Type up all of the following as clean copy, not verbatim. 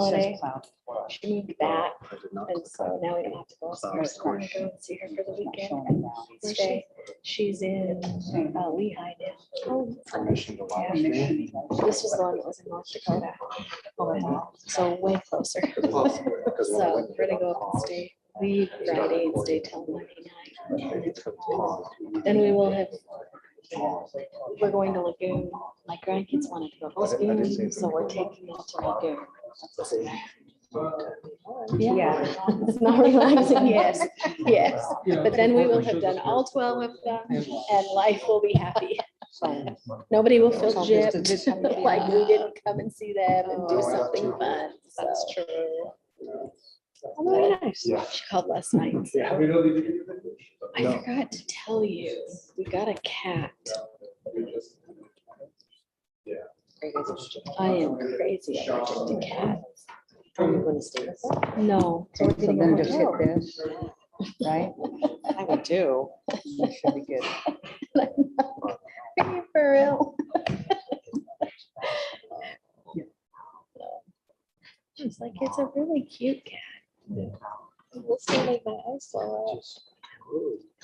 holiday. cloud. She moved back, I did not and click so on now we don't have to go. So we're just going to go and see her for the weekend and stay. She's in Lehigh now. Oh, permission to live yeah. stream. This was the one that was in North Dakota. Oh, wow. So way closer. Because when I So went we're gonna go up and stay, leave Friday and stay till Monday night. Then we will have, we're going to Lagoon. My grandkids wanted to go to Lagoon, so we're taking them to Lagoon. Yeah, it's not relaxing, yes, yes. But then we will have done all 12 of them and life will be happy. Nobody will feel gypped, like we didn't come and see them and do something fun. That's true. Very nice. Yeah. She called last night. Yeah. I forgot to tell you, we got a cat. I am crazy allergic to cats. Are you going to stay with them? No. So we're getting then a just hit hotel, this, right? I would too. That should be good. Are you for real? She's like, it's a really cute cat. Let's not make my eyes swell up.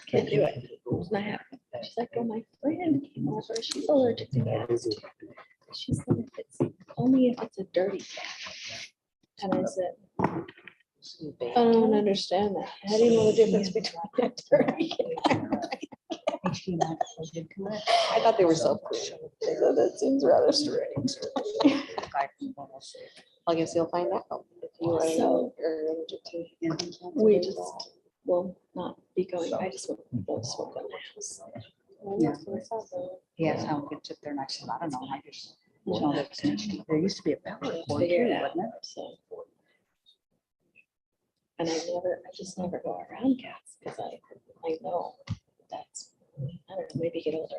Can't do it. And I have, she's like, oh, my friend came over. She's allergic to cats too. She said, if it's only if it's a dirty cat. And I said, I don't understand that. How do you know the difference between a dirty cat? I thought they were self-cleaning. So that seems rather strange. I guess you'll find out if you are So- allergic to. We just will not be going. I just won't smoke in the house. Yeah. He asked how it gets up there and I said, I don't know. I just know that there used to be a power cord Figure too, it out. wasn't it? So. And I just never go around cats because I know that's, I don't know, maybe get older.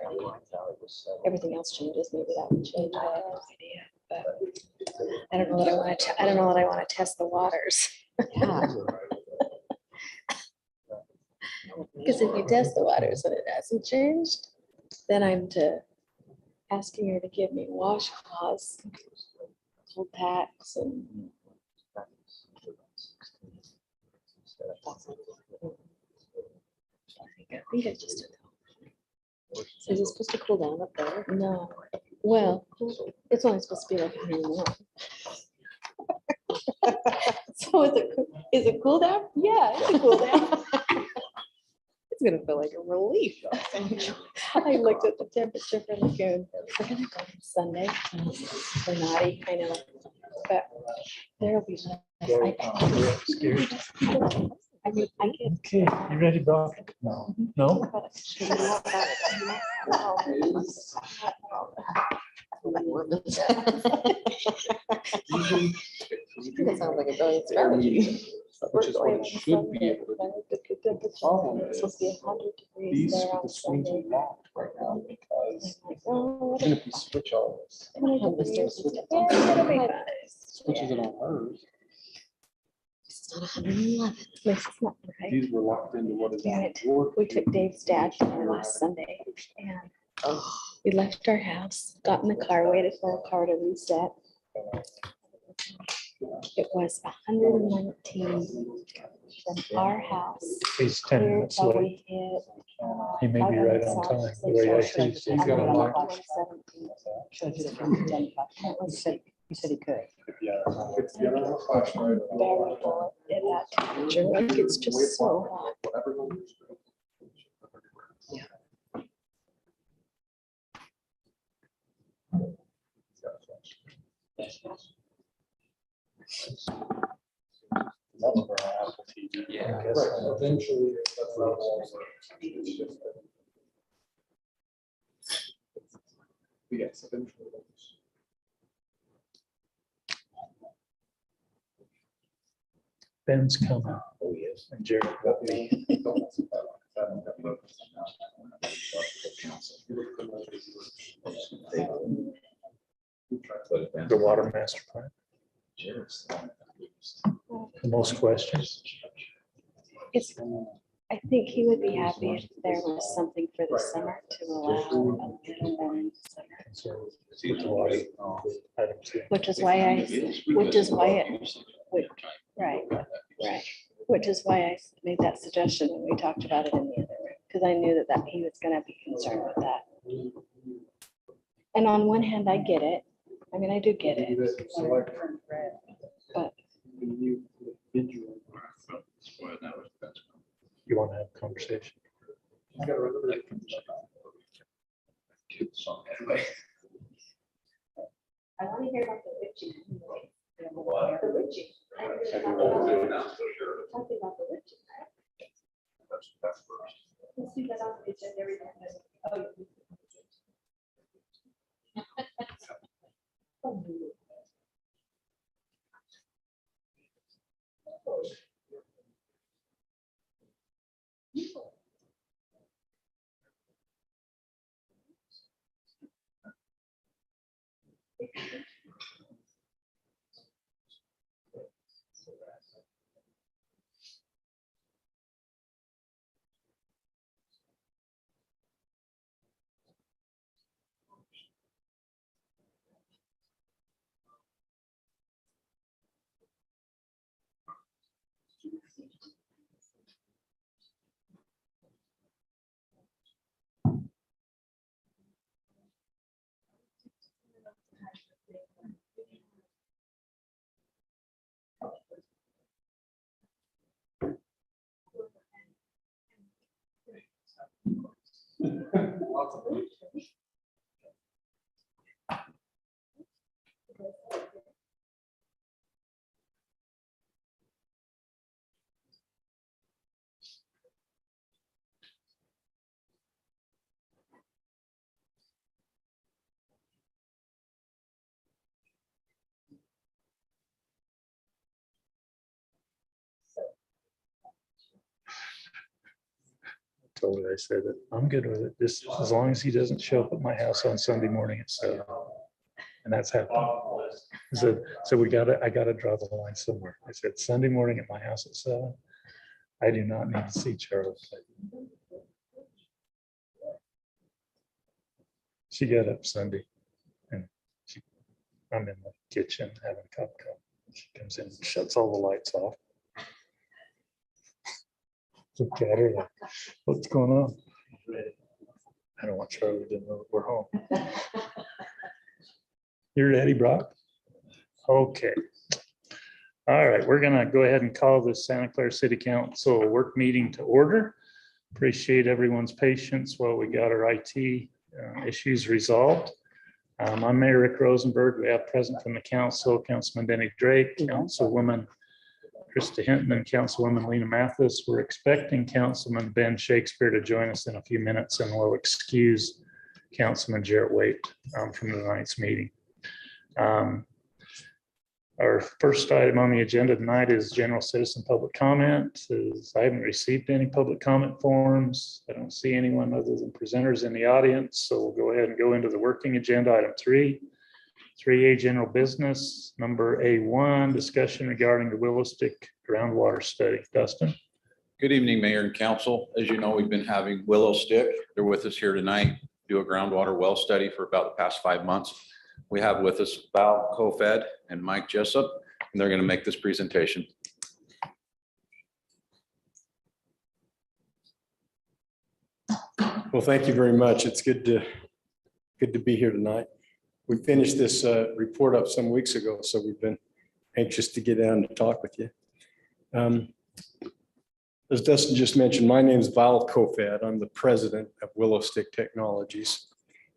Everything else changes. Maybe that would change. I have no idea. But I don't know that I want to, I don't know that I want to test the waters. Yeah. Because if you test the waters and it hasn't changed, then I'm to asking her to give me washcloths, cold packs and. I think I just did that. So is it supposed to cool down up there? No, well, it's only supposed to be like 101. So is it cool down? Yeah, it's a cool down. It's gonna feel like a relief. I looked at the temperature for Lagoon. We're gonna go on Sunday. We're naughty, I know, but there'll be less. Scared? I mean, I get. Okay, you ready, Brock? No. No? That sounds like a brilliant strategy. Which is what it should be able to do. The problem It's is, supposed to be 100 degrees these there the on swings Sunday. are locked right now because I'm like, oh, even if we switch all this, 100 degrees. Yeah, it'll be fine. switches it on hers, It's not 111. At least it's not right. these were locked into what is Damn on it. your. We took Dave's dad dinner last Sunday and Oh, we left our house, got in the car, waited for our car to reset. It was 119 from our house. He's 10 Here minutes till late. we hit. He may be right on time, the way I see it. He's got a lock. 117. Showed you the 110. He said he could. Yeah, it's the other flashlight. Barely full at that temperature, like it's just so hot. Whatever's on your screen. Yeah. Right, eventually, that's how it all works. It's just that- Yes, eventually. Ben's coming. Oh, yes. And Jared will be. The water master plan. The most questions. It's I think he would be happy if there was something for the summer to allow a little more in the summer. So it's why, item two. Which is why right, right. Which is why I made that suggestion when we talked about it in the other room, because I knew that he was gonna be concerned with that. And on one hand, I get it. I mean, I do get it. But You want to have a conversation? I want to hear about the witching. The witching. Talking about the witching. Let's do that on the agenda every time. Oh, yeah. Told her, I said that I'm good with it, just as long as he doesn't show up at my house on Sunday morning at 7. And that's happened. I said, so I gotta draw the line somewhere. I said, Sunday morning at my house at 7. I do not need to see Charlie. She got up Sunday and I'm in the kitchen having a cup of coffee. She comes in and shuts all the lights off. Look at her like, what's going on? I don't want Charlie to know that we're home. You ready, Brock? Okay. All right, we're gonna go ahead and call the Santa Clara City Council work meeting to order. Appreciate everyone's patience while we got our IT issues resolved. I'm Mayor Rick Rosenberg. We have present from the council, Councilman Denny Drake, Councilwoman Krista Hinton, and Councilwoman Lena Mathis. We're expecting Councilman Ben Shakespeare to join us in a few minutes, and we'll excuse Councilman Jarrett Waite from tonight's meeting. Our first item on the agenda tonight is general citizen public comment. I haven't received any public comment forms. I don't see anyone other than presenters in the audience, so we'll go ahead and go into the working agenda. Item 3A, general business. Number A1, discussion regarding the Willow Stick groundwater study. Dustin? Good evening, Mayor and Council. As you know, we've been having Willow Stick. They're with us here tonight, do a groundwater well study for about the past 5 months. We have with us Val Kofed and Mike Jessup, and they're going to make this presentation. Well, thank you very much. It's good to be here tonight. We finished this report up some weeks ago, so we've been anxious to get down to talk with you. As Dustin just mentioned, my name is Val Kofed. I'm the president of Willow Stick Technologies.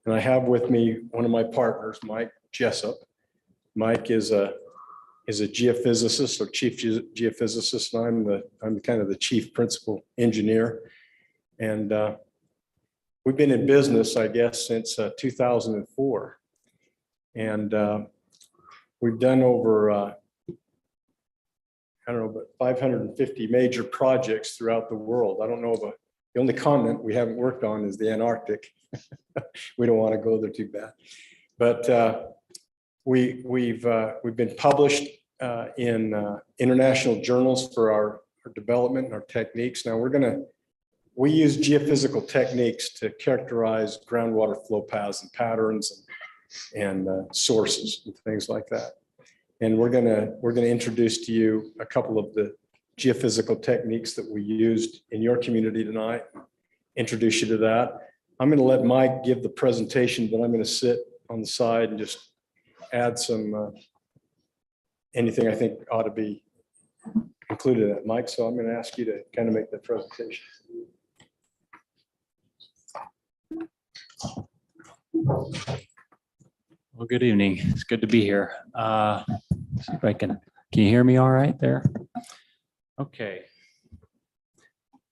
And I have with me one of my partners, Mike Jessup. Mike is a geophysicist or chief geophysicist, and I'm kind of the chief principal engineer. And we've been in business, I guess, since 2004. And we've done over, I don't know, but 550 major projects throughout the world. I don't know, but the only continent we haven't worked on is the Antarctic. We don't want to go there too bad. But we've been published in international journals for our development and our techniques. Now we're going to we use geophysical techniques to characterize groundwater flow paths and patterns and sources and things like that. And we're gonna introduce to you a couple of the geophysical techniques that we used in your community tonight. Introduce you to that. I'm gonna let Mike give the presentation, but I'm gonna sit on the side and just add some anything I think ought to be included in it, Mike. So I'm gonna ask you to kind of make the presentation. Well, good evening. It's good to be here. See if I can you hear me all right there? Okay.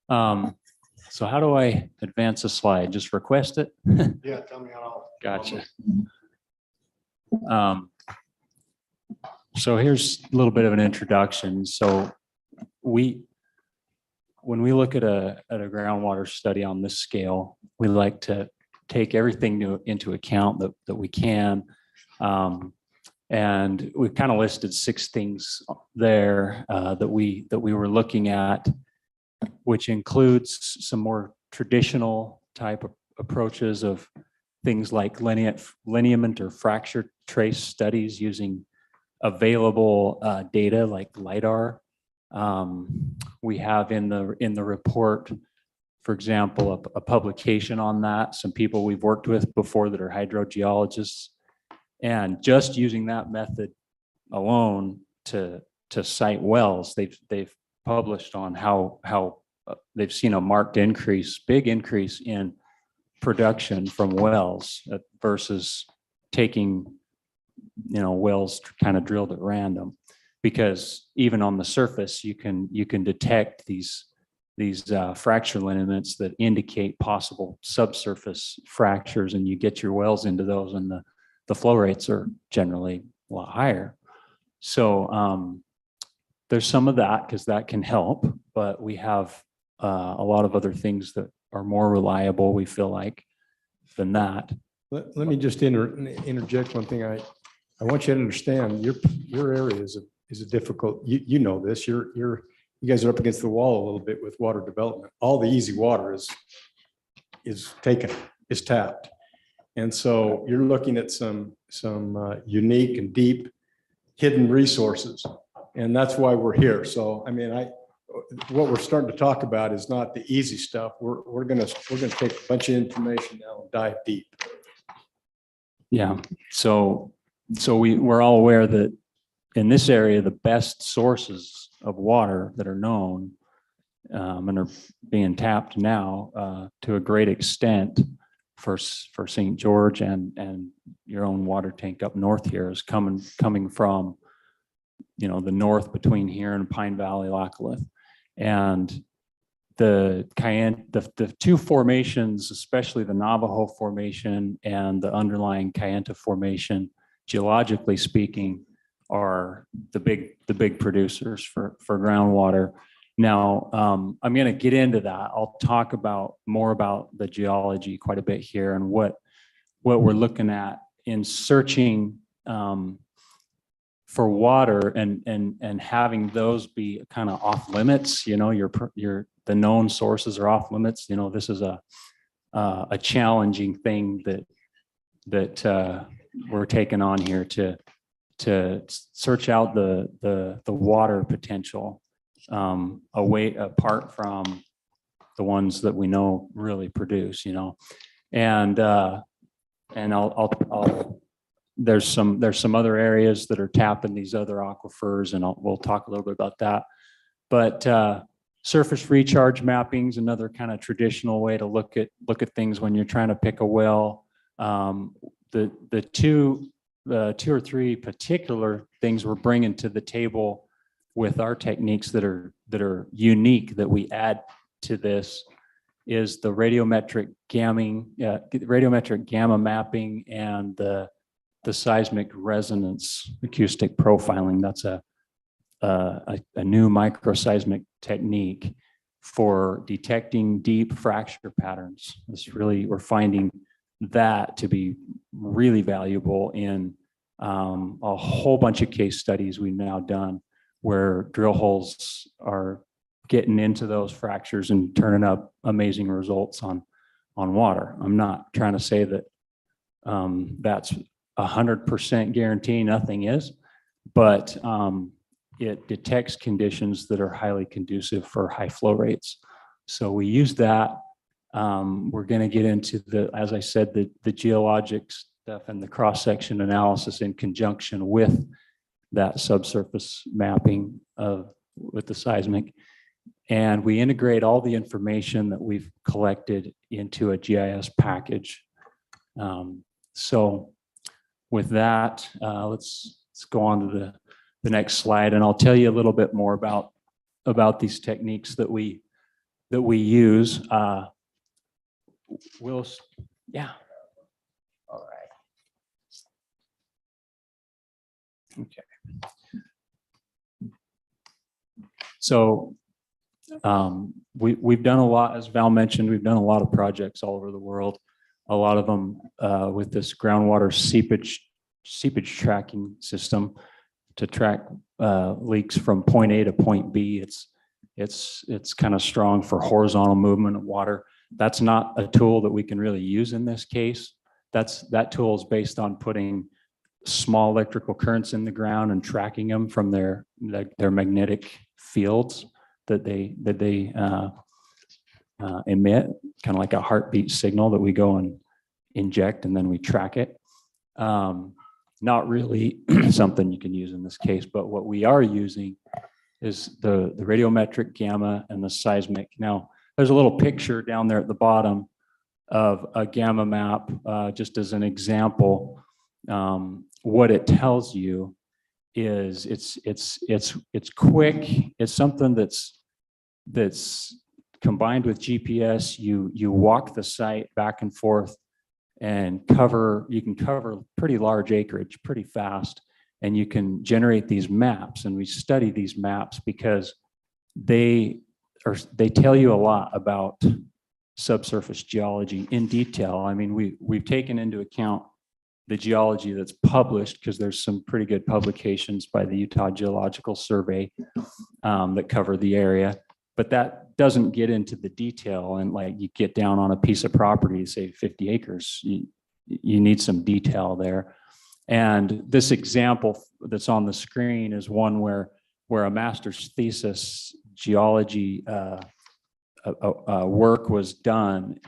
So how do I advance a slide? Just request it? Yeah, tell me how. Gotcha. So here's a little bit of an introduction. So when we look at a groundwater study on this scale, we like to take everything into account that we can. And we've kind of listed 6 things there that we were looking at, which includes some more traditional type of approaches of things like lineament or fracture trace studies using available data like LiDAR. We have in the report, for example, a publication on that, some people we've worked with before that are hydrogeologists, and just using that method alone to cite wells, they've published on how they've seen a marked increase, big increase in production from wells versus taking, wells kind of drilled at random, because even on the surface, you can detect these fracture lineaments that indicate possible subsurface fractures, and you get your wells into those, and the flow rates are generally a lot higher. So there's some of that because that can help, but we have a lot of other things that are more reliable, we feel like, than that. Let me just interject one thing. I want you to understand your area is a difficult, you know this, you guys are up against the wall a little bit with water development. All the easy water is tapped. And so you're looking at some unique and deep hidden resources. And that's why we're here. So, I mean, what we're starting to talk about is not the easy stuff. We're gonna take a bunch of information now and dive deep. Yeah. So we're all aware that in this area, the best sources of water that are known and are being tapped now to a great extent for St. George and your own water tank up north here is coming from, the north between here and Pine Valley, Lackawanna. And the 2 formations, especially the Navajo formation and the underlying Kayenta formation, geologically speaking, are the big producers for groundwater. Now, I'm going to get into that. I'll talk more about the geology quite a bit here and what we're looking at in searching for water and having those be kind of off limits. The known sources are off limits. This is a challenging thing that we're taking on here to search out the water potential apart from the ones that we know really produce, and I'll there's some other areas that are tapping these other aquifers, and we'll talk a little bit about that. But surface recharge mapping is another kind of traditional way to look at things when you're trying to pick a well. The two or three particular things we're bringing to the table with our techniques that are unique that we add to this is the radiometric gamma mapping and the seismic resonance acoustic profiling. That's a new microseismic technique for detecting deep fracture patterns. We're finding that to be really valuable in a whole bunch of case studies we've now done where drill holes are getting into those fractures and turning up amazing results on water. I'm not trying to say that that's 100% guarantee, nothing is, but it detects conditions that are highly conducive for high flow rates. So we use that. We're going to get into as I said, the geologic stuff and the cross-section analysis in conjunction with that subsurface mapping with the seismic. And we integrate all the information that we've collected into a GIS package. So with that, let's go on to the next slide, and I'll tell you a little bit more about these techniques that we use. Yeah. All right. Okay. So we've done a lot, as Val mentioned, we've done a lot of projects all over the world. A lot of them with this groundwater seepage tracking system to track leaks from point A to point B. It's kind of strong for horizontal movement of water. That's not a tool that we can really use in this case. That tool is based on putting small electrical currents in the ground and tracking them from their magnetic fields that they emit, kind of like a heartbeat signal that we go and inject, and then we track it. Not really something you can use in this case, but what we are using is the radiometric gamma and the seismic. Now, there's a little picture down there at the bottom of a gamma map, just as an example. What it tells you is it's quick. It's something that's combined with GPS. You walk the site back and forth and you can cover pretty large acreage pretty fast, and you can generate these maps. And we study these maps because they tell you a lot about subsurface geology in detail. I mean, we've taken into account the geology that's published, because there's some pretty good publications by the Utah Geological Survey that cover the area, but that doesn't get into the detail. And like, you get down on a piece of property, say 50 acres, you need some detail there. And this example that's on the screen is one where a master's thesis geology work was done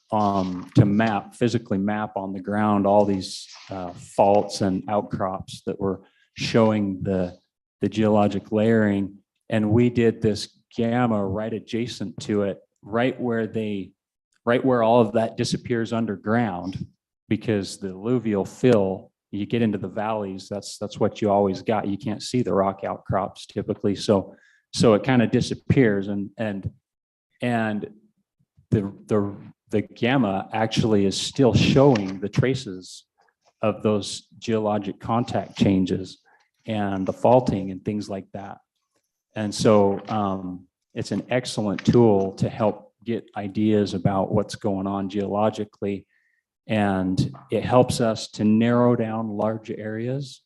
to physically map on the ground all these faults and outcrops that were showing the geologic layering. And we did this gamma right adjacent to it, right where all of that disappears underground, because the alluvial fill, you get into the valleys, that's what you always got. You can't see the rock outcrops typically. So it kind of disappears, and the gamma actually is still showing the traces of those geologic contact changes and the faulting and things like that. And so it's an excellent tool to help get ideas about what's going on geologically. And it helps us to narrow down large areas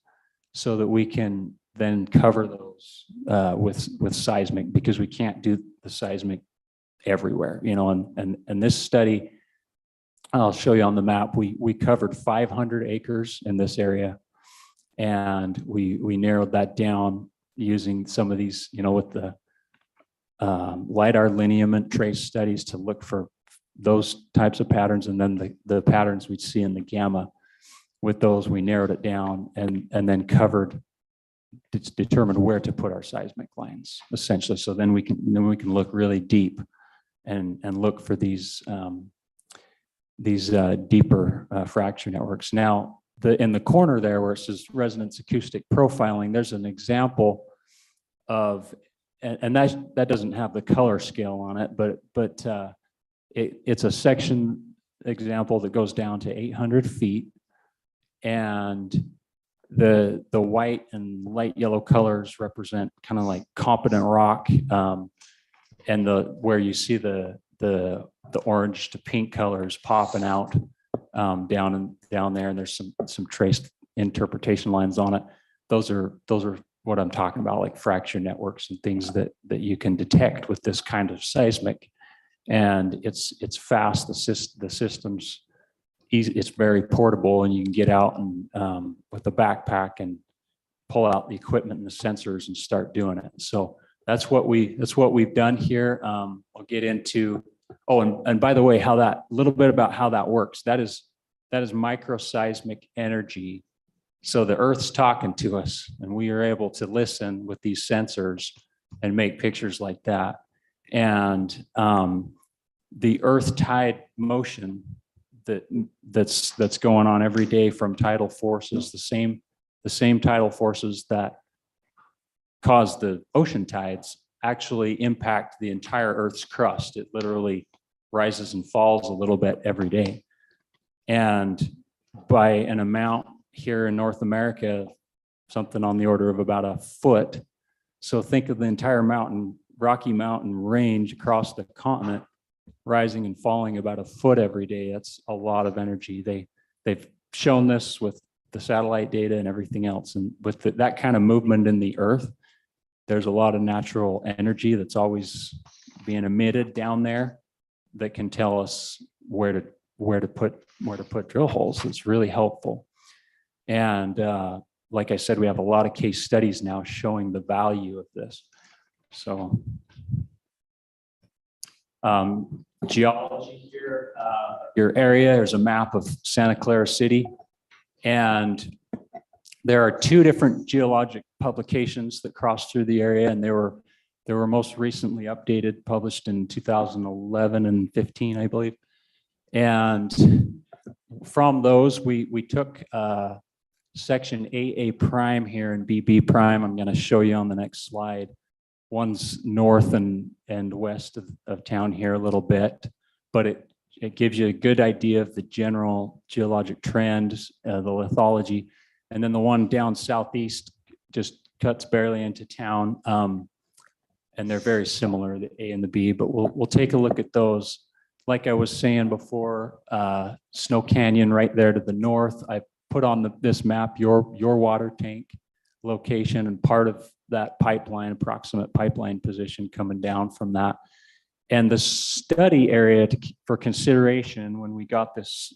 so that we can then cover those with seismic, because we can't do the seismic everywhere, and this study, I'll show you on the map, we covered 500 acres in this area, and we narrowed that down using some of these, with the LiDAR lineament trace studies to look for those types of patterns, and then the patterns we'd see in the gamma. With those, we narrowed it down and then determined where to put our seismic lines, essentially. So then we can look really deep and look for these deeper fracture networks. Now, in the corner there where it says resonance acoustic profiling, there's an example of, and that doesn't have the color scale on it, but it's a section example that goes down to 800 feet, and the white and light yellow colors represent kind of like competent rock, and where you see the orange to pink colors popping out down there, and there's some trace interpretation lines on it. Those are what I'm talking about, like fracture networks and things that you can detect with this kind of seismic. And it's fast. The system's easy. It's very portable, and you can get out and with a backpack and pull out the equipment and the sensors and start doing it. So that's what we've done here. I'll get into. Oh, and by the way, a little bit about how that works. That is microseismic energy. So the Earth's talking to us, and we are able to listen with these sensors and make pictures like that. And the Earth tide motion that's going on every day from tidal forces, the same tidal forces that cause the ocean tides actually impact the entire Earth's crust. It literally rises and falls a little bit every day. And by an amount here in North America, something on the order of about a foot. So think of the entire Rocky Mountain range across the continent rising and falling about a foot every day. That's a lot of energy. They've shown this with the satellite data and everything else. And with that kind of movement in the Earth, there's a lot of natural energy that's always being emitted down there that can tell us where to put drill holes. It's really helpful. And like I said, we have a lot of case studies now showing the value of this. So geology here, your area, there's a map of Santa Clara City. And there are 2 different geologic publications that cross through the area, and they were most recently updated, published in 2011 and 15, I believe. And from those, we took section AA prime here and BB prime. I'm going to show you on the next slide. One's north and west of town here a little bit, but it gives you a good idea of the general geologic trends, the lithology. And then the one down southeast just cuts barely into town. And they're very similar, the A and the B, but we'll take a look at those. Like I was saying before, Snow Canyon right there to the north. I put on this map your water tank location and part of that pipeline, approximate pipeline position coming down from that. And the study area for consideration when we got this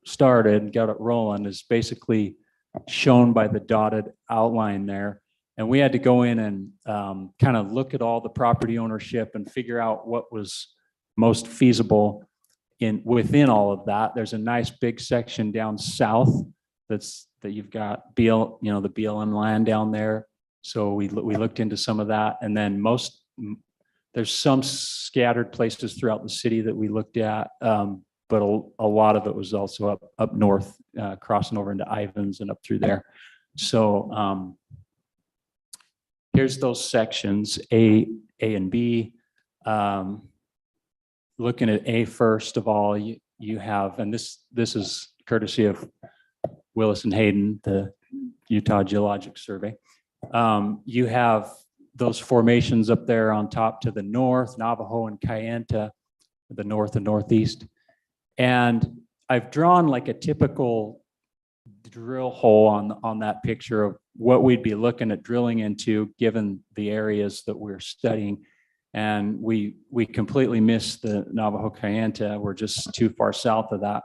started, got it rolling, is basically shown by the dotted outline there. And we had to go in and kind of look at all the property ownership and figure out what was most feasible within all of that. There's a nice big section down south that you've got the BLM land down there. So we looked into some of that, and then there's some scattered places throughout the city that we looked at, but a lot of it was also up north, crossing over into Ivins and up through there. So here's those sections, A and B. Looking at A first of all, you have, and this is courtesy of Willis and Hayden, the Utah Geologic Survey. You have those formations up there on top to the north, Navajo and Kayenta, the north and northeast. And I've drawn like a typical drill hole on that picture of what we'd be looking at drilling into given the areas that we're studying. And we completely missed the Navajo Kayenta. We're just too far south of that.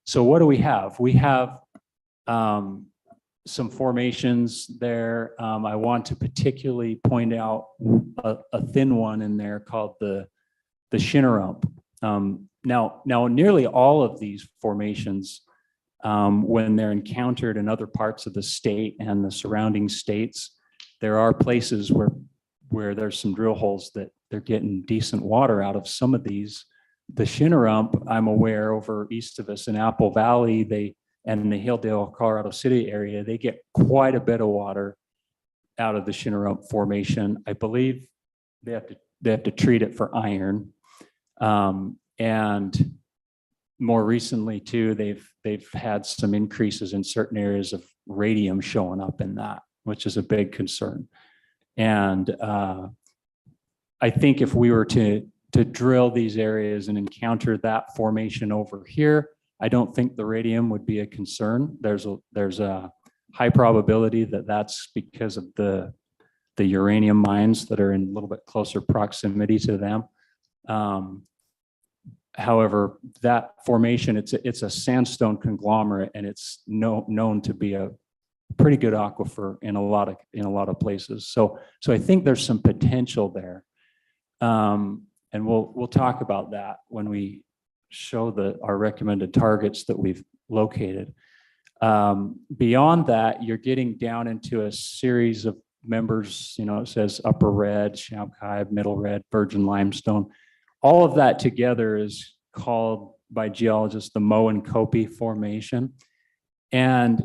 So what do we have? We have some formations there. I want to particularly point out a thin one in there called the Shinarump. Now nearly all of these formations, when they're encountered in other parts of the state and the surrounding states, there are places where there's some drill holes that they're getting decent water out of some of these. The Shinarump, I'm aware, over east of us in Apple Valley, and the Hilldale, Colorado City area, they get quite a bit of water out of the Shinarump formation. I believe they have to treat it for iron. And more recently too, they've had some increases in certain areas of radium showing up in that, which is a big concern. And I think if we were to drill these areas and encounter that formation over here, I don't think the radium would be a concern. There's a high probability that that's because of the the uranium mines that are in a little bit closer proximity to them. However, that formation, it's a sandstone conglomerate, and it's known to be a pretty good aquifer in a lot of places. So I think there's some potential there. And we'll talk about that when we show our recommended targets that we've located. Beyond that, you're getting down into a series of members, it says upper red, Shabkai, middle red, virgin limestone. All of that together is called by geologists the Moenkopi Formation. And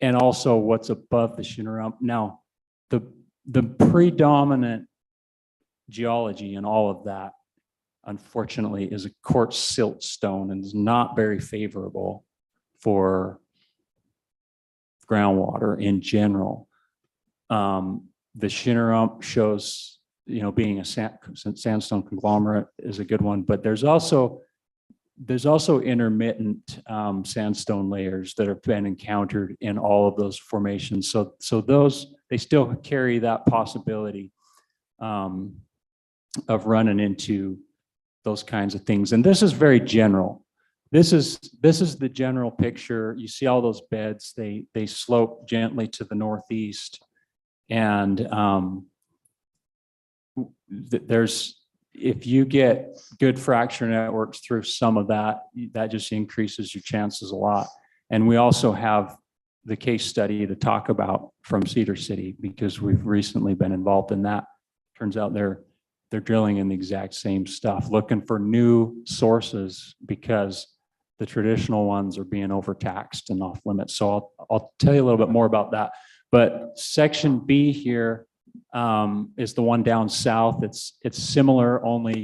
also what's above the Shinneramp. Now, the predominant geology in all of that, unfortunately, is a quartz siltstone and is not very favorable for groundwater in general. The Shinneramp shows, being a sandstone conglomerate is a good one, but there's also intermittent sandstone layers that have been encountered in all of those formations. So those, they still carry that possibility of running into those kinds of things. And this is very general. This is the general picture. You see all those beds, they slope gently to the northeast. And if you get good fracture networks through some of that, that just increases your chances a lot. And we also have the case study to talk about from Cedar City, because we've recently been involved in that. Turns out they're drilling in the exact same stuff, looking for new sources because the traditional ones are being overtaxed and off limits. So I'll tell you a little bit more about that. But section B here is the one down south. It's similar, only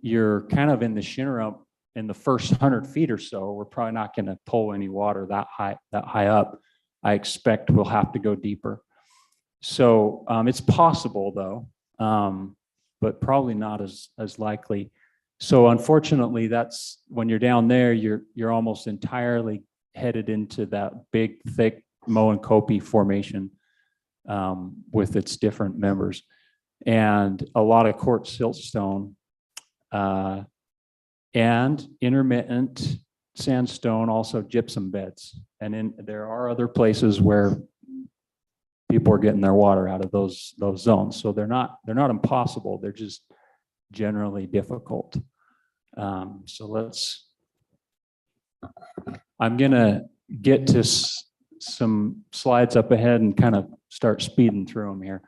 you're kind of in the Shinneramp in the first 100 feet or so. We're probably not going to pull any water that high up. I expect we'll have to go deeper. So it's possible though, but probably not as likely. So unfortunately, that's when you're down there, you're almost entirely headed into that big, thick Moenkopi Formation with its different members, and a lot of quartz siltstone and intermittent sandstone, also gypsum beds. And there are other places where people are getting their water out of those zones. So they're not impossible. They're just generally difficult. So I'm gonna get to some slides up ahead and kind of start speeding through them here.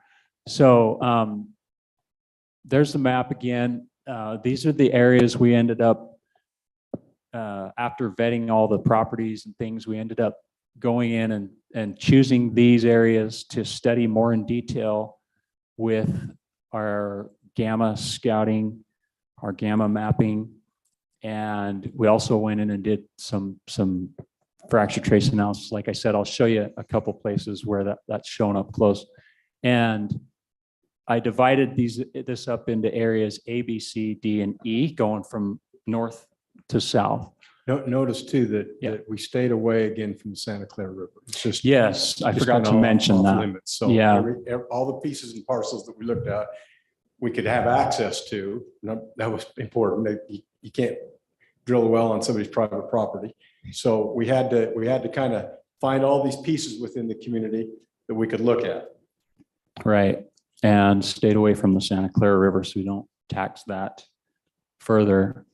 So there's the map again. These are the areas we ended up, after vetting all the properties and things, we ended up going in and choosing these areas to study more in detail with our gamma scouting, our gamma mapping. And we also went in and did some fracture trace analysis. Like I said, I'll show you a couple places where that's shown up close. And I divided this up into areas A, B, C, D, and E, going from north to south. Notice too that Yeah. we stayed away again from the Santa Clara River. It's just. Yes, I just forgot kinda to mention off that. limits. So Yeah. all the pieces and parcels that we looked at, we could have access to. That was important. You can't drill a well on somebody's private property. So we had to kind of find all these pieces within the community that we could look at. Right. And stayed away from the Santa Clara River so we don't tax that further.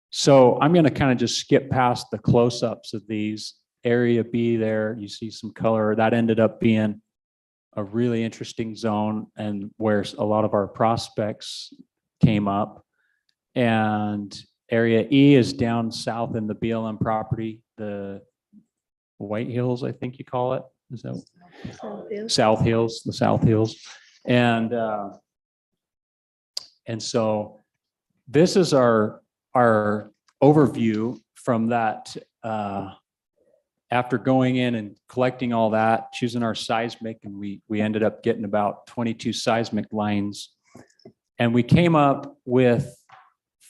So I'm going to kind of just skip past the close-ups of these. Area B there, you see some color. That ended up being a really interesting zone and where a lot of our prospects came up. And area E is down south in the BLM property, the White Hills, I think you call it. Is that South Hills, the South Hills. And so this is our overview from that. After going in and collecting all that, choosing our seismic, and we ended up getting about 22 seismic lines. And we came up with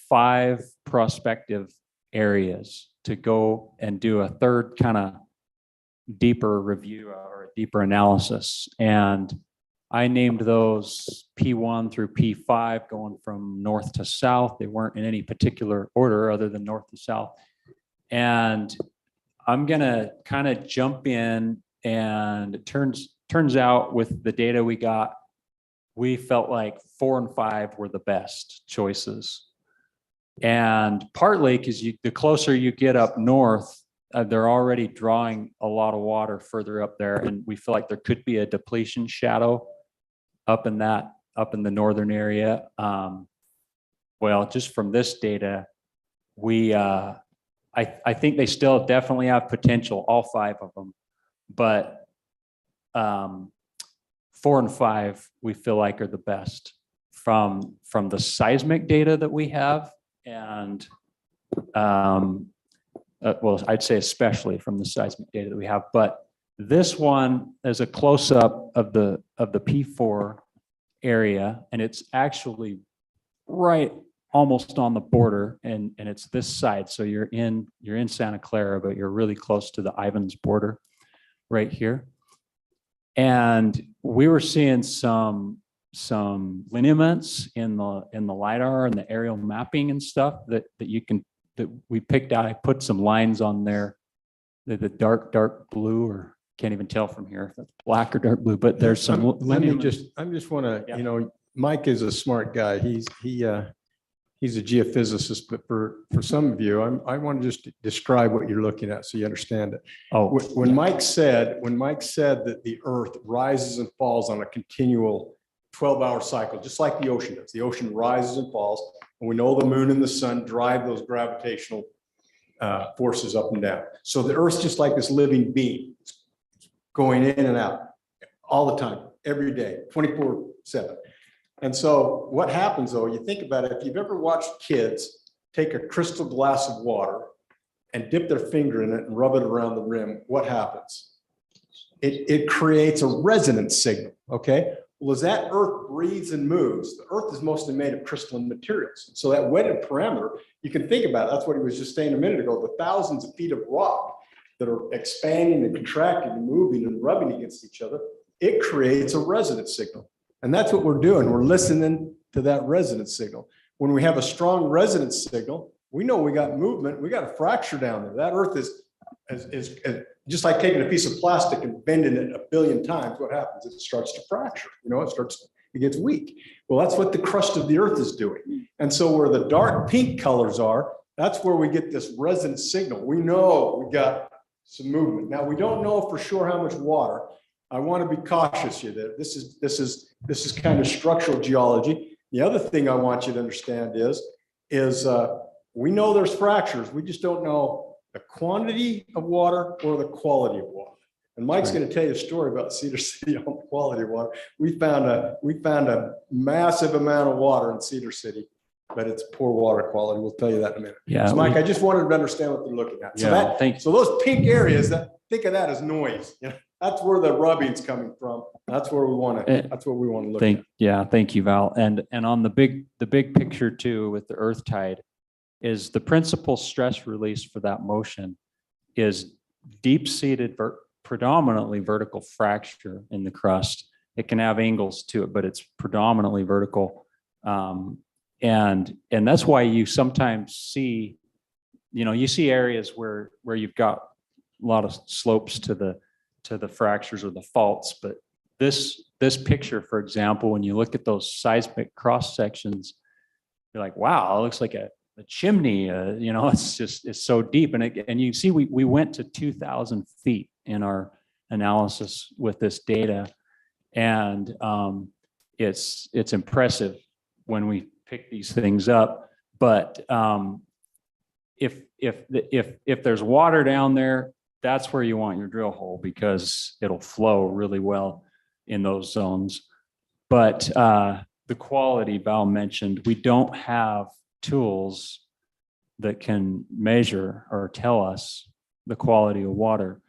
5 prospective areas to go and do a third kind of deeper review or a deeper analysis. And I named those P1 through P5 going from north to south. They weren't in any particular order other than north to south. And I'm gonna kind of jump in, and it turns out with the data we got, we felt like 4 and 5 were the best choices. And partly because the closer you get up north, they're already drawing a lot of water further up there, and we feel like there could be a depletion shadow up in the northern area. Well, just from this data, I think they still definitely have potential, all 5 of them, but 4 and 5 we feel like are the best from the seismic data that we have, and well, I'd say especially from the seismic data that we have. But this one is a close-up of the P4 area, and it's actually right almost on the border, and it's this side. So you're in Santa Clara, but you're really close to the Ivins border right here. And we were seeing some lineaments in the LiDAR and the aerial mapping and stuff that we picked out. I put some lines on there, the dark blue, or can't even tell from here if that's black or dark blue, but there's some. I just want to, Yeah. Mike is a smart guy. He's a geophysicist, but for some of you, I want to just describe what you're looking at so you understand it. Oh, When Mike said that the earth rises and falls on a continual 12-hour cycle, just like the ocean does. The ocean rises and falls, and we know the moon and the sun drive those gravitational forces up and down. So the earth's just like this living being going in and out all the time, every day, 24/7. And so what happens though, you think about it, if you've ever watched kids take a crystal glass of water and dip their finger in it and rub it around the rim, what happens? It creates a resonance signal, okay? Well, as that earth breathes and moves, the earth is mostly made of crystalline materials. So that wetted parameter, you can think about it. That's what he was just saying a minute ago, the thousands of feet of rock that are expanding and contracting and moving and rubbing against each other, it creates a resonance signal. And that's what we're doing. We're listening to that resonance signal. When we have a strong resonance signal, we know we got movement. We got a fracture down there. That earth is just like taking a piece of plastic and bending it 1 billion times. What happens? It starts to fracture. It gets weak. Well, that's what the crust of the earth is doing. And so where the dark pink colors are, that's where we get this resonance signal. We know we got some movement. Now, we don't know for sure how much water. I want to be cautious here that this is kind of structural geology. The other thing I want you to understand is we know there's fractures. We just don't know the quantity of water or the quality of water. And Mike's going to tell you a story about Cedar City on the quality of water. We found a massive amount of water in Cedar City, but it's poor water quality. We'll tell you that in a minute. yeah. So Mike, I just wanted to understand what they're looking at. So those pink areas, think of that as noise. That's where the rubbing's coming from. That's where we want to. That's what we want to look at. Yeah, thank you, Val. And on the big picture too, with the earth tide, is the principal stress release for that motion is deep-seated, predominantly vertical fracture in the crust. It can have angles to it, but it's predominantly vertical. And that's why you sometimes see, you see areas where you've got a lot of slopes to the fractures or the faults. But this picture, for example, when you look at those seismic cross sections, you're like, wow, it looks like a chimney. It's so deep. And you see, we went to 2,000 feet in our analysis with this data, and it's impressive when we pick these things up. But if there's water down there, that's where you want your drill hole, because it'll flow really well in those zones. But the quality Val mentioned, we don't have tools that can measure or tell us the quality of water.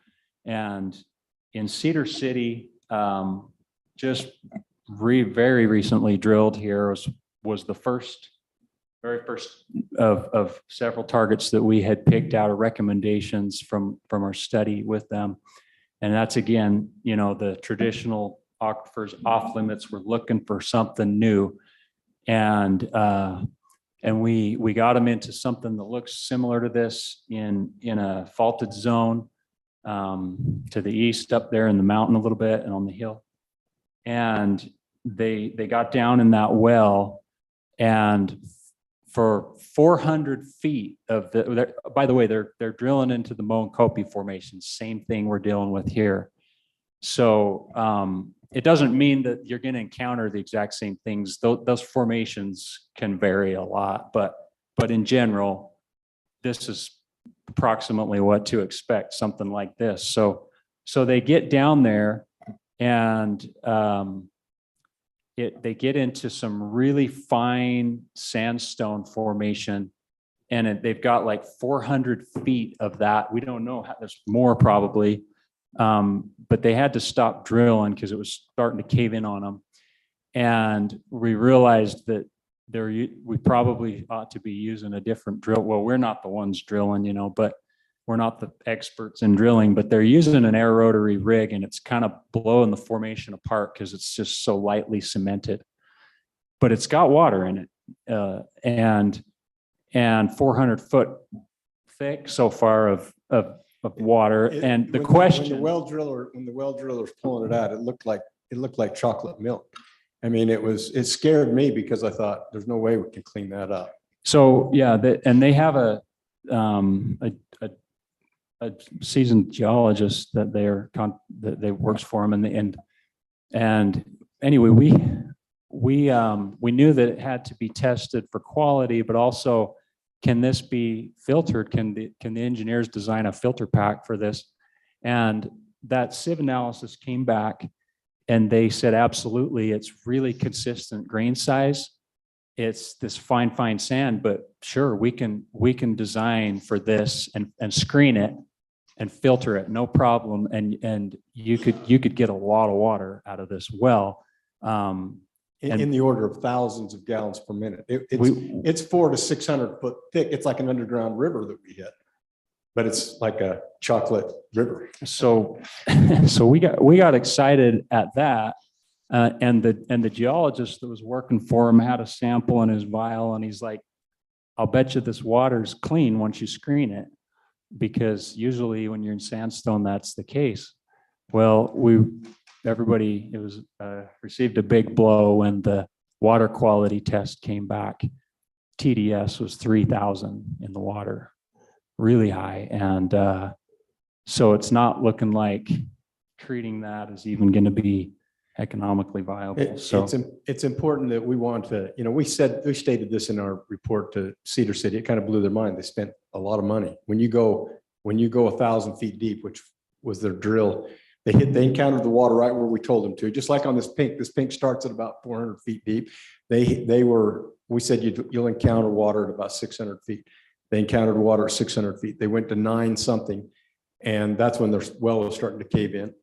And in Cedar City, just very recently drilled here was the very first of several targets that we had picked out of recommendations from our study with them. And that's again, you know, the traditional aquifers off limits. We're looking for something new. And we got them into something that looks similar to this in a faulted zone to the east up there in the mountain a little bit and on the hill. And they got down in that well, and for 400 feet of the, by the way, they're drilling into the Moenkopi formation, same thing we're dealing with here. So it doesn't mean that you're going to encounter the exact same things. Those formations can vary a lot, but in general, this is approximately what to expect, something like this. So they get down there, and they get into some really fine sandstone formation, and they've got like 400 feet of that. We don't know how, there's more probably, but they had to stop drilling because it was starting to cave in on them. And we realized that we probably ought to be using a different drill. Well, we're not the ones drilling, you know, but we're not the experts in drilling, but they're using an air rotary rig, and it's kind of blowing the formation apart because it's just so lightly cemented. But it's got water in it, and 400 foot thick so far of water. And the question, when the well driller's pulling it out, it looked like chocolate milk. I mean, it scared me because I thought there's no way we can clean that up. so yeah, and they have a seasoned geologist that that works for them, and anyway, we knew that it had to be tested for quality, but also, can this be filtered? Can the engineers design a filter pack for this? And that sieve analysis came back, and they said, absolutely, it's really consistent grain size. It's this fine sand, but sure, we can design for this and screen it and filter it, no problem. And you could get a lot of water out of this well. In the order of thousands of gallons per minute. It's 400 to 600 foot thick. It's like an underground river that we hit, but it's like a chocolate river. So we got excited at that. And the geologist that was working for him had a sample in his vial, and he's like, I'll bet you this water's clean once you screen it, because usually when you're in sandstone, that's the case. Well, everybody received a big blow when the water quality test came back. TDS was 3,000 in the water, really high. And so it's not looking like treating that is even going to be economically viable. It's important that we want to, we stated this in our report to Cedar City. It kind of blew their mind. They spent a lot of money. When you go 1,000 feet deep, which was their drill, they encountered the water right where we told them to. Just like on this pink starts at about 400 feet deep. We said you'll encounter water at about 600 feet. They encountered water at 600 feet. They went to 9 something, and that's when their well was starting to cave in.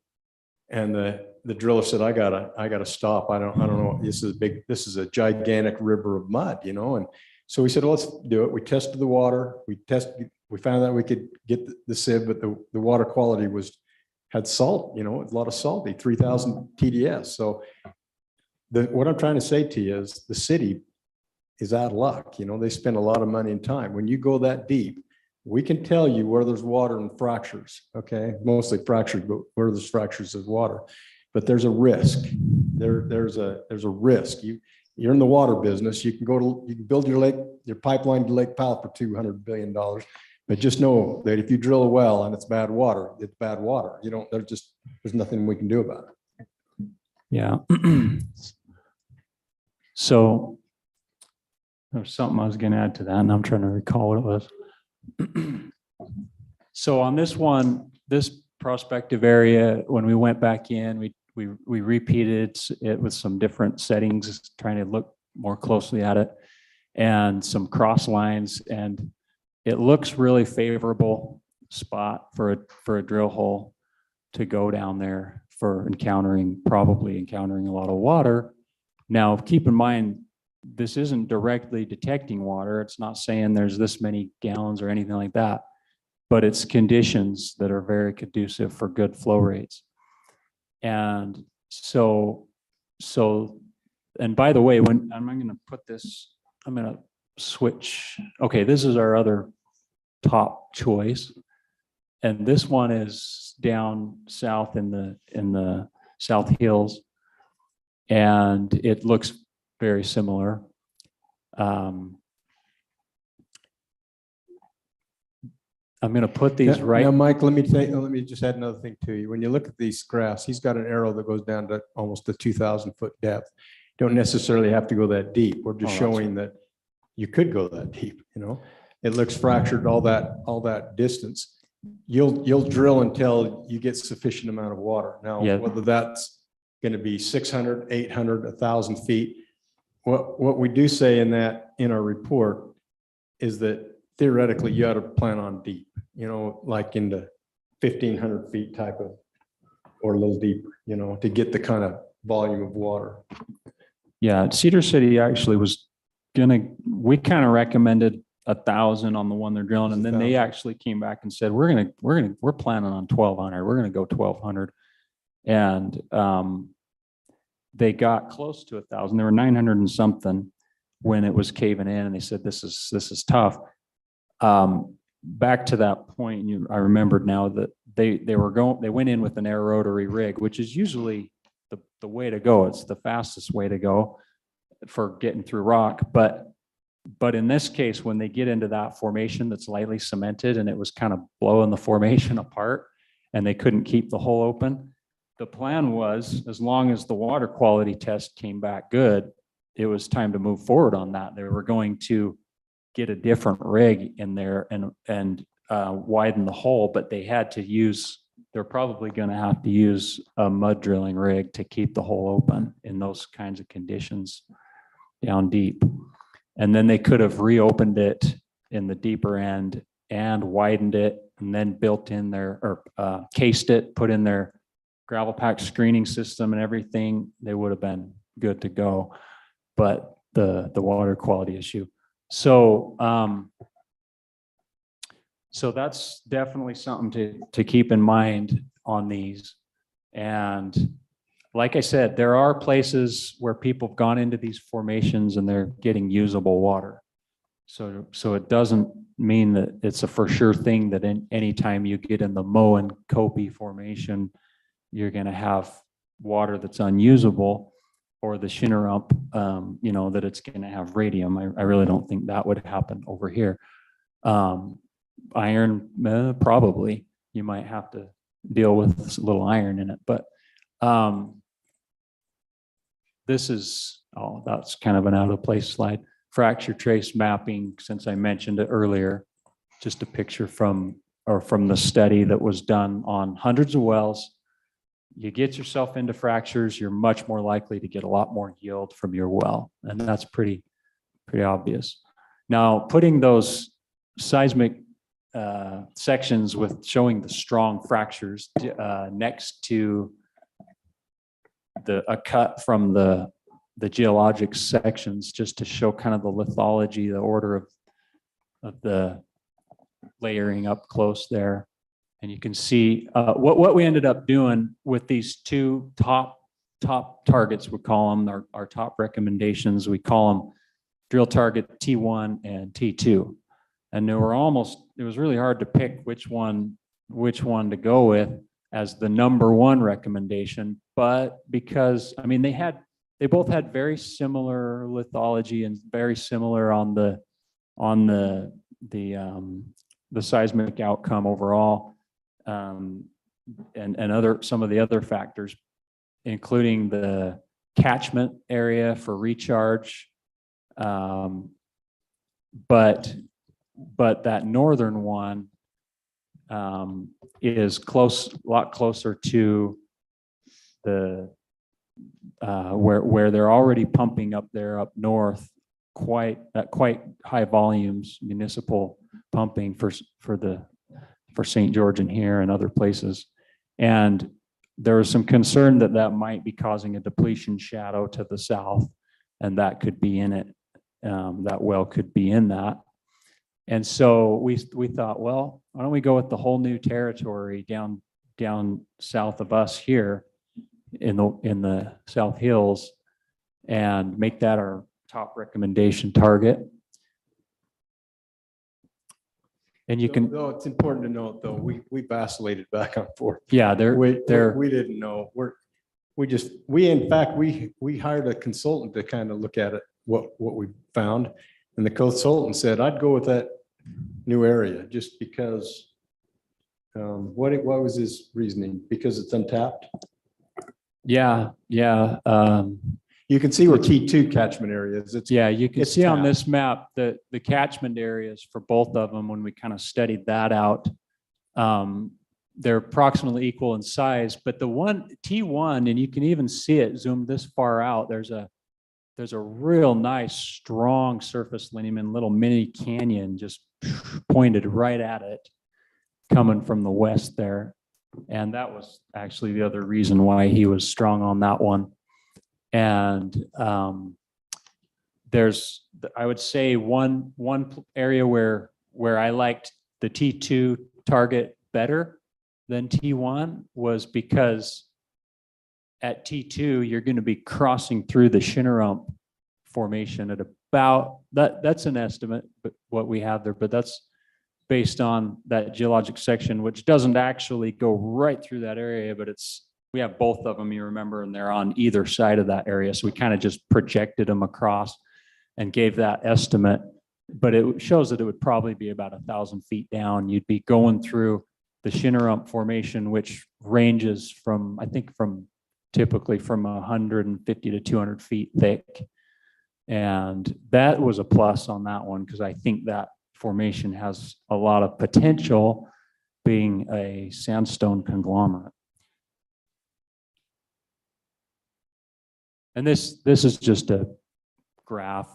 And the driller said, I gotta stop. I don't know. This is a gigantic river of mud, And so we said, well, let's do it. We tested the water. We found out we could get the sieve, but the water quality had salt, a lot of salty, 3,000 TDS. So what I'm trying to say to you is the city is out of luck. They spend a lot of money and time. When you go that deep, we can tell you where there's water and fractures, okay? Mostly fractures, but where there's fractures of water. But there's a risk. There's a risk. You're in the water business. You can build your pipeline to Lake Powell for $200 billion. But just know that if you drill a well and it's bad water, it's bad water. There's nothing we can do about it. Yeah. So there's something I was going to add to that, and I'm trying to recall what it was. So on this one, this prospective area, when we went back in, we repeated it with some different settings, trying to look more closely at it, and some cross lines, and it looks really favorable spot for a drill hole to go down there for probably encountering a lot of water. Now, keep in mind, this isn't directly detecting water. It's not saying there's this many gallons or anything like that. but it's conditions that are very conducive for good flow rates. And so, and by the way, when I'm going to put this, I'm going to switch. Okay, this is our other top choice. And this one is down south in the South Hills. And it looks very similar. I'm going to put these right. Now, Mike, let me just add another thing to you. When you look at these graphs, he's got an arrow that goes down to almost a 2,000-foot depth. You don't necessarily have to go that deep. We're just showing that you could go that deep, you know? It looks fractured all that distance. You'll drill until you get sufficient amount of water. Now, Yeah. whether that's going to be 600, 800, 1,000 feet, what we do say in our report is that theoretically you ought to plan on deep, you know, like into 1,500 feet type of, or a little deeper, you know, to get the kind of volume of water. Yeah, Cedar City actually was we kind of recommended 1,000 on the one they're drilling, and then they 1,000. actually came back and said, we're planning on 1,200. We're going to go 1,200. And they got close to 1,000. They were 900 and something when it was caving in, and they said, this is tough. Back to that point, I remembered now that they went in with an air rotary rig, which is usually the way to go. It's the fastest way to go for getting through rock. But in this case, when they get into that formation that's lightly cemented and it was kind of blowing the formation apart and they couldn't keep the hole open, the plan was, as long as the water quality test came back good, it was time to move forward on that. They were going to get a different rig in there and widen the hole, but they're probably going to have to use a mud drilling rig to keep the hole open in those kinds of conditions down deep. And then they could have reopened it in the deeper end and widened it and then built in cased it, put in their gravel pack screening system and everything. They would have been good to go. But the water quality issue. So that's definitely something to keep in mind on these. And like I said, there are places where people have gone into these formations and they're getting usable water. So it doesn't mean that it's a for sure thing that anytime you get in the Moe and Kopi formation, you're going to have water that's unusable, or the Shinnerup, that it's going to have radium. I really don't think that would happen over here. Iron, probably. You might have to deal with a little iron in it, but that's kind of an out of place slide. Fracture trace mapping, since I mentioned it earlier, just a picture from the study that was done on hundreds of wells. You get yourself into fractures, you're much more likely to get a lot more yield from your well. And that's pretty obvious. Now, putting those seismic sections with showing the strong fractures next to a cut from the geologic sections, just to show kind of the lithology, the order of the layering up close there. And you can see what we ended up doing with these two top targets, we call them our top recommendations. We call them drill target T1 and T2. And it was really hard to pick which one to go with as the number one recommendation. But because, they both had very similar lithology and very similar on the seismic outcome overall. And some of the other factors, including the catchment area for recharge. But that northern one is a lot closer to the where they're already pumping up there up north, quite high volumes, municipal pumping for St. George and here and other places. And there was some concern that might be causing a depletion shadow to the south, and that could be in it. That well could be in that. And so we thought, well, why don't we go with the whole new territory down south of us here in the South Hills and make that our top recommendation target. And you can, Though it's important to note, though, we vacillated back and forth. yeah, We they're, didn't know. In fact, we hired a consultant to kind of look at it, what we found. And the consultant said, I'd go with that new area just because, what was his reasoning? Because it's untapped? yeah. You can see where T2 catchment area is. It's, Yeah, you can It's see on tapped. this map that the catchment areas for both of them, when we kind of studied that out, they're approximately equal in size, but the one T1, and you can even see it zoomed this far out, there's a real nice, strong surface lineament, little mini canyon just pointed right at it, coming from the west there. And that was actually the other reason why he was strong on that one. And there's, I would say one area where I liked the T2 target better than T1 was because at T2, you're going to be crossing through the Shinnerump formation at about, that's an estimate, but what we have there, but that's based on that geologic section, which doesn't actually go right through that area, but we have both of them, you remember, and they're on either side of that area. So we kind of just projected them across and gave that estimate, but it shows that it would probably be about 1,000 feet down. You'd be going through the Shinnerump formation, which ranges from, I think typically from 150 to 200 feet thick. And that was a plus on that one, because I think that formation has a lot of potential being a sandstone conglomerate. And this is just a graph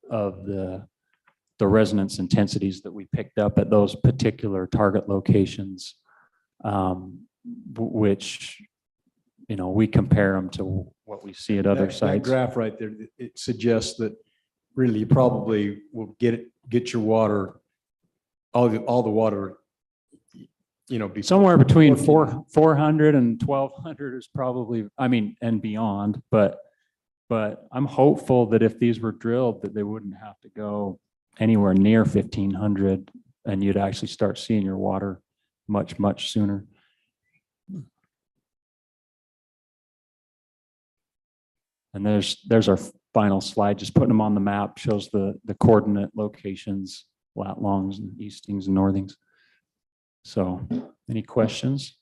of the resonance intensities that we picked up at those particular target locations, which, we compare them to what we see at other that sites. graph right there, it suggests that really you probably will get your water, all the water, before Somewhere between 14. 400 and 1,200 is probably, and beyond, but I'm hopeful that if these were drilled, that they wouldn't have to go anywhere near 1,500 and you'd actually start seeing your water much, much sooner. And there's our final slide, just putting them on the map, shows the coordinate locations, lat longs and eastings and northings. So any questions?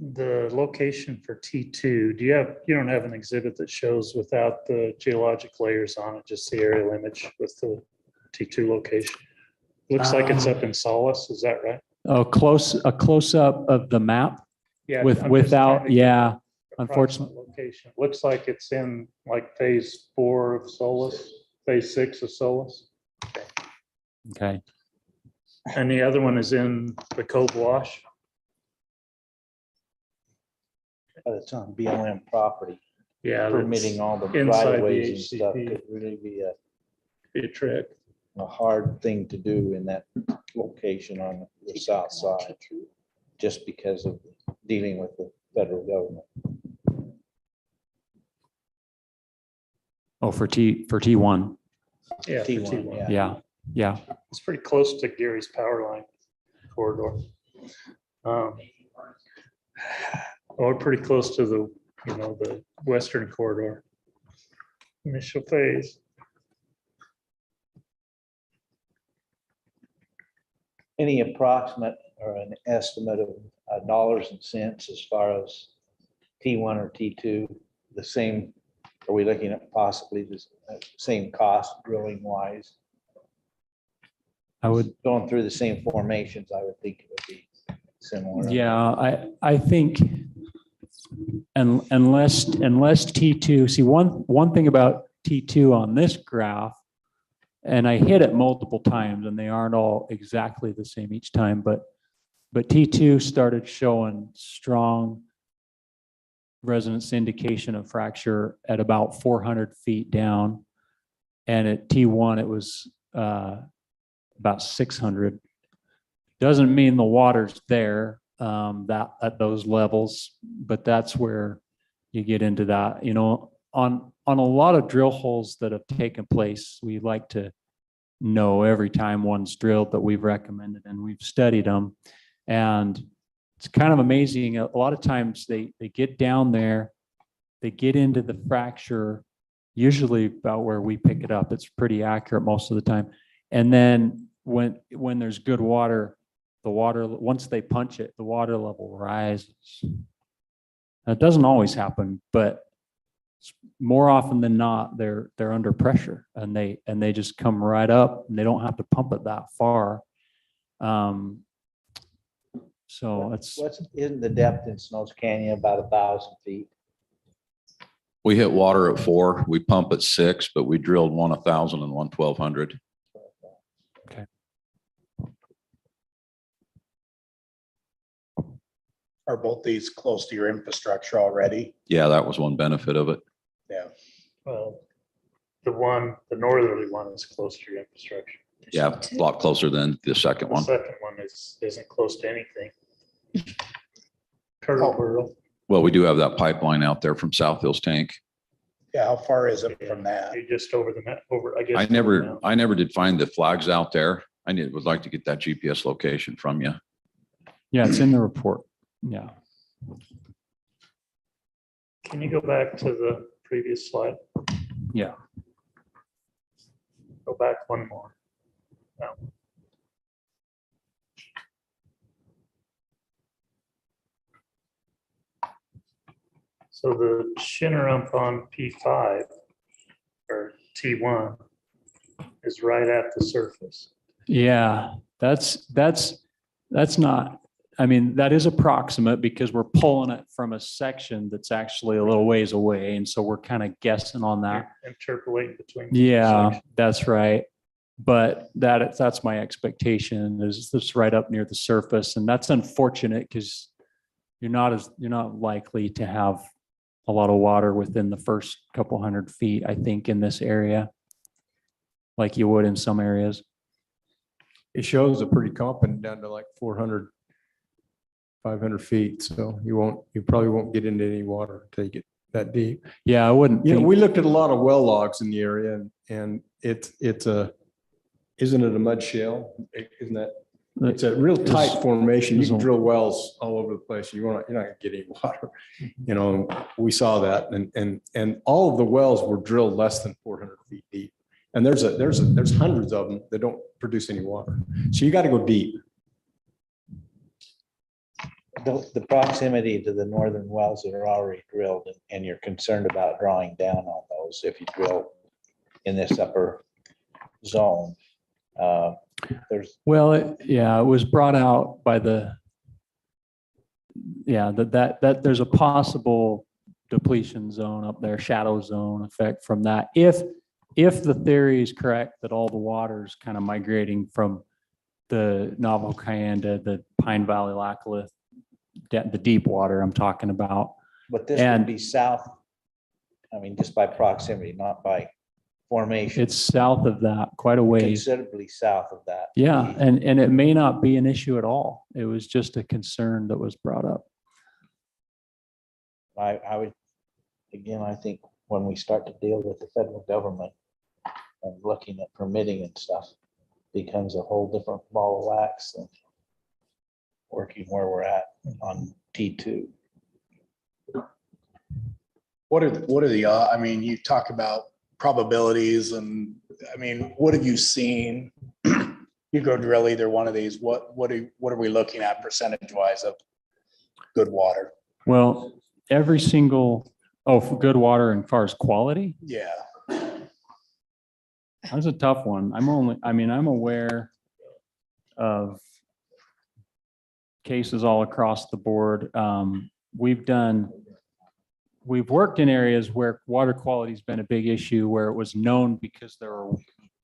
The location for T2, you don't have an exhibit that shows without the geologic layers on it, just the aerial image with the T2 location? Looks like it's up in Solace, is that right? A close up of the map Yeah. I'm just trying without, to yeah, get unfortunately. approximate location. Looks like it's in like phase 4 of Solus, phase 6 of Solus. Okay. And the other one is in the Cove Wash. It's on BLM property, Yeah. permitting all the right inside of the ways and stuff HCP. could really be Be a trick. a hard thing to do in that location on the south side, just because of dealing with the federal government. Oh, for T1. Yeah. for T1, T1. yeah. Yeah. It's pretty close to Gary's power line corridor. Or pretty close to the western corridor. Initial phase. Any approximate or an estimate of dollars and cents as far as T1 or T2, the same, are we looking at possibly the same cost drilling wise? I would, Going through the same formations, I would think it would be similar. yeah, I think unless T2, see one thing about T2 on this graph, and I hit it multiple times and they aren't all exactly the same each time, but T2 started showing strong resonance indication of fracture at about 400 feet down. And at T1, it was about 600. Doesn't mean the water's there that at those levels, but that's where you get into that. You know, on a lot of drill holes that have taken place, we like to know every time one's drilled that we've recommended and we've studied them. And it's kind of amazing. A lot of times they get down there, they get into the fracture, usually about where we pick it up. It's pretty accurate most of the time. And then when there's good water, the water, once they punch it, the water level rises. Now, it doesn't always happen, but more often than not, they're under pressure and they just come right up and they don't have to pump it that far. So it's, Isn't the depth in Snows Canyon about 1,000 feet? We hit water at 4, we pump at 6, but we drilled one 1,000 and one 1,200. Are both these close to your infrastructure already? Yeah, that was one benefit of it. Yeah. Well, the northerly one is close to your infrastructure. Yeah, a lot closer than the second The one. second one isn't close to anything. Turtle Burrow. Well, we do have that pipeline out there from South Hills Tank. Yeah, how far is it from that? You're just over the net, I guess. I never did find the flags out there. Would like to get that GPS location from you. yeah, it's in the report. Yeah. Can you go back to the previous slide? Yeah. Go back one more. No. So the Shinneramp on P5 or T1 is right at the surface. Yeah, that's not, I mean, that is approximate because we're pulling it from a section that's actually a little ways away. And so we're kind of guessing on that. Interpolating between. the Yeah, sections. that's right. But that's my expectation is this right up near the surface. And that's unfortunate because you're not likely to have a lot of water within the first couple 100 feet, I think, in this area, like you would in some areas. It shows a pretty competent down to like 400, 500 feet. So you probably won't get into any water until you get that deep. Yeah, I wouldn't You know, think, we looked at a lot of well logs in the area and isn't it a mud shale? Isn't that? It's a real tight formation. You can drill wells all over the place. You're not gonna get any water. You know, we saw that and all of the wells were drilled less than 400 feet deep. And there's hundreds of them that don't produce any water. So you got to go deep. The proximity to the northern wells that are already drilled and you're concerned about drawing down on those if you drill in this upper zone. It was brought out by that there's a possible depletion zone up there, shadow zone effect from that. If the theory is correct that all the water is kind of migrating from the Navajo Cayenne, the Pine Valley Lackawanna, the deep water I'm talking about. But this would be south, I mean, just by proximity, not by formation. It's south of that, quite a ways. Considerably south of that. Yeah, and it may not be an issue at all. It was just a concern that was brought up. I would, again, I think when we start to deal with the federal government and looking at permitting and stuff, becomes a whole different ball of wax than working where we're at on T2. What are the, I mean, you talk about probabilities and, I mean, what have you seen? You go drill either one of these, what are we looking at percentage wise of good water? Well, every single, for good water and far as quality, Yeah. that's a tough one. I'm aware of cases all across the board. We've worked in areas where water quality has been a big issue, where it was known because there were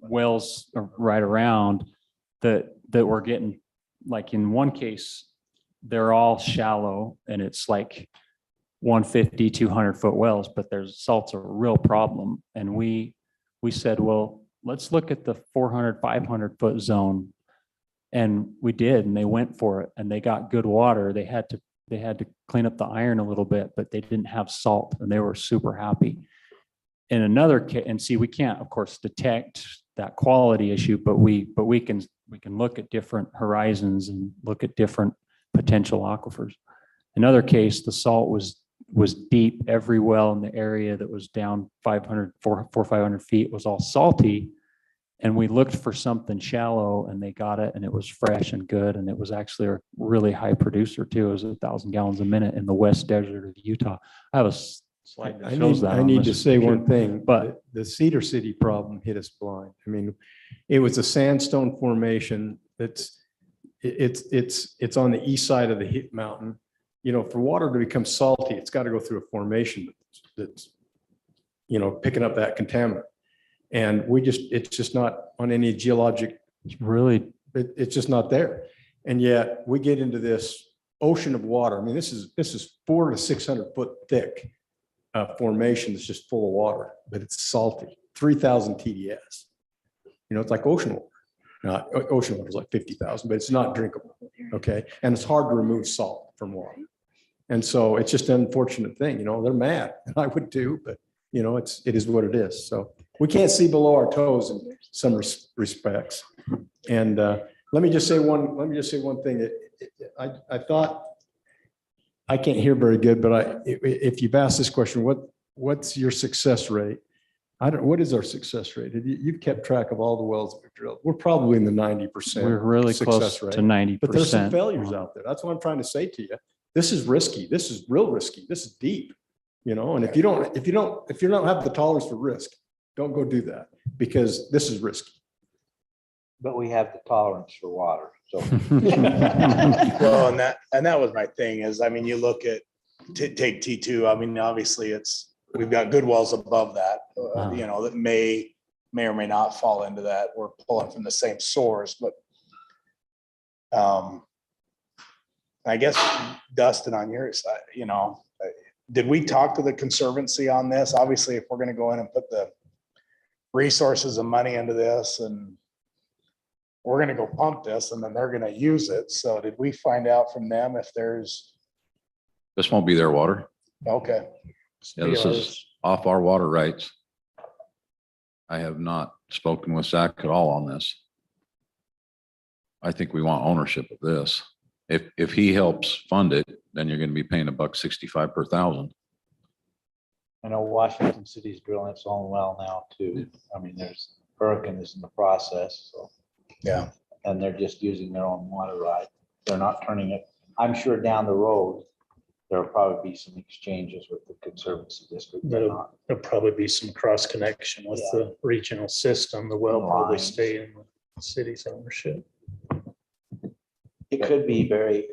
wells right around that were getting, like in one case, they're all shallow and it's like 150, 200 foot wells, but there's salt's a real problem. And we we said, well, let's look at the 400, 500-foot zone. And we did, and they went for it, and they got good water. They had to clean up the iron a little bit, but they didn't have salt, and they were super happy. In another case, and see, we can't, of course, detect that quality issue, but we can look at different horizons and look at different potential aquifers. Another case, the salt was deep. Every well in the area that was down 500 feet was all salty. And we looked for something shallow, and they got it, and it was fresh and good. And it was actually a really high producer too. It was 1,000 gallons a minute in the West Desert of Utah. I have a slide that shows that. I on need to this say computer. one thing, but- but the Cedar City problem hit us blind. I mean, it was a sandstone formation it's on the east side of the mountain. You know, for water to become salty, it's got to go through a formation that's, you know, picking up that contaminant. And it's just not on any geologic, It's really, it's just not there. And yet we get into this ocean of water. I mean, this is 400 to 600 foot thick formation that's just full of water, but it's salty, 3,000 TDS. You know, it's like ocean water. Ocean water is like 50,000, but it's not drinkable. Okay. And it's hard to remove salt from water. And so it's just an unfortunate thing, you know, they're mad, and I would too, but you know, it is what it is. So we can't see below our toes in some respects. And let me just say one thing. I thought, I can't hear very good, but if you've asked this question, what's your success rate? What is our success rate? You've kept track of all the wells that we've drilled. We're probably in the 90%. we're really close success rate. to 90%. But there's some failures out there. That's what I'm trying to say to you. This is risky. This is real risky. This is deep, you know, and if you don't have the tolerance for risk, don't go do that, because this is risky. But we have the tolerance for water, so. Well, and that was my thing is, I mean, you look at, take T2, I mean, obviously we've got good wells above that, you know, that may or may not fall into that. We're pulling from the same source, but I guess Dustin, on your side, you know, did we talk to the Conservancy on this? Obviously, if we're going to go in and put the resources and money into this, and we're going to go pump this, and then they're going to use it. So did we find out from them if there's, This won't be their water. okay, Yeah, this is off our water rights. I have not spoken with Zach at all on this. I think we want ownership of this. If he helps fund it, then you're gonna be paying $1.65 per thousand. I know Washington City's drilling its own well now too. I mean, there's Hurricane is in the process, so. yeah. And they're just using their own water right. They're not turning it. I'm sure down the road, there'll probably be some exchanges with the Conservancy District. They're not. There'll probably be some cross connection with the regional system. The well probably Lines. stay in the city's ownership. It could be very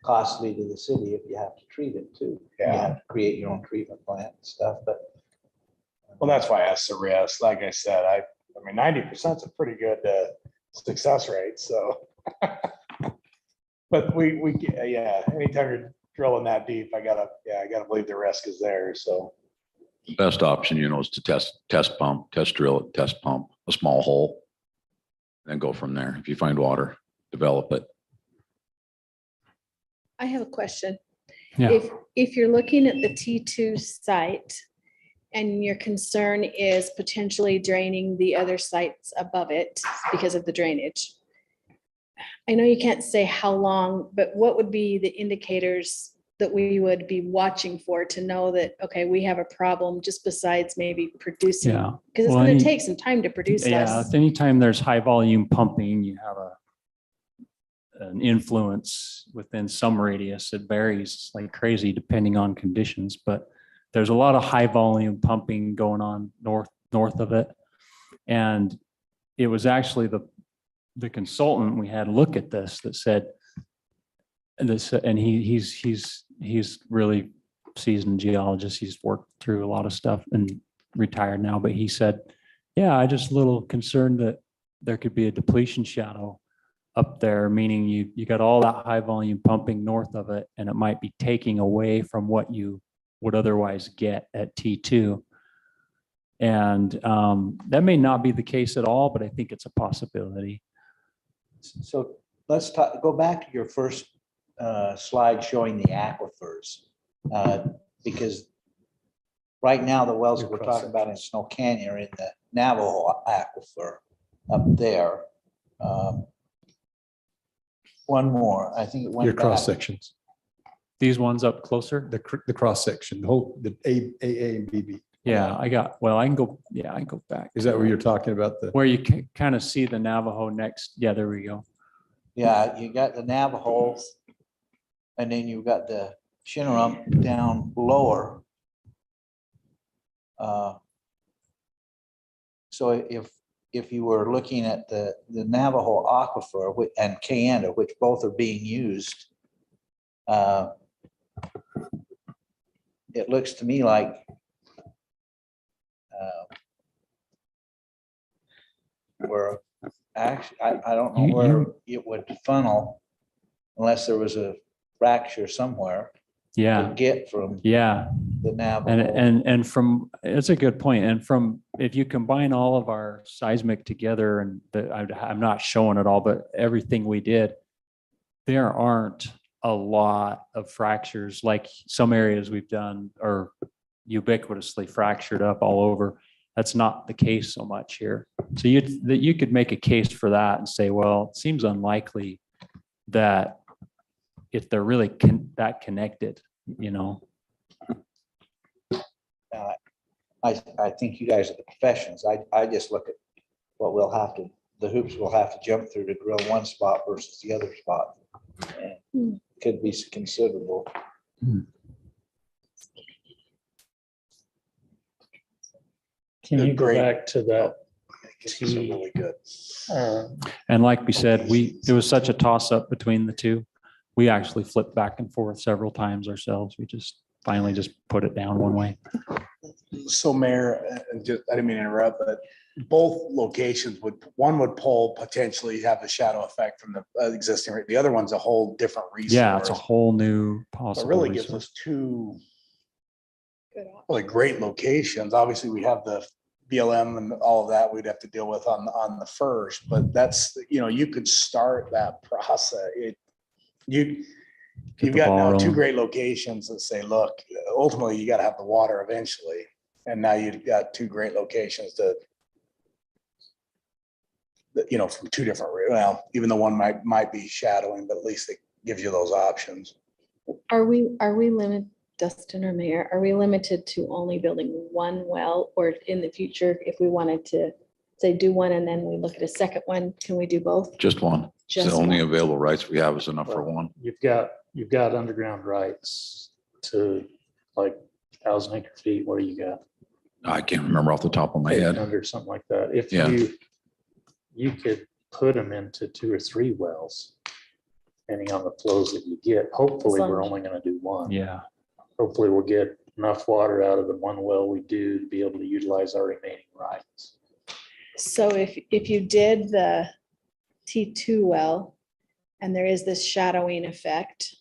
costly to the city if you have to treat it too. You Yeah. have to create your own treatment plant and stuff, but. Well, that's why I asked the risk. Like I said, I mean, 90% is a pretty good success rate, so. But yeah, anytime you're drilling that deep, I gotta believe the risk is there, so. Best option, you know, is to test pump, test drill it, test pump, a small hole. Then go from there. If you find water, develop it. I have a question. Yeah. If you're looking at the T2 site and your concern is potentially draining the other sites above it because of the drainage, I know you can't say how long, but what would be the indicators that we would be watching for to know that, okay, we have a problem, just besides maybe producing? Yeah. Because it's Well, going to take some time to produce Yeah, this. anytime there's high volume pumping, you have an influence within some radius. It varies like crazy depending on conditions, but there's a lot of high volume pumping going on north of it. And it was actually the consultant we had look at this that said this, and he's really seasoned geologist. He's worked through a lot of stuff and retired now, but he said, yeah, I just a little concerned that there could be a depletion shadow up there, meaning you got all that high volume pumping north of it, and it might be taking away from what you would otherwise get at T2. And that may not be the case at all, but I think it's a possibility. So let's talk, go back to your first slide showing the aquifers. Because right now, the wells that we're talking about in Snow Canyon are in the Navajo aquifer up there. One more, I think it went Your back. cross sections, These ones up closer? the cross section, the whole, the AA and BB. Yeah, I can go, yeah, I can go back. Is that what you're talking about? The, Where you can kind of see the Navajo next. Yeah, there we go. Yeah, you got the Navajo, and then you've got the Shinneramp down lower. So if you were looking at the Navajo aquifer and Kayenta, which both are being used, it looks to me like where actually, I don't know where it would funnel unless there was a fracture somewhere to Yeah, get from yeah. the Navajo. And from, it's a good point. And from, if you combine all of our seismic together and I'm not showing it all, but everything we did, there aren't a lot of fractures like some areas we've done are ubiquitously fractured up all over. That's not the case so much here. So you could make a case for that and say, well, it seems unlikely that if they're really that connected, you know. I think you guys are the professionals. I just look at what we'll have to, the hoops we'll have to jump through to drill one spot versus the other spot. And could be considerable. Can you go Great. back to that? This is really good. And like we said, it was such a toss up between the two. We actually flipped back and forth several times ourselves. We just finally just put it down one way. So Mayor, I didn't mean to interrupt, but both locations one would pull potentially have a shadow effect from the existing, the other one's a whole different resource. Yeah, it's a whole new It possible. really gives resource. us two Good option. really great locations. Obviously, we have the BLM and all of that we'd have to deal with on the first, but that's, you could start that process. You've Get the got ball now two rolling. great locations that say, look, ultimately you got to have the water eventually. And now you've got two great locations from two different, well, even though one might be shadowing, but at least it gives you those options. Are we limited, Dustin or Mayor, are we limited to only building one well? Or in the future, if we wanted to say do one and then we look at a second one, can we do both? Just one. It's Just the only one. available rights we have is enough for one. You've got underground rights to like 1,000 acre feet. What do you got? I can't remember off the top of my head. Under something like that. If Yeah. you could put them into 2 or 3 wells, depending on the flows that you get. Hopefully, we're only going to do one. Yeah. Hopefully, we'll get enough water out of the one well we do to be able to utilize our remaining rights. So if you did the T2 well, and there is this shadowing effect,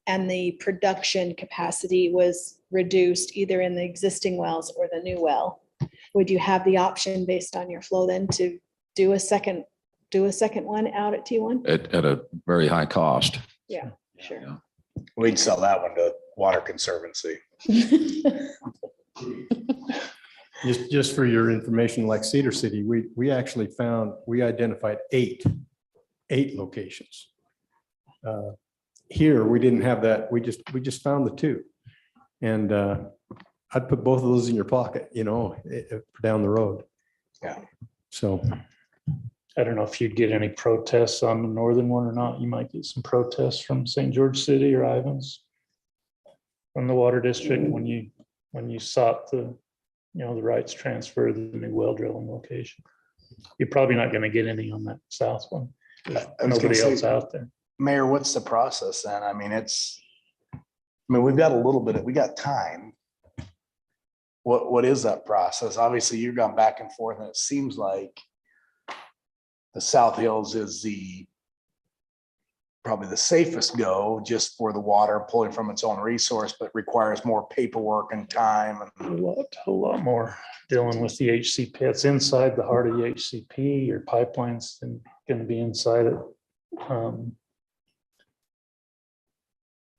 and the production capacity was reduced either in the existing wells or the new well, would you have the option based on your flow then to do a second one out at T1? At a very high cost. Yeah, sure. We'd sell that one to Water Conservancy. just for your information, like Cedar City, we actually we identified eight locations. Here, we didn't have that. We just found the 2. And I'd put both of those in your pocket, down the road. Yeah. So I don't know if you'd get any protests on the northern one or not. You might get some protests from St. George City or Ivans from the water district when you sought the rights transfer of the new well drilling location. You're probably not going to get any on that south one. There's I was gonna nobody say, else out there. Mayor, what's the process then? I mean, we've got a little bit, we got time. What is that process? Obviously, you've gone back and forth and it seems like the South Hills is probably the safest go just for the water pulling from its own resource, but requires more paperwork and time. And A lot more dealing with the HCP. It's inside the heart of the HCP. Your pipeline's going to be inside it.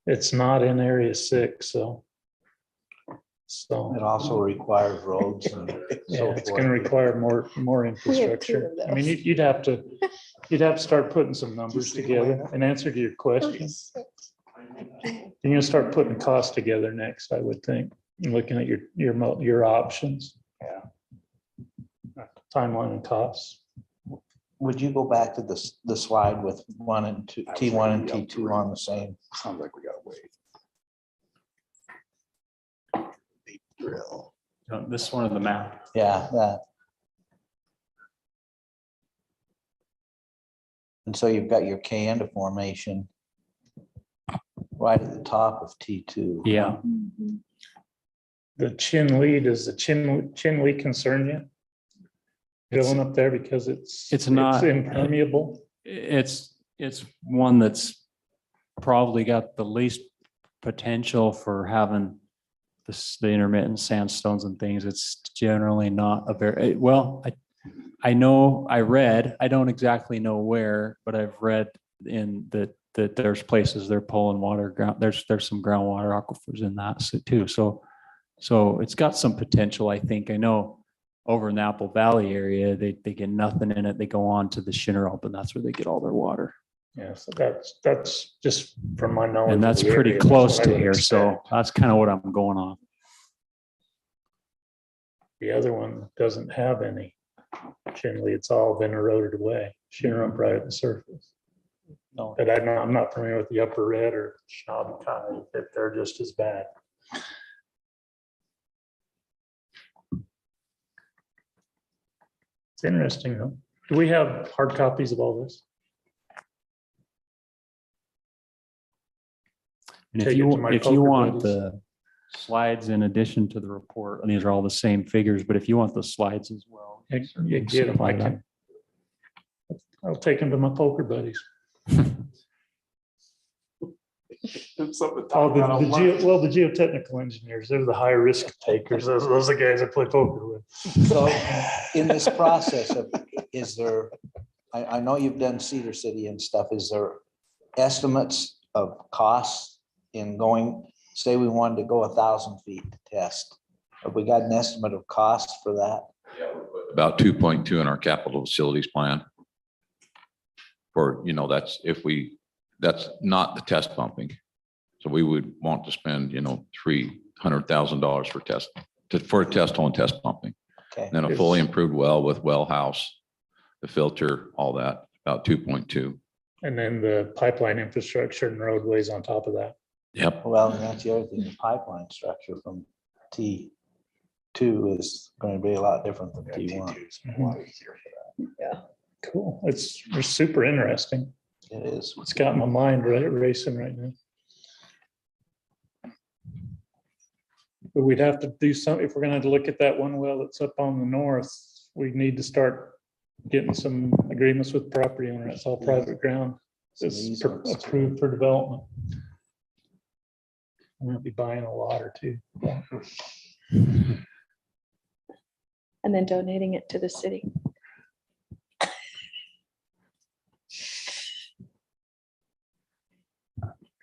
It's not in area 6, so. It also requires roads and Yeah, so it's forth. gonna require more We have 2 infrastructure. of I mean, those. you'd have to start putting some numbers together. In answer to your question, you're gonna start putting costs together next, I would think, and looking at your options. Yeah. Timeline and costs. Would you go back to the slide with 1 and 2, T1 and T2 on the same? sounds like we gotta wait. Drill. This one of the map. Yeah, that. And so you've got your Kayenta formation right at the top of T2. Yeah, The Chin Lee, does the Chin Lee concern you? Drilling up there because it's not- impermeable. it's one that's probably got the least potential for having the intermittent sandstones and things. It's generally not a very, well, I know, I read, I don't exactly know where, but I've read in that there's places they're pulling water ground, there's some groundwater aquifers in that too. So it's got some potential, I think. I know over in the Apple Valley area, they get nothing in it. They go on to the Shinnerup, and that's where they get all their water. Yeah, so that's just from my knowledge. And of that's the pretty area, that's close what I to would here. So expect. that's kind of what I'm going on. The other one doesn't have any Chin Lee. It's all been eroded away, Shinnerup right at the surface. No. But I'm not familiar with the Upper Red or Shinnecock County, if they're just as bad. It's interesting though. Do we have hard copies of all this? And Take if it you, to my if you poker want buddies. the slides in addition to the report, and these are all the same figures, but if you want the slides as well. You get them, I can. I'll take them to my poker buddies. Oh, the geotechnical engineers, they're the high risk takers. Those are the guys I play poker with. So in this process of, is there, I know you've done Cedar City and stuff, is there estimates of costs in going, say we wanted to go 1,000 feet to test? Have we got an estimate of cost for that? About 2.2 in our capital facilities plan. For, that's not the test pumping. So we would want to spend, $300,000 for a test hole and test pumping. Okay, Then a fully improved well with well house, the filter, all that, about 2.2. And then the pipeline infrastructure and roadways on top of that. Yep. well, and that's the other thing, the pipeline structure from T2 is going to be a lot different than T1. A lot easier for that. Cool. It's super interesting. It is. It's got my mind racing right now. But we'd have to do something, if we're gonna have to look at that one well that's up on the north, we need to start getting some agreements with property owner. It's all private ground. It's easements. approved for development. I'm gonna be buying a lot or two. And then donating it to the city.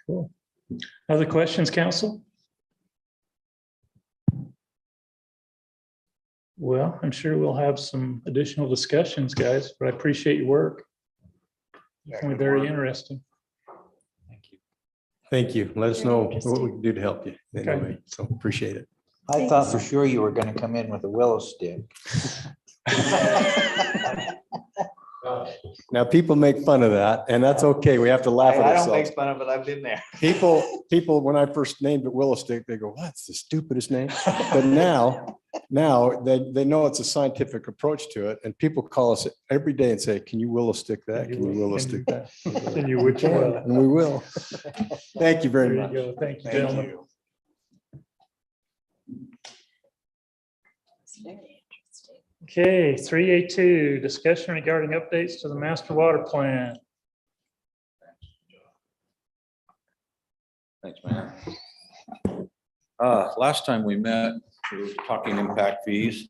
Cool. Other questions, council? Well, I'm sure we'll have some additional discussions, guys, but I appreciate your work. Definitely very interesting. Thank you. Let us Very know what interesting. we can do to help you. Okay. Anyway, so appreciate it. I thought for sure you were going to come in with a willow stick. Now, people make fun of that, and that's okay. We have to laugh at I don't ourselves. make fun of it. I've been there. People, when I first named it Willow Stick, they go, "What's the stupidest name?" But now they know it's a scientific approach to it, and people call us every day and say, "Can you willow stick that? Can you willow stick that?" Can you which one? And we will. Thank you very There you much. go. Thank you, Thank gentlemen. you. It's very interesting. Okay, 3A2, discussion regarding updates to the master water plan. Thanks, Mayor. Last time we met, we were talking impact fees.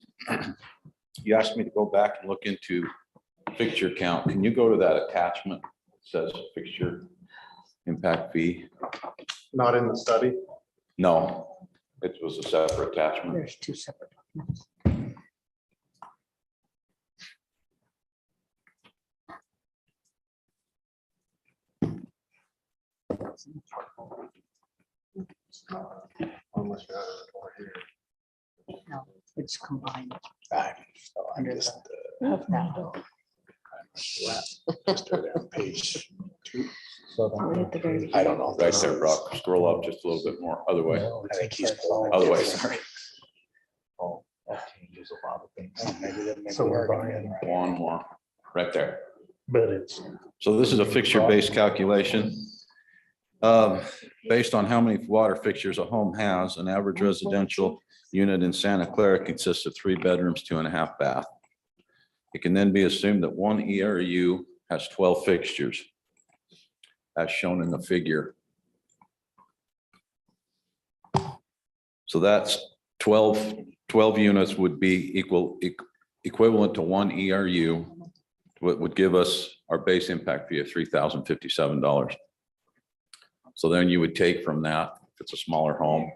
You asked me to go back and look into fixture count. Can you go to that attachment? It says fixture impact fee. Not in the study. No, it was a separate attachment. There's two separate documents. No, it's combined Right. So I'm under just, the, of that. just go down page 2. Only at the very I don't know. Right there, Brock. Scroll up just a little bit more. Other way. I think he's pulling. Other way, sorry. Oh, that changes a lot of things. Oh, maybe that makes So it we're work. buying- One more, right there. But it's, So this is a fixture-based calculation. Based on how many water fixtures a home has, an average residential unit in Santa Clara consists of 3 bedrooms, 2.5 bath. It can then be assumed that one ERU has 12 fixtures, as shown in the figure. So that's 12 units would be equivalent to one ERU, what would give us our base impact fee of $3,057. So then you would take from that, if it's a smaller home,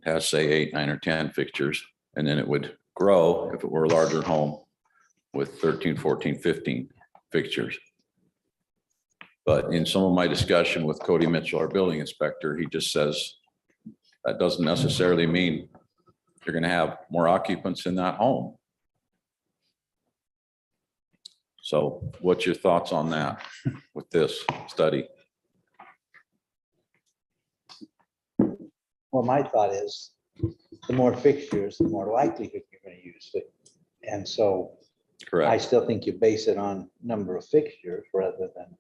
it has say 8, 9, or 10 fixtures, and then it would grow if it were a larger home with 13, 14, 15 fixtures. But in some of my discussion with Cody Mitchell, our building inspector, he just says that doesn't necessarily mean you're going to have more occupants in that home. So what's your thoughts on that with this study? Well, my thought is, the more fixtures, the more likelihood you're gonna use it. And so I Correct. still think you base it on number of fixtures rather than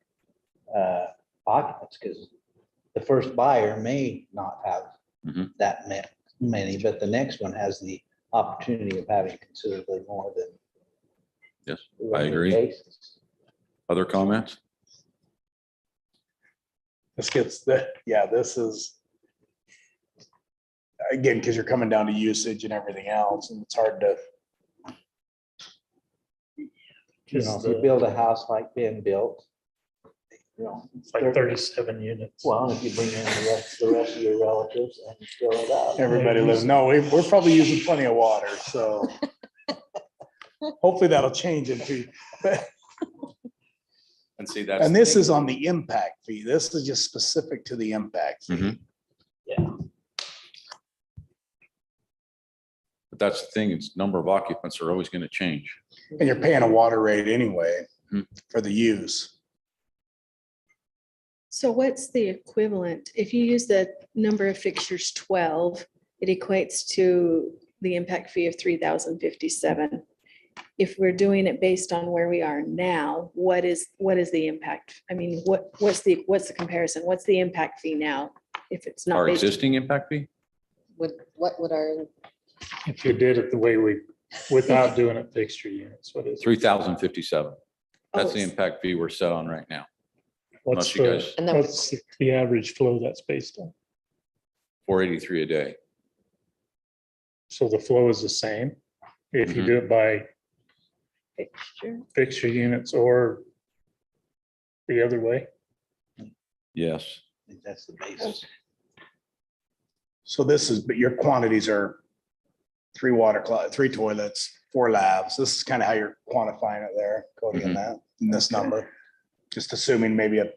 occupants, because the first buyer may not have Mhm. that many, but the next one has the opportunity of having considerably more than. Yes, the I regular agree. basis. Other comments? This gets this is. Again, because you're coming down to usage and everything else, and it's hard to. You know, if you build a house like Ben built, you know, it's like 37 units. well, if you bring in the rest of your relatives and fill it up. Everybody lives, no, we're probably using plenty of water, so. Hopefully that'll change in two. And see, that's. And this is on the impact fee. This is just specific to the impact fee. Mhm. Yeah. But that's the thing, it's number of occupants are always going to change. And you're paying a water rate anyway Mhm. for the use. So what's the equivalent? If you use the number of fixtures 12, it equates to the impact fee of 3,057. If we're doing it based on where we are now, what is the impact? I mean, what's the comparison? What's the impact fee now? If it's not Our based, existing impact fee? What would our, If you did it the way without doing it fixture units, what is it? 3,057. That's the Oh, impact fee we're set on right now. What's Unless you the, guys, and then what's the average flow that's based on? 483 a day. So the flow is the same if you Mhm. do it by fixture. fixture units or the other way? Yes. I think that's the basis. So but your quantities are 3 3 toilets, 4 labs. This is kind of how you're quantifying it there, Cody, in that, in this number. Just assuming maybe a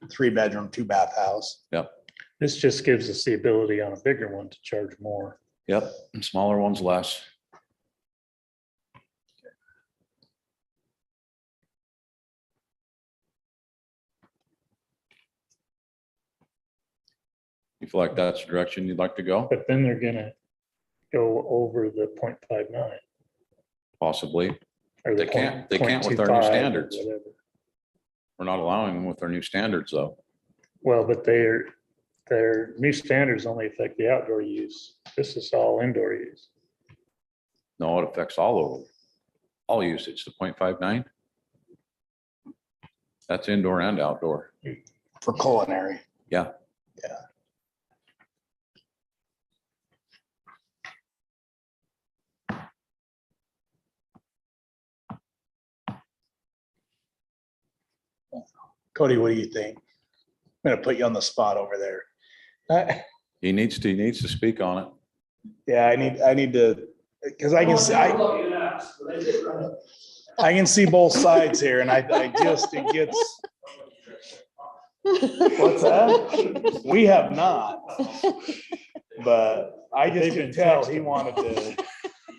3-bedroom, 2-bath house. This just gives us the ability on a bigger one to charge more. Yep. And smaller ones less. You feel like that's the direction you'd like to go? But then they're gonna go over the 0.59. Possibly. Or the They can't with our new 0.25 or standards. whatever. We're not allowing them with our new standards, though. Well, but their new standards only affect the outdoor use. This is all indoor use. No, it affects all usage, the 0.59. That's indoor and outdoor. For culinary. Yeah. Cody, what do you think? I'm gonna put you on the spot over there. He needs to speak on it. Yeah, I need to, because I can see, I can see both sides here and I just, it gets. What's that? We have not. But I just could tell he wanted to,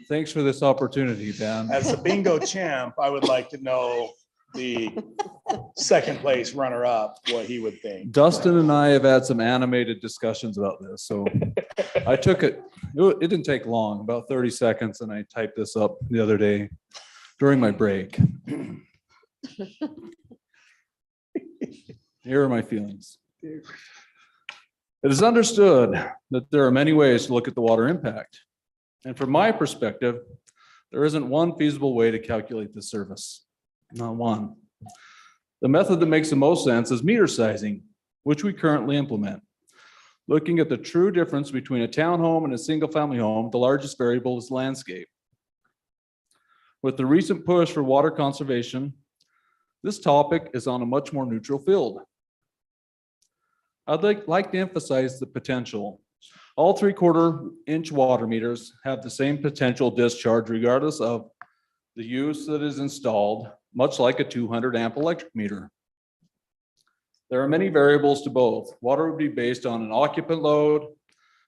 Thanks for this opportunity, Dan. as a bingo champ, I would like to know the second place runner-up, what he would think. Dustin and I have had some animated discussions about this, so I took it, it didn't take long, about 30 seconds, and I typed this up the other day during my break. Here are my feelings. It is understood that there are many ways to look at the water impact. And from my perspective, there isn't one feasible way to calculate the service. Not one. The method that makes the most sense is meter sizing, which we currently implement. Looking at the true difference between a townhome and a single-family home, the largest variable is landscape. With the recent push for water conservation, this topic is on a much more neutral field. I'd like to emphasize the potential. All 3/4 inch water meters have the same potential discharge regardless of the use that is installed, much like a 200 amp electric meter. There are many variables to both. Water would be based on an occupant load,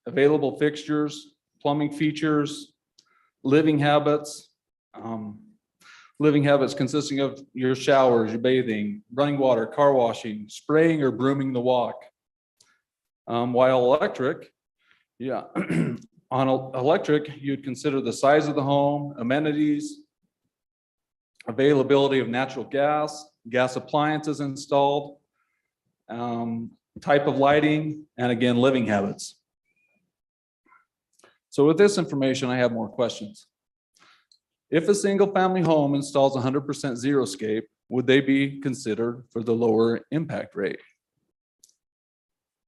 available fixtures, plumbing features, living habits. Living habits consisting of your showers, your bathing, running water, car washing, spraying or brooming the walk. While electric, on electric, you'd consider the size of the home, amenities, availability of natural gas appliances installed, type of lighting, and again, living habits. So with this information, I have more questions. If a single family home installs 100% xeriscape, would they be considered for the lower impact rate?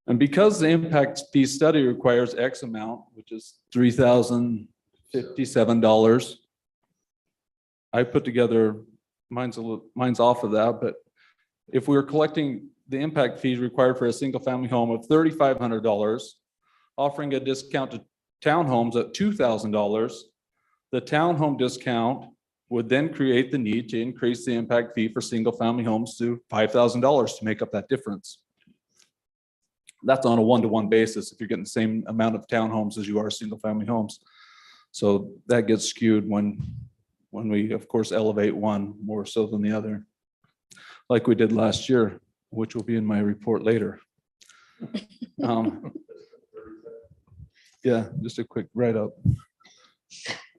And because the impact fee study requires X amount, which is $3,057, I put together, mine's off of that, but if we were collecting the impact fees required for a single family home of $3,500, offering a discount to townhomes at $2,000, the townhome discount would then create the need to increase the impact fee for single family homes to $5,000 to make up that difference. That's on a one-to-one basis if you're getting the same amount of townhomes as you are single family homes. So that gets skewed when we, of course, elevate one more so than the other, like we did last year, which will be in my report later. Yeah, just a quick write-up.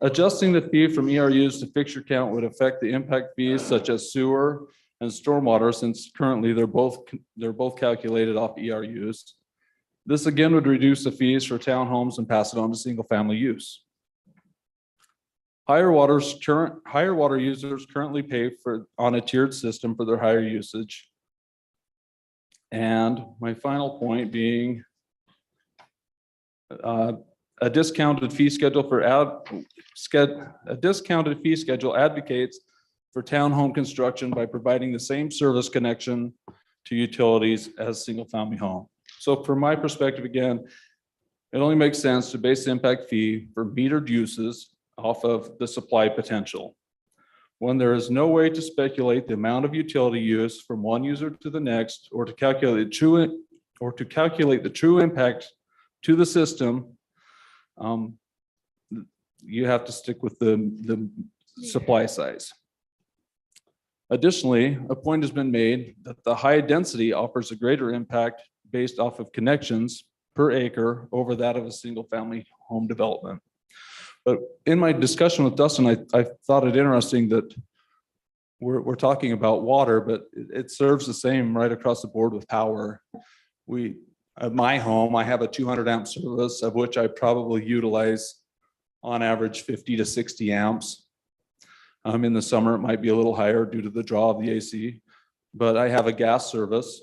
Adjusting the fee from ERUs to fixture count would affect the impact fees such as sewer and stormwater, since currently they're both calculated off ERUs. This again would reduce the fees for townhomes and pass it on to single family use. Higher water users currently pay on a tiered system for their higher usage. And my final point being a discounted fee schedule advocates for townhome construction by providing the same service connection to utilities as single family home. So from my perspective, again, it only makes sense to base the impact fee for metered uses off of the supply potential. When there is no way to speculate the amount of utility use from one user to the next, or to calculate the true impact to the system, you have to stick with the supply size. Additionally, a point has been made that the high density offers a greater impact based off of connections per acre over that of a single family home development. But in my discussion with Dustin, I thought it interesting that we're talking about water, but it serves the same right across the board with power. At my home, I have a 200 amp service, of which I probably utilize on average 50 to 60 amps. In the summer, it might be a little higher due to the draw of the AC, but I have a gas service.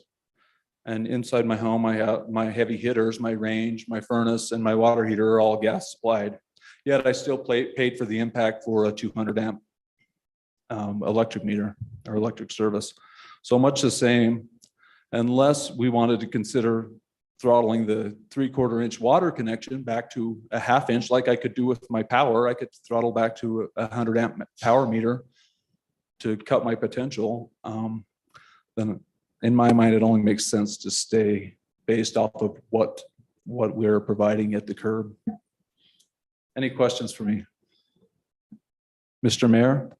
And inside my home, I have my heavy hitters, my range, my furnace, and my water heater are all gas supplied. Yet I still paid for the impact for a 200 amp electric meter or electric service. So much the same, unless we wanted to consider throttling the 3/4 inch water connection back to a 1/2 inch, like I could do with my power. I could throttle back to a 100 amp power meter to cut my potential. Then in my mind, it only makes sense to stay based off of what we're providing at the curb. Any questions for me? Mr. Mayor?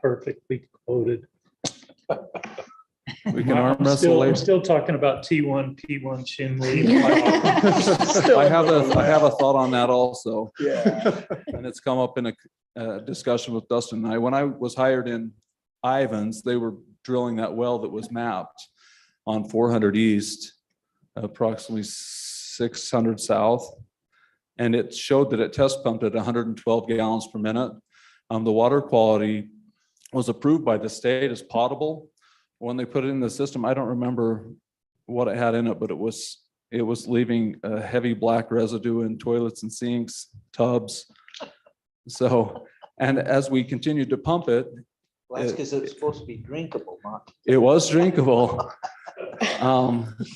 Perfectly quoted. We can arm wrestle I'm later. still talking about T1, P1 Shinley. I have a thought on that also. Yeah. And it's come up in a discussion with Dustin and I. When I was hired in Ivans, they were drilling that well that was mapped on 400 East, approximately 600 South. And it showed that it test pumped at 112 gallons per minute. The water quality was approved by the state as potable. When they put it in the system, I don't remember what it had in it, but it was leaving a heavy black residue in toilets and sinks, tubs. So, and as we continued to pump it, Well, that's because it's supposed to be drinkable, not. it was drinkable,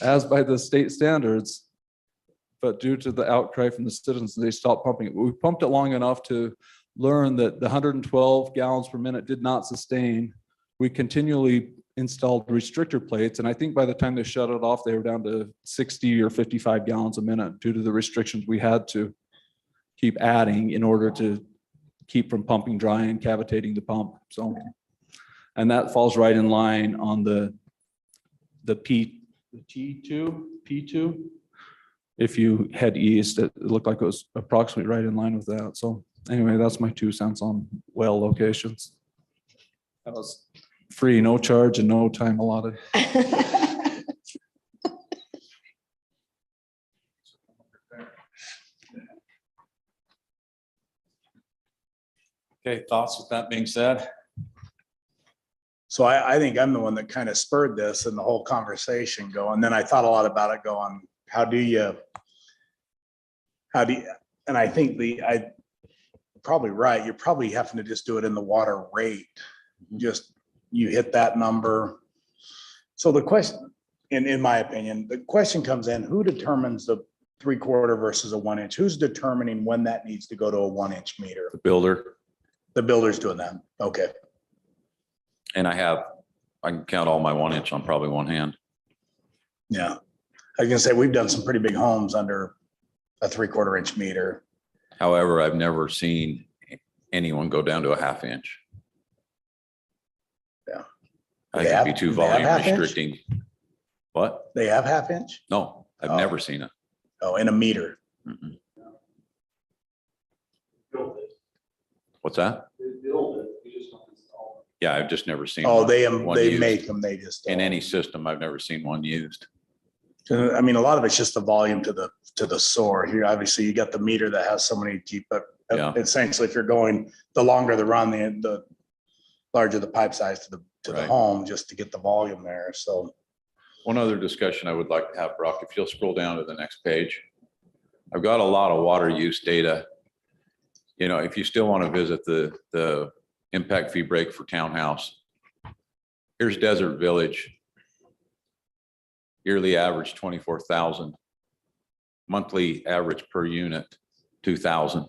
as by the state standards. But due to the outcry from the citizens, they stopped pumping it. We pumped it long enough to learn that the 112 gallons per minute did not sustain. We continually installed restrictor plates, and I think by the time they shut it off, they were down to 60 or 55 gallons a minute due to the restrictions we had to keep adding in order to keep from pumping dry and cavitating the pump. So, and that falls right in line on the P2. If you head east, it looked like it was approximately right in line with that. So anyway, that's my 2 cents on well locations. That was free, no charge, and no time allotted. Okay, thoughts with that being said? So I think I'm the one that kind of spurred this and the whole conversation going. Then I thought a lot about it going, how do you, and I think probably right. You're probably having to just do it in the water rate. Just, you hit that number. So the question, in my opinion, the question comes in, who determines the 3/4 versus a 1 inch? Who's determining when that needs to go to a 1 inch meter? The builder, The builder's doing that. Okay. and I can count all my 1 inch on probably one hand. Yeah. I was gonna say, we've done some pretty big homes under a 3/4 inch meter. However, I've never seen anyone go down to a 1/2 inch. Yeah. I They think it'd be have- too they have volume 1/2 inch? restricting. What? They have 1/2 inch? No, I've Oh. never seen it. Oh, in a meter. Mm-mm. What's that? Yeah, I've just never seen. Oh, one they used. make them, they just. In any system, I've never seen one used. I mean, a lot of it's just the volume to the source. Here, obviously, you got the meter that has so many deep, but Yeah. essentially, if you're going, the longer the run, the larger the pipe size to the Right. home, just to get the volume there. So, One other discussion I would like to have, Brock, if you'll scroll down to the next page. I've got a lot of water use data. You know, if you still want to visit the impact fee break for townhouse. Here's Desert Village. Yearly average 24,000. Monthly average per unit, 2,000.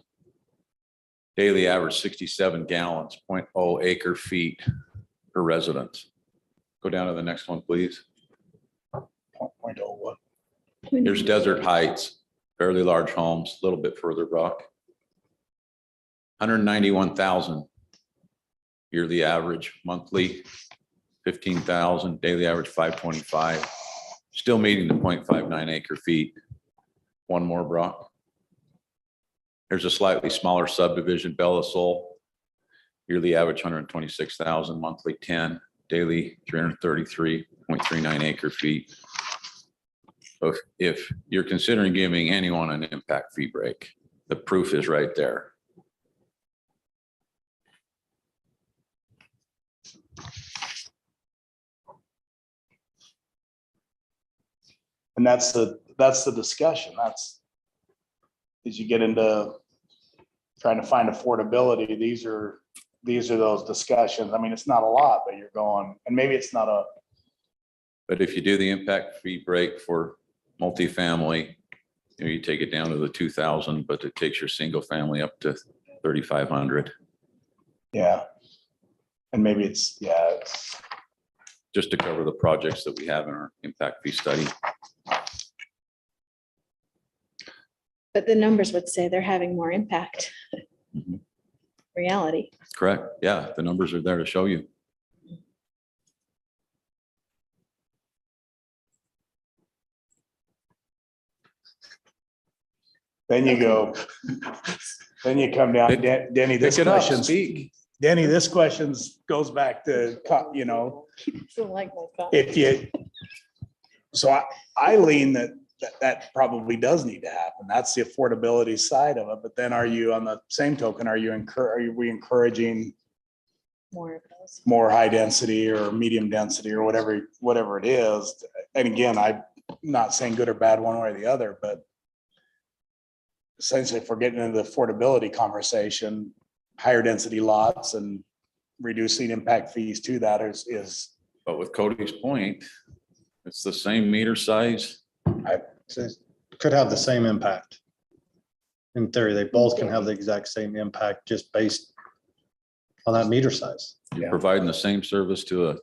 Daily average 67 gallons, 0.0 acre feet per resident. Go down to the next one, please. 0.0 what? Here's Desert Heights, fairly large homes, a little bit further, Brock. 191,000 yearly average, monthly 15,000, daily average 525. Still meeting the 0.59 acre feet. One more, Brock. There's a slightly smaller subdivision, Bella Sol. Yearly average 126,000, monthly 10, daily 333.39 acre feet. So if you're considering giving anyone an impact fee break, the proof is right there. And that's the discussion. As you get into trying to find affordability, these are those discussions. I mean, it's not a lot, but you're going, and maybe it's not a, But if you do the impact fee break for multifamily, you take it down to the 2,000, but it takes your single family up to 3,500, yeah. And maybe it's just to cover the projects that we have in our impact fee study. But the numbers would say they're having more impact. Mhm. Reality. Correct. Yeah, the numbers are there to show you. then you go, then you come down, Denny, this Pick it up, question's, speak. Denny, this question's goes back to, So like my God. if you, so I lean that probably does need to happen. That's the affordability side of it. But then are you, on the same token, are we encouraging More of those. more high density or medium density or whatever it is? And again, I'm not saying good or bad one way or the other, but essentially if we're getting into the affordability conversation, higher density lots and reducing impact fees to that is But with Cody's point, it's the same meter size. Could have the same impact. In theory, they both can have the exact same impact just based on that meter size. You're providing the same service to a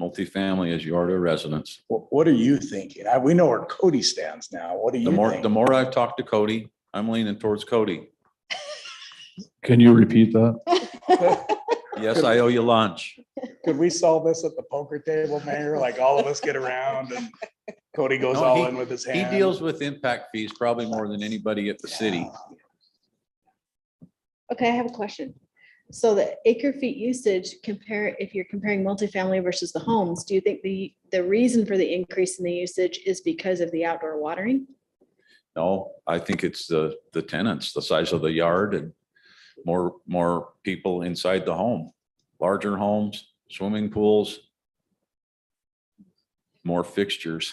multifamily as you are to a residence. what are you thinking? We know where Cody stands now. What do you The think? more I've talked to Cody, I'm leaning towards Cody. Can you repeat that? Yes, I owe you lunch. Could we solve this at the poker table, Mayor? Like all of us get around and Cody goes No, all in with his He hand. deals with impact fees probably more than anybody at the city. Okay, I have a question. So the acre feet usage if you're comparing multifamily versus the homes, do you think the reason for the increase in the usage is because of the outdoor watering? No, I think it's the tenants, the size of the yard and more people inside the home, larger homes, swimming pools, more fixtures.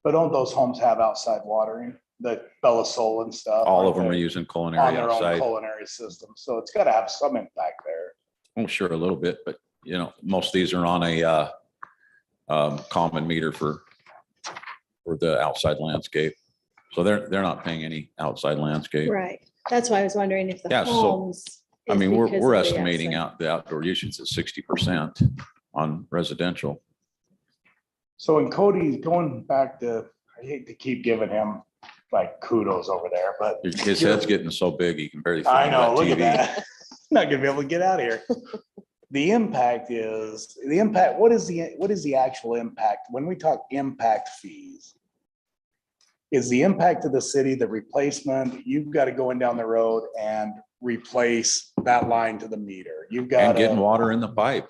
But don't those homes have outside watering, the Bella Sol and stuff? All of them aren't are they? using On culinary their own outside. culinary system. So it's got to have some impact there. Oh, sure, a little bit, but most of these are on a common meter for the outside landscape. So they're not paying any outside landscape. Right. That's why I was wondering if the Yeah, so, homes. I is mean, because we're of the estimating outside. out the outdoor usage at 60% on residential. So in Cody, going back to, I hate to keep giving him like kudos over there, but His head's getting so big, he can barely fit I into know, look at TV. that. Not gonna be able to get out of here. The impact, what is the actual impact? When we talk impact fees, is the impact of the city, the replacement, you've got to go in down the road and replace that line to the meter. You've got And getting to, water in the pipe.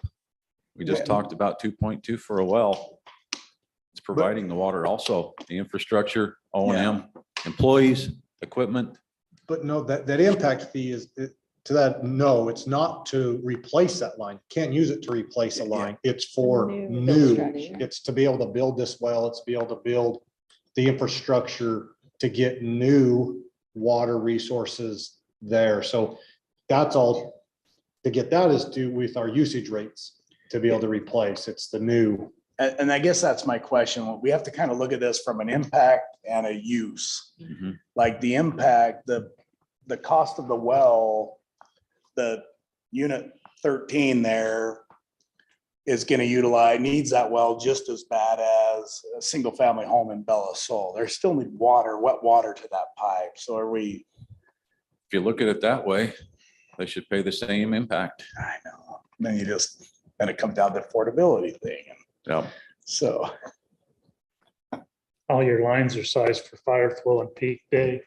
We just Yeah. talked about 2.2 for a well. It's providing the water also, the infrastructure, O&M, employees, equipment. But no, that impact fee is, to that, no, it's not to replace that line. Can't use it to replace a line. It's for New new. construction. It's to be able to build this well. It's to be able to build the infrastructure to get new water resources there. So that's all, to get that is to with our usage rates to be able to replace. It's the new. and I guess that's my question. We have to kind of look at this from an impact and a use. Mhm. Like the impact, the cost of the well, the unit 13 there is going to needs that well just as bad as a single family home in Bella Sol. There still need wet water to that pipe. So If you look at it that way, they should pay the same impact. I know, then it comes down to the affordability thing. And Yeah. so, All your lines are sized for fire flow and peak day.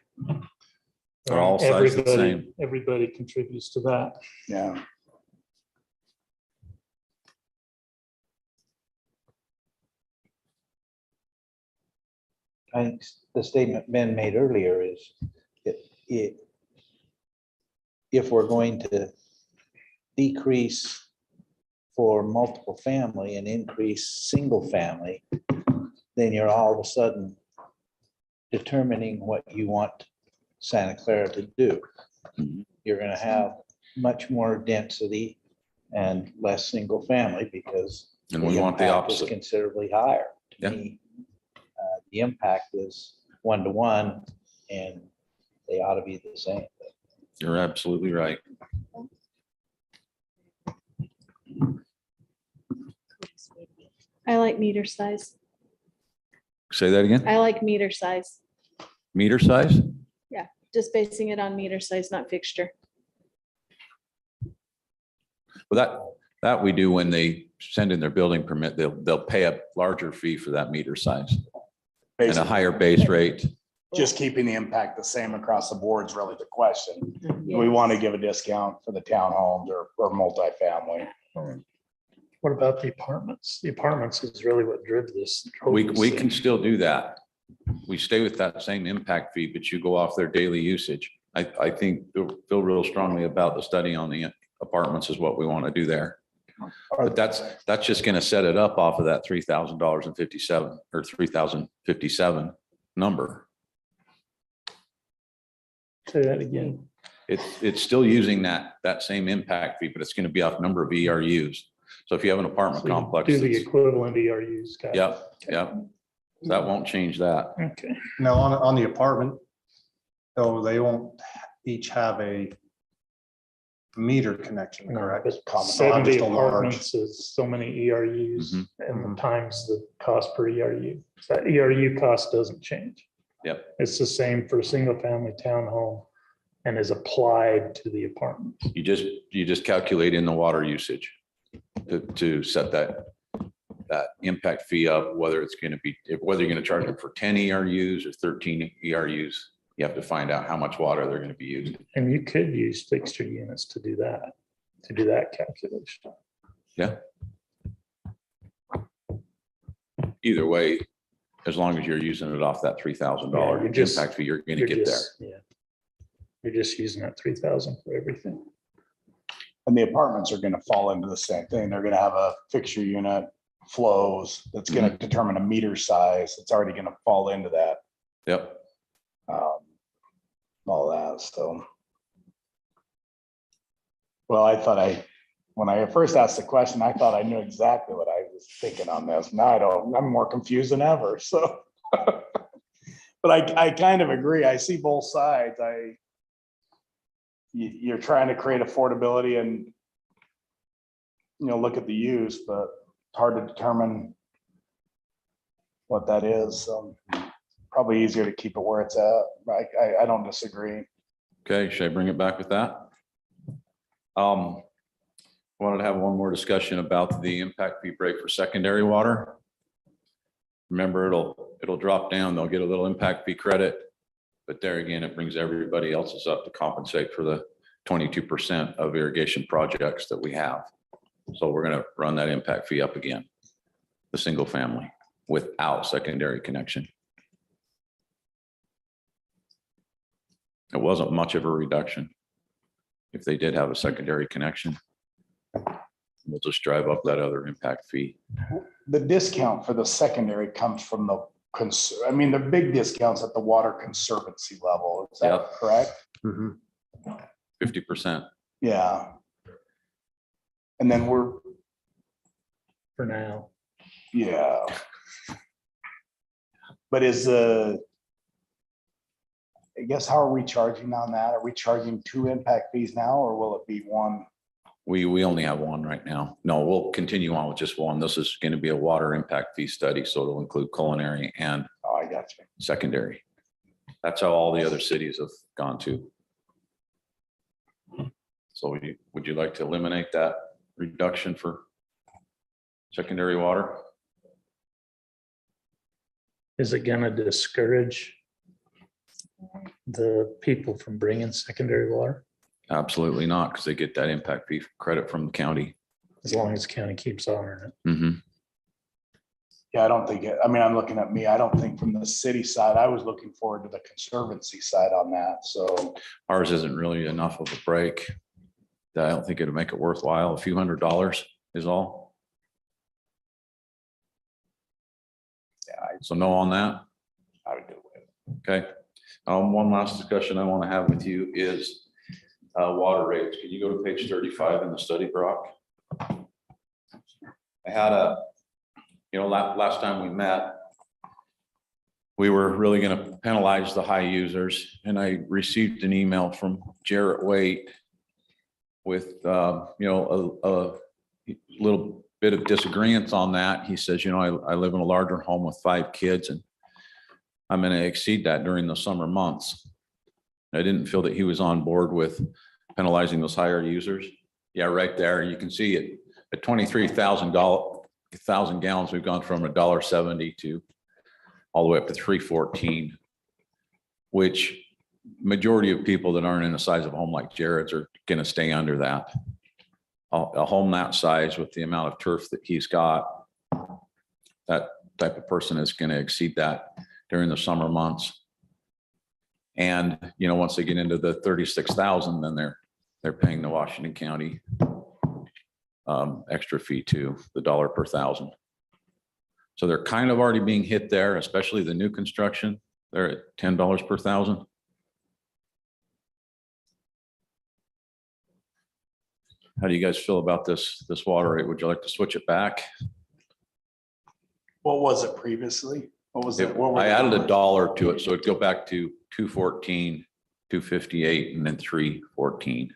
They're all sized the same. Everybody contributes to that. yeah. I think the statement Ben made earlier is if we're going to decrease for multiple family and increase single family, then you're all of a sudden determining what you want Santa Clara to do. Mhm. You're gonna have much more density and less single family because And we want the impact is opposite. considerably higher. To Yeah. me, the impact is 1 to 1 and they ought to be the same. You're absolutely right. I like meter size. Say that again? I like meter size. Meter size? Just basing it on meter size, not fixture. Well, that we do when they send in their building permit, they'll pay a larger fee for that meter size and a Basically, higher base rate. just keeping the impact the same across the board is really the question. Mm-hmm. Do we want to give a discount for the townhomes or multifamily? What about the apartments? The apartments is really what drove this. We can still do that. We stay with that same impact fee, but you go off their daily usage. I think, feel real strongly about the study on the apartments is what we want to do there. But that's just going to set it up off of that $3,000.57 or 3,057 number. Say that again. It's still using that same impact fee, but it's going to be off number of ERUs. So if you have an apartment So you complex. Do the that's- equivalent ERUs. got it. Yep. That won't change that. Okay. Now, on the apartment, though, they won't each have a meter connection, No, correct? but Common, 70 just a large. apartments is so many ERUs Mhm. and times the cost per ERU. That ERU cost doesn't change. Yep. It's the same for a single family townhome and is applied to the apartment. You just calculate in the water usage to set that impact fee up, whether it's going to be, whether you're going to charge them for 10 ERUs or 13 ERUs. You have to find out how much water they're going to be using. And you could use fixture units to do that calculation. Yeah. Either way, as long as you're using it off that $3,000 Yeah, you're just- impact fee, you're going to You're get there. just- Yeah. You're just using that 3,000 for everything. And the apartments are gonna fall into the same thing. They're gonna have a fixture unit, flows, that's gonna determine a meter size. It's already gonna fall into that, Yep. all that, so. Well, when I first asked the question, I thought I knew exactly what I was thinking on this. Now I don't, I'm more confused than ever, so. But I kind of agree. I see both sides. You're trying to create affordability and, look at the use, but it's hard to determine what that is. So probably easier to keep it where it's at. I don't disagree. Okay, should I bring it back with that? Wanted to have one more discussion about the impact fee break for secondary water. Remember, it'll drop down. They'll get a little impact fee credit. But there again, it brings everybody else's up to compensate for the 22% of irrigation projects that we have. So we're going to run that impact fee up again, the single family without secondary connection. It wasn't much of a reduction. If they did have a secondary connection, we'll just drive up that other impact fee. The discount for the secondary comes from the big discounts at the Water Conservancy level. Is that Yep. correct? 50%. Yeah. And then For now. yeah. But I guess, how are we charging on that? Are we charging 2 impact fees now, or will it be 1? We only have one right now. No, we'll continue on with just one. This is going to be a water impact fee study, so it'll include culinary and Oh, I got you. secondary. That's how all the other cities have gone to. So would you like to eliminate that reduction for secondary water? Is it gonna discourage the people from bringing secondary water? Absolutely not, because they get that impact fee credit from the county. As long as the county keeps honoring it. Mhm. Yeah, I don't think, I'm looking at me. I don't think from the city side, I was looking forward to the Conservancy side on that. So Ours isn't really enough of a break. I don't think it'd make it worthwhile. A few $100s is all. yeah, So no on that. I would do it. Okay. One last discussion I want to have with you is water rates. Can you go to page 35 in the study, Brock? I had last time we met, we were really going to penalize the high users, and I received an email from Jarrett Waite with, a little bit of disagreement on that. He says, I live in a larger home with 5 kids, and I'm going to exceed that during the summer months. I didn't feel that he was on board with penalizing those higher users. Yeah, right there, you can see it at 23,000 gallons, we've gone from $1.70 to all the way up to $3.14, which majority of people that aren't in the size of a home like Jared's are going to stay under that. A home that size with the amount of turf that he's got, that type of person is going to exceed that during the summer months. And, once they get into the 36,000, then they're paying the Washington County extra fee too, the $1 per thousand. So they're kind of already being hit there, especially the new construction. They're at $10 per thousand. How do you guys feel about this water rate? Would you like to switch it back? What was it previously? What was it? I added $1 to it, so it'd go back to $2.14, $2.58, and then $3.14.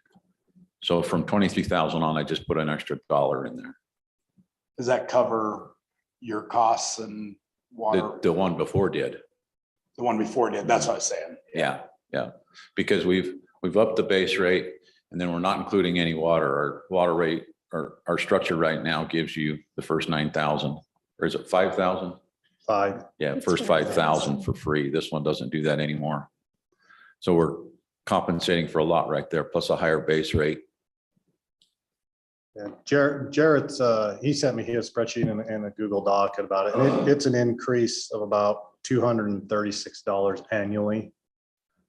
So from 23,000 on, I just put an extra $1 in there. Does that cover your costs and water? The one before did. The one before did, that's what I was saying. Yeah, because we've upped the base rate, and then we're not including any water. Our water rate, our structure right now gives you the first 9,000, or is it 5,000? 5. Yeah, It's first really 5,000 for free. This one doesn't do that anymore. So we're compensating for a lot right there, plus a higher base rate. Yeah, Jarrett's, he sent me his spreadsheet and a Google Doc about it. And it's an increase of about $236 annually.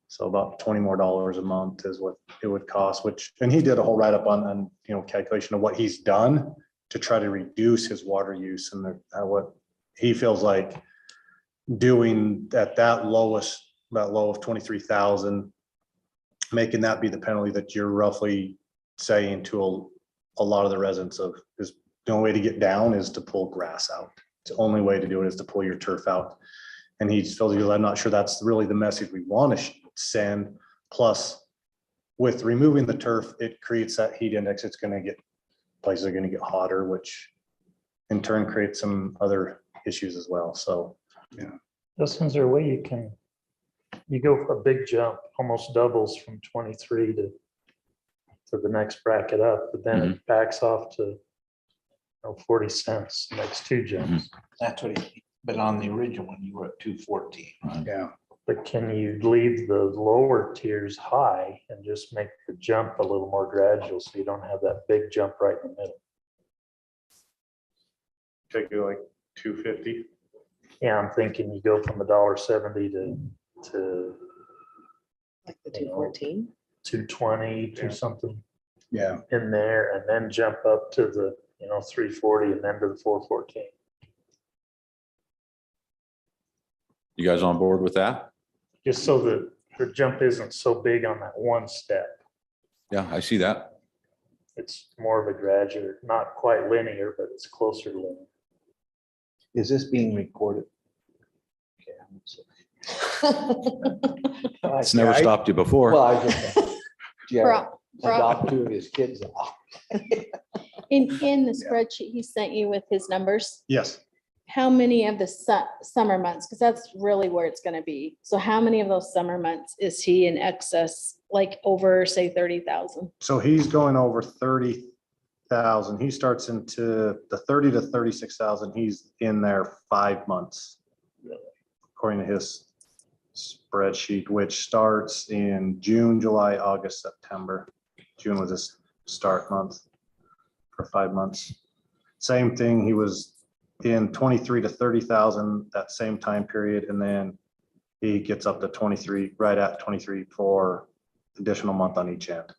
So about $20 more a month is what it would cost, and he did a whole write-up on calculation of what he's done to try to reduce his water use and what he feels like doing at that low of 23,000, making that be the penalty that you're roughly saying to a lot of the residents is the only way to get down is to pull grass out. It's the only way to do it is to pull your turf out. And he just feels, I'm not sure that's really the message we want to send. Plus, with removing the turf, it creates that heat index. It's going to get, places are going to get hotter, which in turn creates some other issues as well. So, yeah. Justin, is there a way you go for a big jump, almost doubles from 23 to the next bracket up, but then it backs off to 40 cents the next 2 jumps. That's what but on the original one, you were at 214. Yeah. But can you leave the lower tiers high and just make the jump a little more gradual so you don't have that big jump right in the middle? Take you like 250. Yeah, I'm thinking you go from $1.70 to Like the 214. 220 to something Yeah. in there, and then jump up to the 340 and then to the 414. You guys on board with that? Just so that the jump isn't so big on that one step. Yeah, I see that. It's more of a gradual, not quite linear, but it's closer to linear. Is this being recorded? It's never stopped you before. Well, I just, Jared Brock, dropped 2 of his kids off. in the spreadsheet he sent you with his numbers, Yes. how many of the summer months, because that's really where it's gonna be. So how many of those summer months is he in excess, like over, say, 30,000? So he's going over 30,000. He starts into the 30 to 36,000. He's in there 5 months. According to his spreadsheet, which starts in June, July, August, September. June was his start month for 5 months. Same thing, he was in 23 to 30,000 that same time period, and then he gets up to 23, right at 23 for additional month on each end.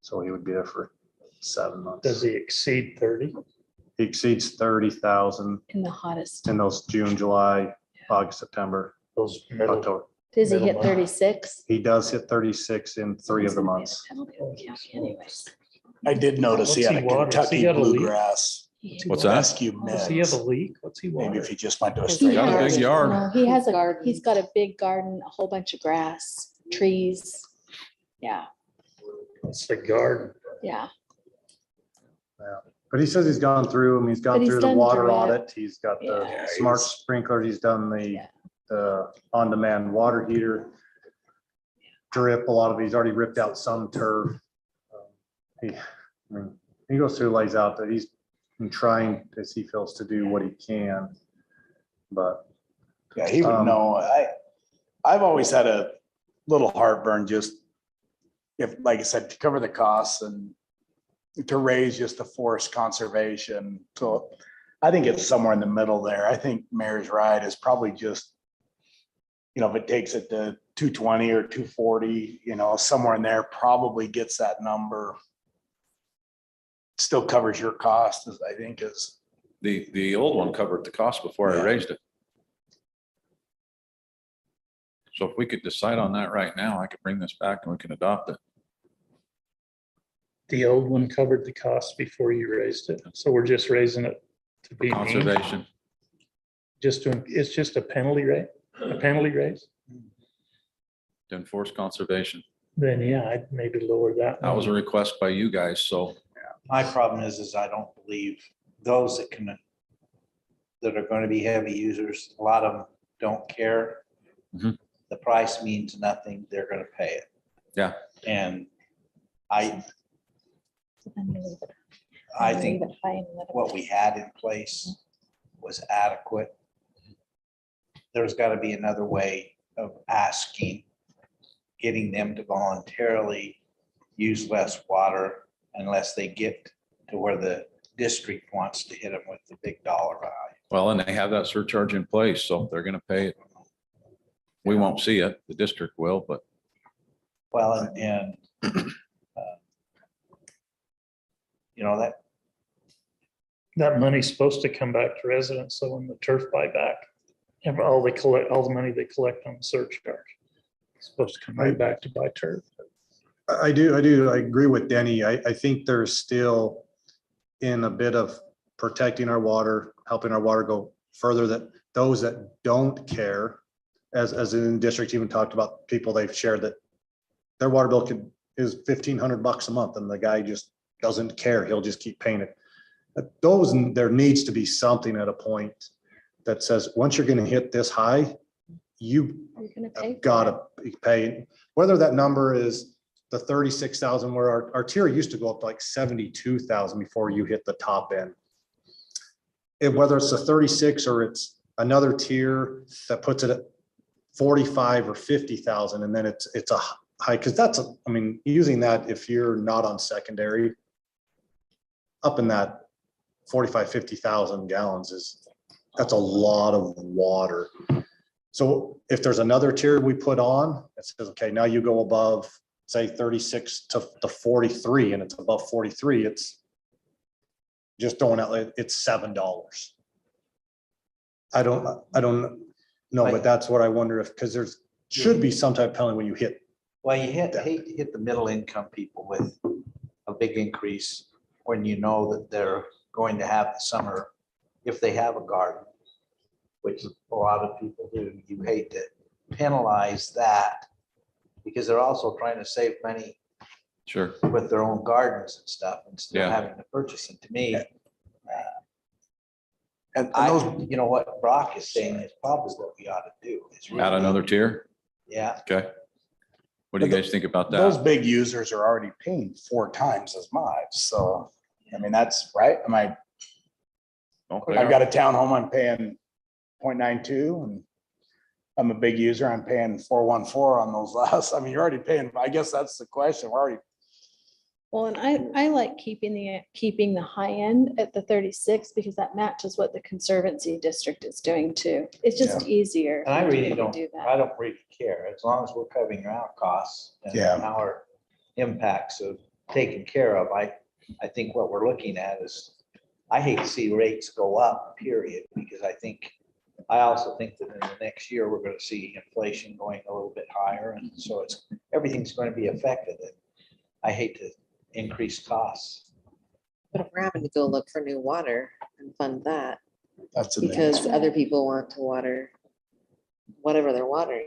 So he would be there for 7 months. Does he exceed 30? He exceeds 30,000 In the hottest. in those June, July, August, September, Those middle October. Does he Middle hit month. 36? He does hit 36 in 3 of the months. Anyways. I did notice he What's had he a water? Does he Kentucky have a leak? bluegrass What's that? rescue Does he have a mix. leak? What's he Maybe water? if he just went to a He straight. got a has- big yard. no, He has he's got a big garden, a whole bunch of grass, trees. Yeah, It's the garden. yeah. But he says he's gone through them. He's But gone he's through the done water drip. audit. He's got the Yeah. smart sprinklers. He's done Yeah. the on-demand water heater. Drip, a lot of, he's already ripped out some turf. He goes through, lays out that he's been trying as he feels to do what he can. But Yeah, he would know. I've always had a little heartburn just if, like I said, to cover the costs and to raise just the forest conservation. So I think it's somewhere in the middle there. I think Mayor's right is probably just, if it takes it to 220 or 240, somewhere in there probably gets that number. Still covers your cost, as I think is. The old one covered the cost before I Yeah. raised it. So if we could decide on that right now, I could bring this back and we can adopt it. The old one covered the cost before you raised it. So we're just raising it to be mean. Conservation. It's just a penalty rate, a penalty raise. To enforce conservation. Then yeah, I'd maybe lower that. That was a one. request by you guys, so My problem is I don't believe those that are going to be heavy users, a lot of them don't care. Mhm. The price means nothing, they're going to pay it. Yeah. And I think what we had in place was adequate. There's got to be another way of asking, getting them to voluntarily use less water unless they get to where the district wants to hit them with the big dollar value. well, and they have that surcharge in place, so they're gonna pay it. We won't see it, the district will, but Well, and That money's supposed to come back to residents. So when the turf buyback, and all the money they collect on the surcharge. It's supposed to come right back to buy turf. I agree with Denny. I think there's still in a bit of protecting our water, helping our water go further, that those that don't care, as in the district even talked about people they've shared that their water bill is $1,500 a month and the guy just doesn't care. He'll just keep paying it. There needs to be something at a point that says, once you're gonna hit this high, you You're gonna pay. for gotta be paying, whether that number is the 36,000, where our tier used to go up to like 72,000 before you hit the top end. And whether it's the 36 or it's another tier that puts it at 45 or 50,000, and then it's a high, because using that, if you're not on secondary, up in that 45, 50,000 gallons that's a lot of water. So if there's another tier we put on, it says, okay, now you go above, say 36 to 43, and it's above 43, it's just throwing out, it's $7. I don't know, but that's what I wonder if, because there's should be some type of penalty when you hit. well, you hate to hit the middle income people with a big increase when you know that they're going to have the summer, if they have a garden, which a lot of people do. You hate to penalize that because they're also trying to save money sure. with their own gardens and stuff instead of Yeah. having to purchase it. To me, And those, what Brock is saying is probably what we ought to do. is Add really- another tier. Yeah, Okay. What do you guys think about those that? big users are already paying 4 times as much. So, that's right. Oh, they I've are. got a townhome, I'm paying 0.92, and I'm a big user, I'm paying 414 on those last, you're already paying, I guess that's the question, we're already, Well, and I like keeping the high end at the 36 because that matches what the Conservancy District is doing too. It's just easier. and I to be really able to don't, do that. I don't really care as long as we're covering our costs and Yeah. our impacts of taken care of. I think what we're looking at is, I hate to see rates go up, period, because I think I also think that in the next year, we're gonna see inflation going a little bit higher, and so everything's going to be affected. And I hate to increase costs. But if we're having to go look for new water and fund that, That's in there. because other people want to water whatever they're watering,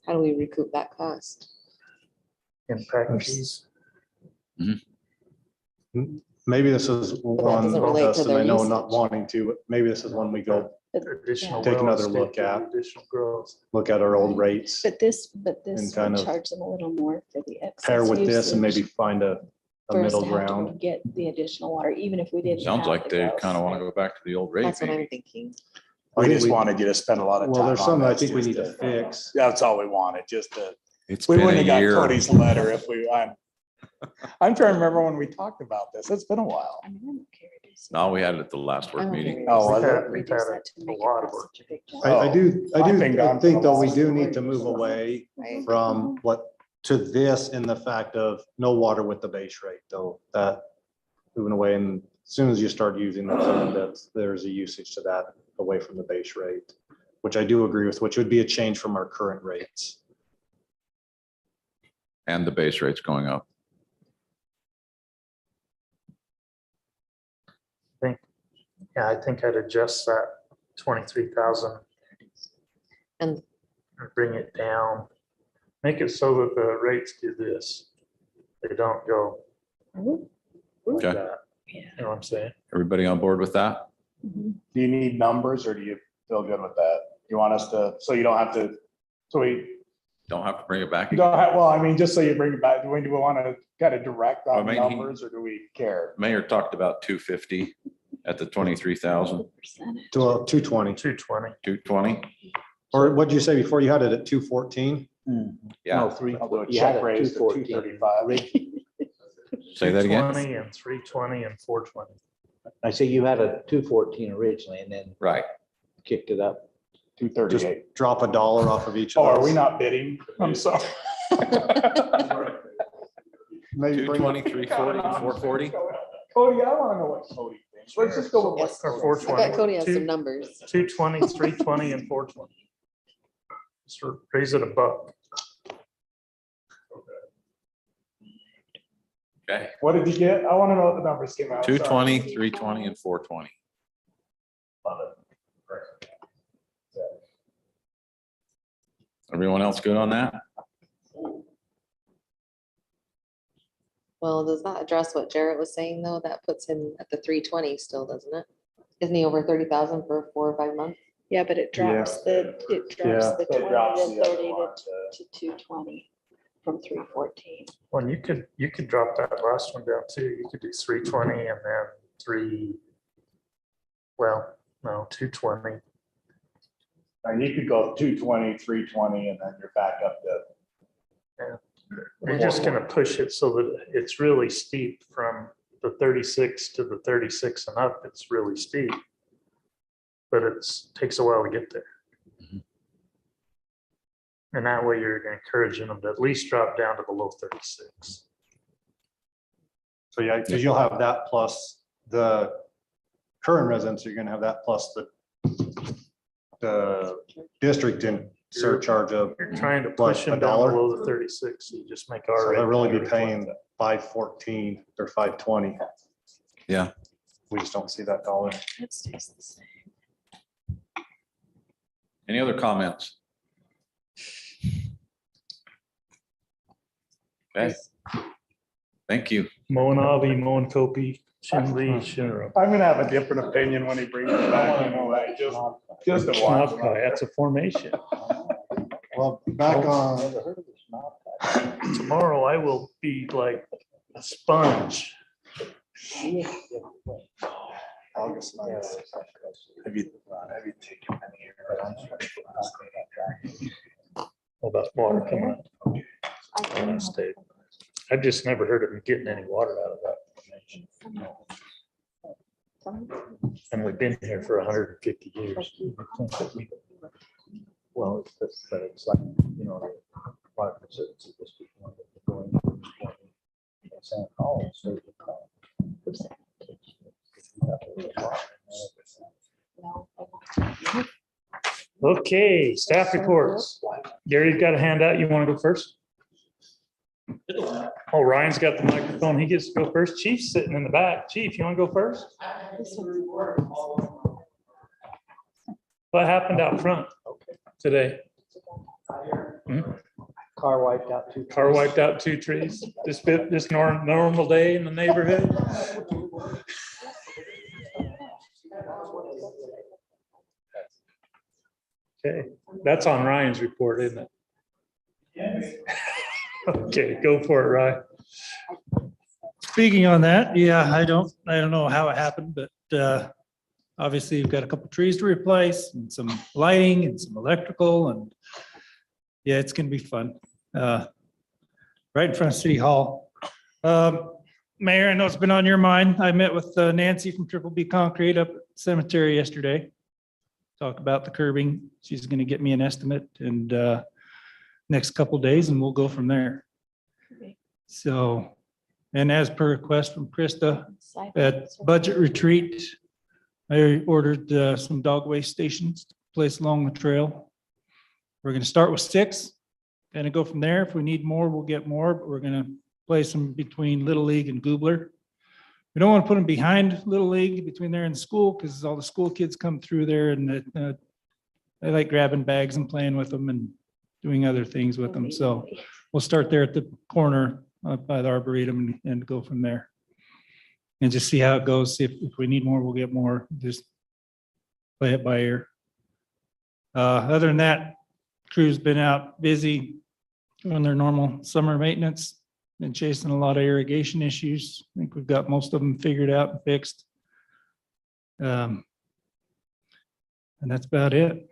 how do we recoup that cost? Impact fees. Maybe this is one, doesn't relate to Dustin, I their know not usage. wanting to, but maybe this is one we go Additional. Take another wells, look take at. Additional growth. look at our old rates, But this And kind would of charge them a little more for the excess. pair with this and maybe usage find a for us middle to have to go ground. Get the additional water, even if we didn't. Sounds have like the they wells. kind of want to go back to the old rate. That's what maybe. I'm thinking. I We think just we- wanted you to spend a lot of time. Well, there's on some I this, think we just need to fix. That's all we wanted, just to, It's we been wouldn't a have got year. Cody's letter if I'm trying to remember when we talked about this. It's been a while. I mean, I don't care to do No, we had it at the last work I'm okay meeting. with Oh, was this. it? We've Reduce had that to a make it lot of not work. such a big jump. I do, I've been gone I think for though the we last do 4 need to years. move away I- from what, to this in the fact of no water with the base rate though, that moving away and as soon as you start using that, there's a usage to that away from the base rate, which I do agree with, which would be a change from our current rates. And the base rate's going up. Yeah, I think I'd adjust that 23,000 And and bring it down. Make it so that the rates do this. They don't go like Okay. that. Yeah. You know what I'm saying? Everybody on board with that? Mhm. Do you need numbers or do you feel good with that? You want us to, so you don't have to, so we Don't have to bring it back you again. don't have, well, I mean, just so you bring it back, do we want to kind of direct on I mean, he- numbers or do we care? Mayor talked about 250 at the 23,000, Percentage. To 220, 220. 220. or what'd you say before? You had it at 214? Yeah, No, three. I'll do a you had check a raise to 214. 235. say that again. 220 and 320 and 420. I say you had a 214 originally and then Right. kicked it up. 238. Drop $1 off of each Oh, of are we those. not bidding? I'm sorry. Maybe bring 220, 340, 440. Cody, I want to know what Cody thinks. Let's just go with what. Yes. Or Cody- 420. I bet Cody has Two- some numbers. 220, 320 and 420. Just raise it $1. Okay. What did you get? I want to know what the numbers came out. Sorry. 220, 320 and 420. Everyone else good on that? Well, does that address what Jarrett was saying though? That puts him at the 320 still, doesn't it? Isn't he over 30,000 for 4 or 5 months? Yeah, but it drops the Yeah. 20 drops to the other 30 one to 220 from 314. Well, you could drop that last one down too. You could do 320 and then 220. And you could go 220, 320, and then you're back up to. You're just gonna push it so that it's really steep from the 36 to the 36 and up. It's really steep. But takes a while to get there. Mhm. And that way you're encouraging them to at least drop down to below 36. So yeah, because you'll have that plus the current residents, you're gonna have that plus the district in surcharge of, You're trying to What, push them down $1? below the 36. So you just make our so rate. they'll really be 34. paying 514 or 520. Yeah. We just don't see that dollar. That stays the same. Any other comments? Okay. Thank you. Moanavi, Moenkopi, Chinle, Shinnerow. I'm gonna have a different opinion when he brings it back, you know, like just a watch. Knobkai, that's a formation. Well, back on, Tomorrow I will be like a sponge. August 9th. Have you taken any here? About water coming out. on state. I've just never heard of them getting any water out of that formation. And we've been here for 150 years. Well, but it's like, you know, water conservancy district. San Paulo, so you call. No. Okay, staff reports. Gary's got a handout. You want to go first? Oh, Ryan's got the microphone. He gets to go first. Chief's sitting in the back. Chief, you want to go first? What happened out front today? Car wiped out two. Car wiped out 2 trees. This normal day in the neighborhood. Okay, that's on Ryan's report, isn't it? Okay, go for it, Ryan. Speaking on that, yeah, I don't know how it happened, but obviously you've got a couple trees to replace and some lighting and some electrical and yeah, it's gonna be fun. Right in front of City Hall. Mayor, I know it's been on your mind. I met with Nancy from Triple B Concrete up at the cemetery yesterday. Talk about the curbing. She's gonna get me an estimate and next couple days and we'll go from there. So, and as per request from Krista, at budget retreat, I ordered some dog waste stations to place along the trail. We're gonna start with 6, and go from there. If we need more, we'll get more, but we're gonna place them between Little League and Goobler. We don't want to put them behind Little League, between there and the school, because all the school kids come through there and they like grabbing bags and playing with them and doing other things with them. So we'll start there at the corner by the Arboretum and go from there. And just see how it goes. If we need more, we'll get more. Just play it by ear. Other than that, crew's been out busy on their normal summer maintenance. Been chasing a lot of irrigation issues. I think we've got most of them figured out and fixed. And that's about it.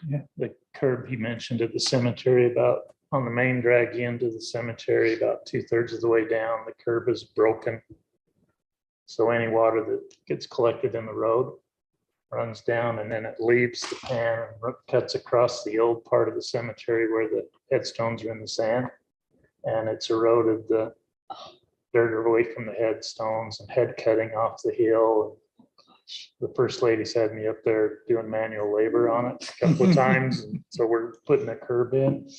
Yeah, the curb he mentioned at the cemetery about on the main drag into the cemetery, about 2/3 of the way down, the curb is broken. So any water that gets collected in the road runs down and then it leaves the pan and cuts across the old part of the cemetery where the headstones are in the sand. And it's eroded the dirt away from the headstones and head cutting off the hill. The first lady's had me up there doing manual labor on it a couple of times. And so we're putting a curb in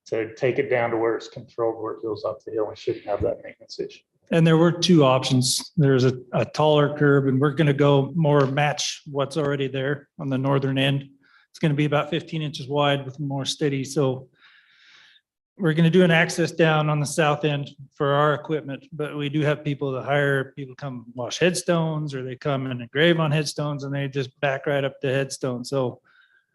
to take it down to where it's controlled, where it goes up the hill. We shouldn't have that maintenance issue. And there were 2 options. There's a taller curb and we're gonna go more match what's already there on the northern end. It's gonna be about 15 inches wide with more steady. So we're gonna do an access down on the south end for our equipment, but we do have people that hire people come wash headstones or they come and engrave on headstones and they just back right up the headstone. So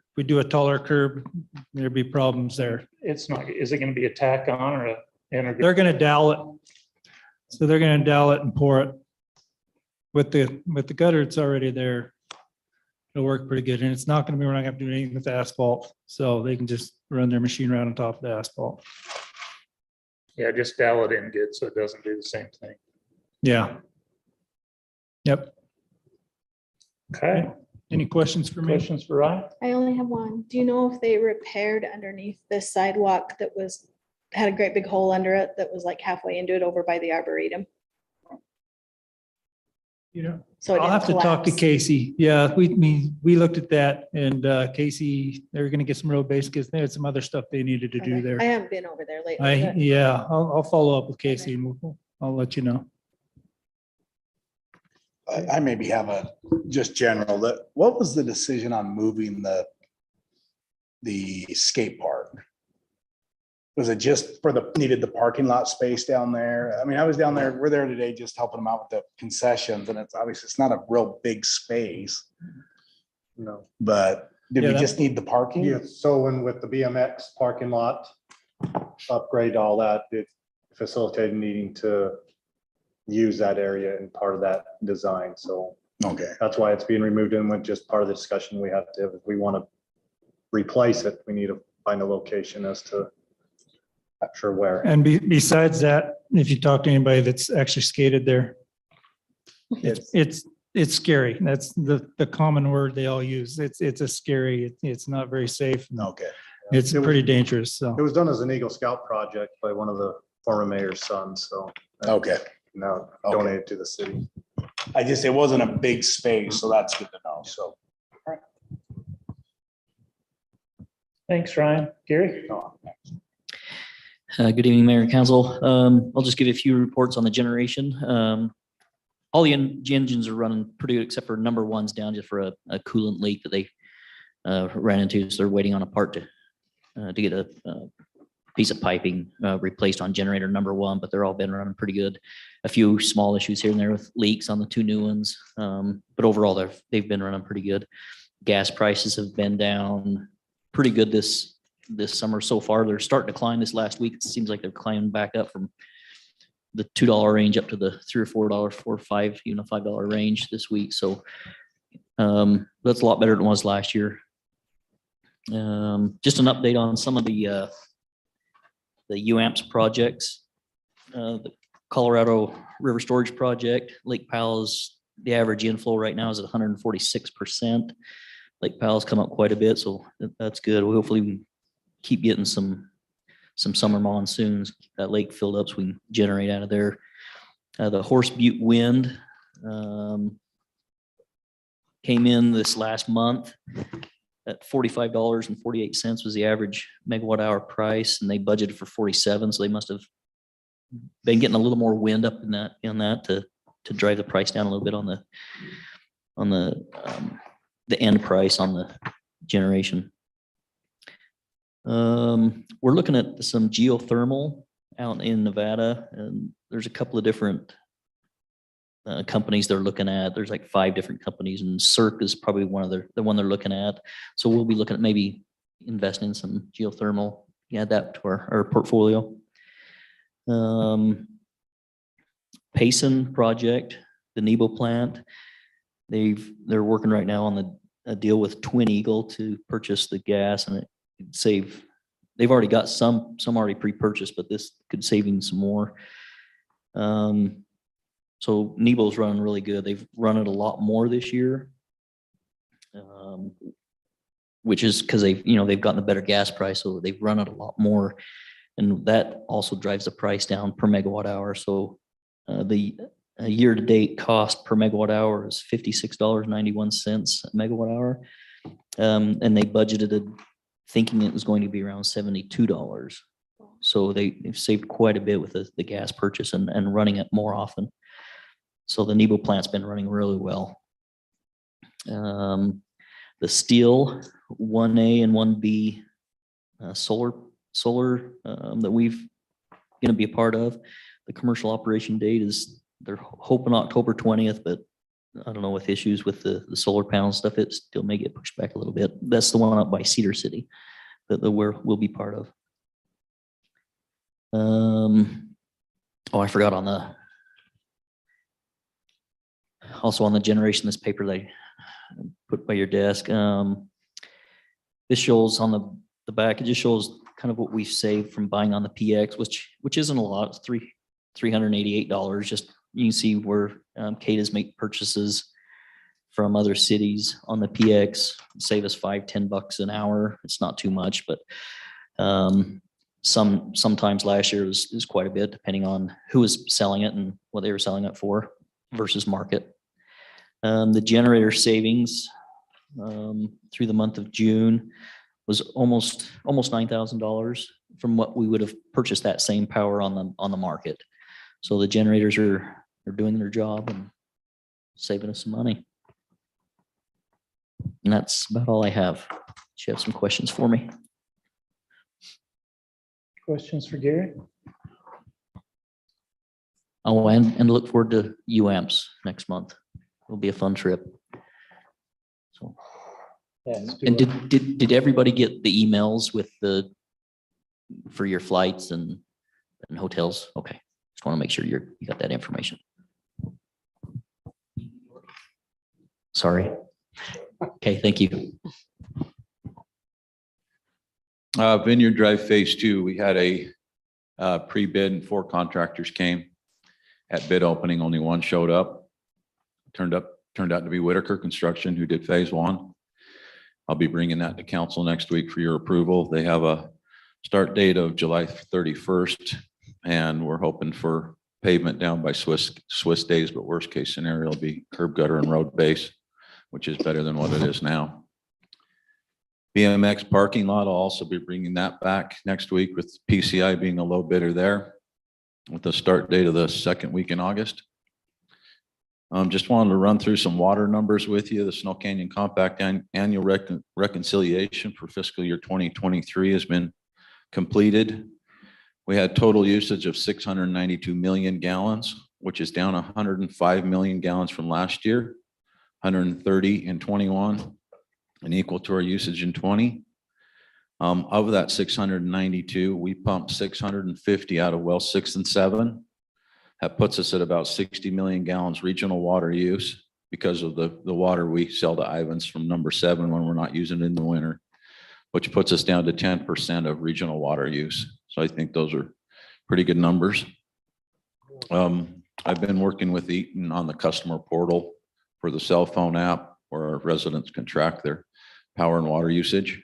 if we do a taller curb, there'd be problems there. It's not, is it going to be a tack on or a? They're gonna dowel it. So they're gonna dowel it and pour it. With the gutter, it's already there. It'll work pretty good. And it's not gonna be, we're not gonna have to do anything with the asphalt. So they can just run their machine right on top of the asphalt. Yeah, just dowel it in good so it doesn't do the same thing. Yeah. Yep. Okay. Any questions for me? Questions for Ryan? I only have one. Do you know if they repaired underneath this sidewalk that had a great big hole under it that was like halfway into it over by the Arboretum? You know, So it I'll have to didn't talk to collapse. Casey. Yeah, we looked at that and Casey, they were gonna get some road base because they had some other stuff they needed to do Okay. there. I haven't been over there lately. but- Yeah, I'll follow up with Casey and I'll let you know. I maybe have a just general, what was the decision on moving the skate park? Was it just for needed the parking lot space down there? I mean, I was down there, we're there today just helping them out with the concessions and it's obviously, it's not a real big space, No. but did Yeah, we that- just need the parking? Yeah, so when with the BMX parking lot, upgrade all that, it facilitated needing to use that area and part of that design. So Okay, that's why it's being removed and went just part of the discussion we have to have. If we want to replace it, we need to find a location as to not sure where. And besides that, if you talk to anybody that's actually skated there, it's scary. That's the common word they all use. It's a scary, it's not very safe. okay. It's It was- pretty dangerous. So. It was done as an Eagle Scout project by one of the former mayor's sons, so Okay, now Okay. donated to the city. it wasn't a big space, so that's good to know, so. Thanks, Ryan. Gary? Good evening, Mayor and Council. I'll just give you a few reports on the generation. All the engines are running pretty good, except for number one's down just for a coolant leak that they ran into. So they're waiting on a part to get a piece of piping replaced on generator number one, but they're all been running pretty good. A few small issues here and there with leaks on the two new ones. But overall, they've been running pretty good. Gas prices have been down pretty good this summer so far. They're starting to climb this last week. It seems like they're climbing back up from the $2 range up to the $3 or $4, $4 or $5, even a $5 range this week. So that's a lot better than it was last year. Just an update on some of the UAMPS projects. The Colorado River Storage Project, Lake Powell's, the average inflow right now is at 146%. Lake Powell's come up quite a bit, so that's good. We hopefully keep getting some summer monsoons, keep that lake filled up so we can generate out of there. The Horse Butte Wind came in this last month at $45.48 was the average megawatt hour price, and they budgeted for 47, so they must have been getting a little more wind up in that to drive the price down a little bit on the end price on the generation. We're looking at some geothermal out in Nevada, and there's a couple of different companies they're looking at. There's like 5 different companies, and CERC is probably the one they're looking at. So we'll be looking at maybe investing in some geothermal, add that to our portfolio. Payson project, the Nebo plant, they're working right now on a deal with Twin Eagle to purchase the gas, and it could save. They've already got some already pre-purchased, but this could save even some more. So Nebo's running really good. They've run it a lot more this year, which is because they've gotten a better gas price, so they've run it a lot more, and that also drives the price down per megawatt hour. So the year-to-date cost per megawatt hour is $56.91 a megawatt hour, and they budgeted thinking it was going to be around $72. So they've saved quite a bit with the gas purchase and running it more often. So the Nebo plant's been running really well. The Steel 1A and 1B solar that we've going to be a part of, the commercial operation date is, they're hoping October 20th, but I don't know, with issues with the solar panel stuff, it still may get pushed back a little bit. That's the one up by Cedar City that we'll be part of. I forgot also on the generation, this paper they put by your desk. This shows on the back, it just shows kind of what we've saved from buying on the PX, which isn't a lot. It's $388. Just you can see where CADA's make purchases from other cities on the PX, save us $5-10 an hour. It's not too much, but sometimes last year was quite a bit, depending on who was selling it and what they were selling it for versus market. The generator savings through the month of June was almost $9,000 from what we would have purchased that same power on the market. So the generators are doing their job and saving us some money. And that's about all I have. Do you have some questions for me? Questions for Gary? Oh, and look forward to UAMPS next month. It'll be a fun trip. So, and did everybody get the emails with for your flights and hotels? Okay, just want to make sure you got that information. Sorry. Okay, thank you. Vineyard Drive Phase 2, we had a pre-bid and 4 contractors came. At bid opening, only one showed up. Turned out to be Whitaker Construction, who did Phase 1. I'll be bringing that to council next week for your approval. They have a start date of July 31st, and we're hoping for pavement down by Swiss days, but worst case scenario will be curb gutter and road base, which is better than what it is now. BMX parking lot, I'll also be bringing that back next week with PCI being a low bidder there with the start date of the second week in August. Just wanted to run through some water numbers with you. The Snow Canyon Compact annual reconciliation for fiscal year 2023 has been completed. We had total usage of 692 million gallons, which is down 105 million gallons from last year, 130 in 21, and equal to our usage in 20. Of that 692, we pumped 650 out of well 6 and 7. That puts us at about 60 million gallons regional water use because of the water we sell to Ivans from number 7 when we're not using it in the winter, which puts us down to 10% of regional water use. So I think those are pretty good numbers. I've been working with Eaton on the customer portal for the cell phone app where our residents can track their power and water usage.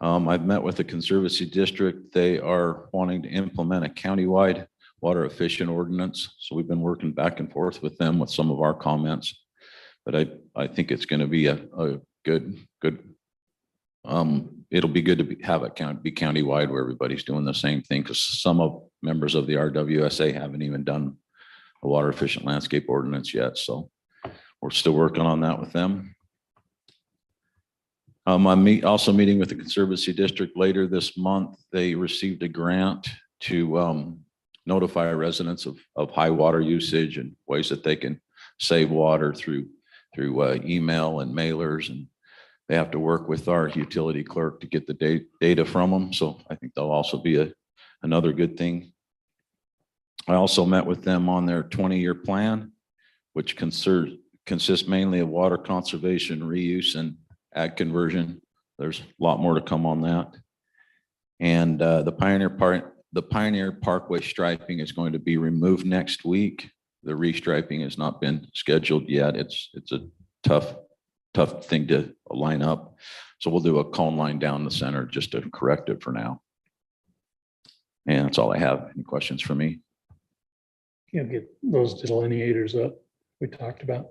I've met with the Conservancy District. They are wanting to implement a countywide water efficient ordinance. So we've been working back and forth with them with some of our comments. But I think it's going to be a good, it'll be good to have it be countywide where everybody's doing the same thing, because some of members of the RWSA haven't even done a water efficient landscape ordinance yet. So we're still working on that with them. I'm also meeting with the Conservancy District later this month. They received a grant to notify residents of high water usage and ways that they can save water through email and mailers, and they have to work with our utility clerk to get the data from them. So I think that'll also be another good thing. I also met with them on their 20-year plan, which consists mainly of water conservation, reuse, and ag conversion. There's a lot more to come on that. And the Pioneer Parkway striping is going to be removed next week. The restriping has not been scheduled yet. It's a tough thing to line up. So we'll do a cone line down the center just to correct it for now. And that's all I have. Any questions for me? Can't get those delineators up we talked about.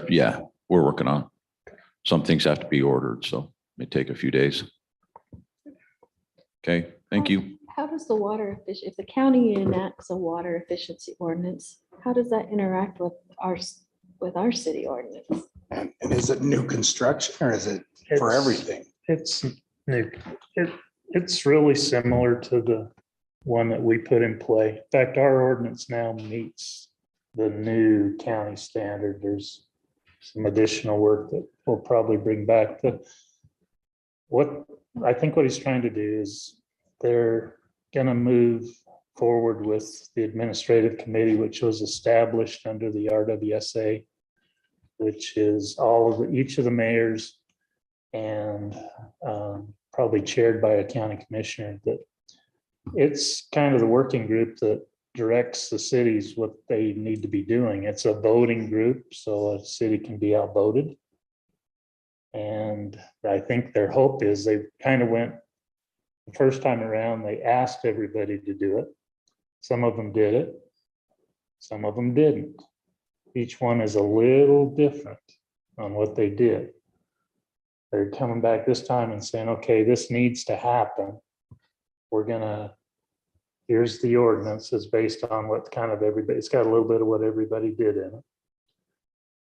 Yeah, we're working on. Some things have to be ordered, so it may take a few days. Okay, thank you. How does the water efficient, if the county enacts a water efficiency ordinance, how does that interact with our city ordinance? And is it new construction or is it for everything? It's new. It's really similar to the one that we put in play. In fact, our ordinance now meets the new county standard. There's some additional work that we'll probably bring back. What he's trying to do is they're going to move forward with the administrative committee, which was established under the RWSA, which is each of the mayors and probably chaired by a county commissioner. That it's kind of the working group that directs the cities what they need to be doing. It's a voting group, so a city can be outvoted. And I think their hope is they kind of went the first time around, they asked everybody to do it. Some of them did it, some of them didn't. Each one is a little different on what they did. They're coming back this time and saying, okay, this needs to happen. Here's the ordinance. It's based on what kind of it's got a little bit of what everybody did in it.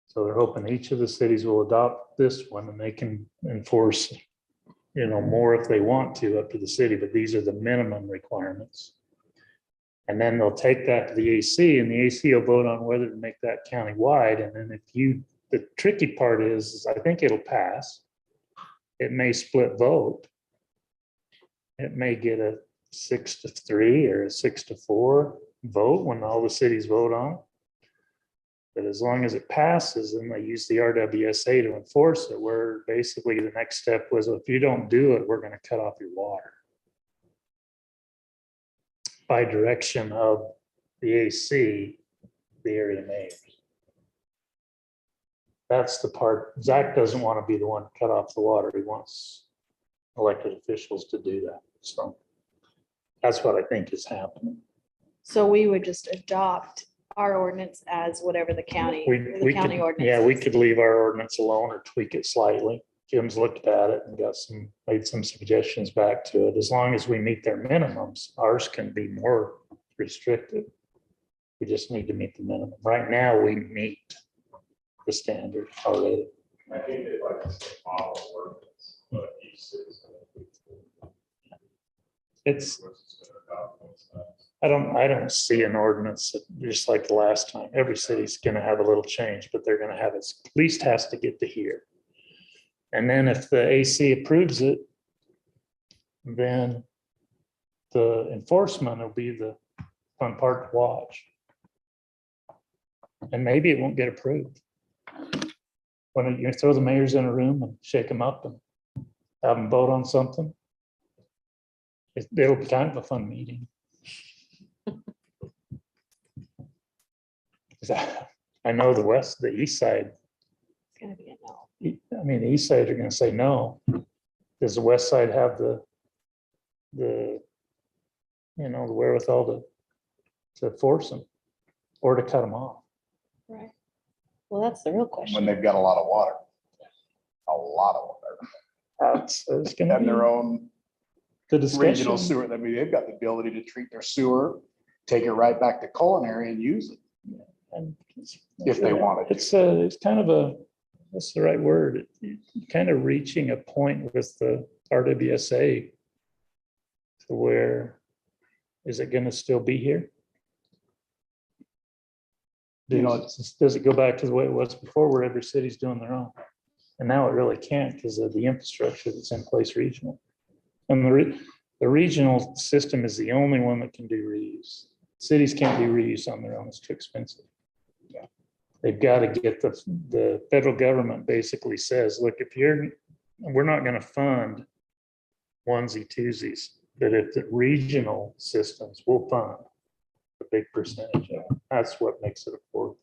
So they're hoping each of the cities will adopt this one and they can enforce, more if they want to up to the city, but these are the minimum requirements. And then they'll take that to the AC and the AC will vote on whether to make that county-wide. And then the tricky part is I think it'll pass. It may split vote. It may get a 6-3 or a 6-4 vote when all the cities vote on it. But as long as it passes, then they use the RWSA to enforce it, where basically the next step was, if you don't do it, we're going to cut off your water. By direction of the AC, the area mayors. That's the part. Zach doesn't want to be the one to cut off the water. He wants elected officials to do that. So that's what I think is happening. So we would just adopt our ordinance as whatever the county, the We county could, ordinance. yeah, we is. could leave our ordinance alone or tweak it slightly. Jim's looked at it and made some suggestions back to it. As long as we meet their minimums, ours can be more restrictive. We just need to meet the minimum. Right now, we meet the standard already. I think they like to say model ordinance, but each citizen. It's, I don't see an ordinance that, just like the last time. Every city's gonna have a little change, but they're gonna have it, at least has to get to here. And then if the AC approves it, then the enforcement will be the fun part to watch. And maybe it won't get approved. When you throw the mayors in a room and shake them up and have them vote on something, it'll be kind of a fun meeting. 'Cause I know the east side, It's gonna be a no. I mean, the east side are gonna say no. Does the west side have the the wherewithal to force them or to cut them off? Right. Well, that's the real question. When they've got a lot of water. A lot of water. It's gonna And be their own the regional discussion. sewer. I mean, they've got the ability to treat their sewer, take it right back to culinary and use it. And If they wanted to. It's kind of a, what's the right word? Kind of reaching a point with the RWSA to where, is it gonna still be here? You know, Does it go back to the way it was before where every city's doing their own? And now it really can't because of the infrastructure that's in place regional. And the regional system is the only one that can do reuse. Cities can't do reuse on their own, it's too expensive. They've got to get the federal government basically says, look, we're not gonna fund onesie twosies, but if the regional systems will fund a big percentage of it. That's what makes it affordable.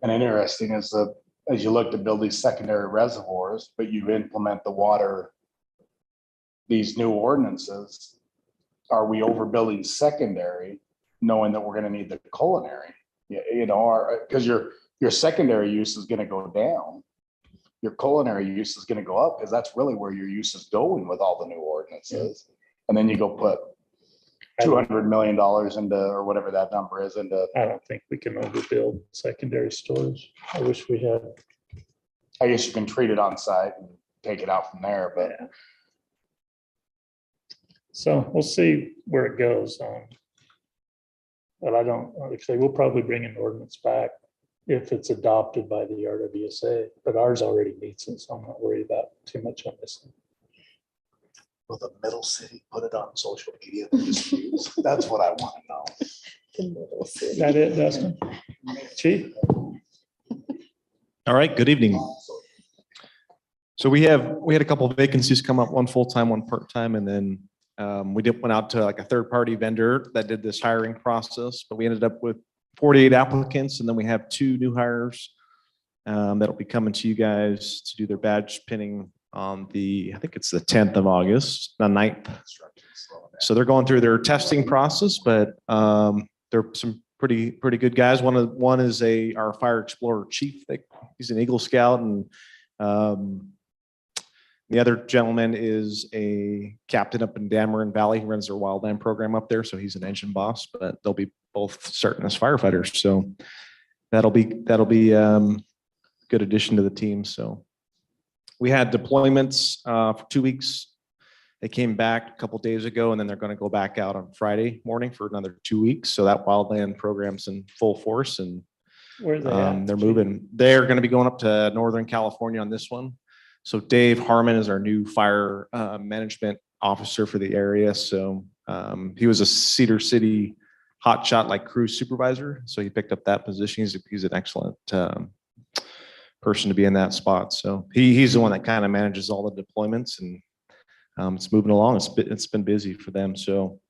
And interesting is as you look to build these secondary reservoirs, but you implement the water, these new ordinances, are we overbuilding secondary, knowing that we're gonna need the culinary? Yeah, because your secondary use is gonna go down. Your culinary use is gonna go up, because that's really where your use is going with all the new ordinances. And then you go put $200 million into, or whatever that number is, into, I don't think we can overbuild secondary storage. I wish we had. I guess you can treat it on site and take it out from there, but Yeah. So we'll see where it goes. But I don't, actually, we'll probably bring an ordinance back if it's adopted by the RWSA, but ours already meets it, so I'm not worried about too much on this. will the middle city put it on social media? That's what I want to know. The middle Is city. that it, Dustin? Chief? All right, good evening. So we had a couple of vacancies come up, one full-time, one part-time, and then went out to like a third-party vendor that did this hiring process, but we ended up with 48 applicants, and then we have 2 new hires that'll be coming to you guys to do their badge pinning on I think it's the 10th of August, the 9th. So they're going through their testing process, but they're some pretty good guys. One is our fire explorer chief. He's an Eagle Scout, and the other gentleman is a captain up in Dameron Valley. He runs their wildland program up there, so he's an engine boss. But they'll be both starting as firefighters, so that'll be good addition to the team. So we had deployments for 2 weeks. They came back a couple days ago, and then they're going to go back out on Friday morning for another 2 weeks. So that wildland program's in full force, and Where are they at? they're moving. They're going to be going up to Northern California on this one. So Dave Harmon is our new fire management officer for the area. So he was a Cedar City hotshot like crew supervisor. So he picked up that position. He's an excellent person to be in that spot. So he's the one that kind of manages all the deployments, and it's moving along. It's been busy for them. So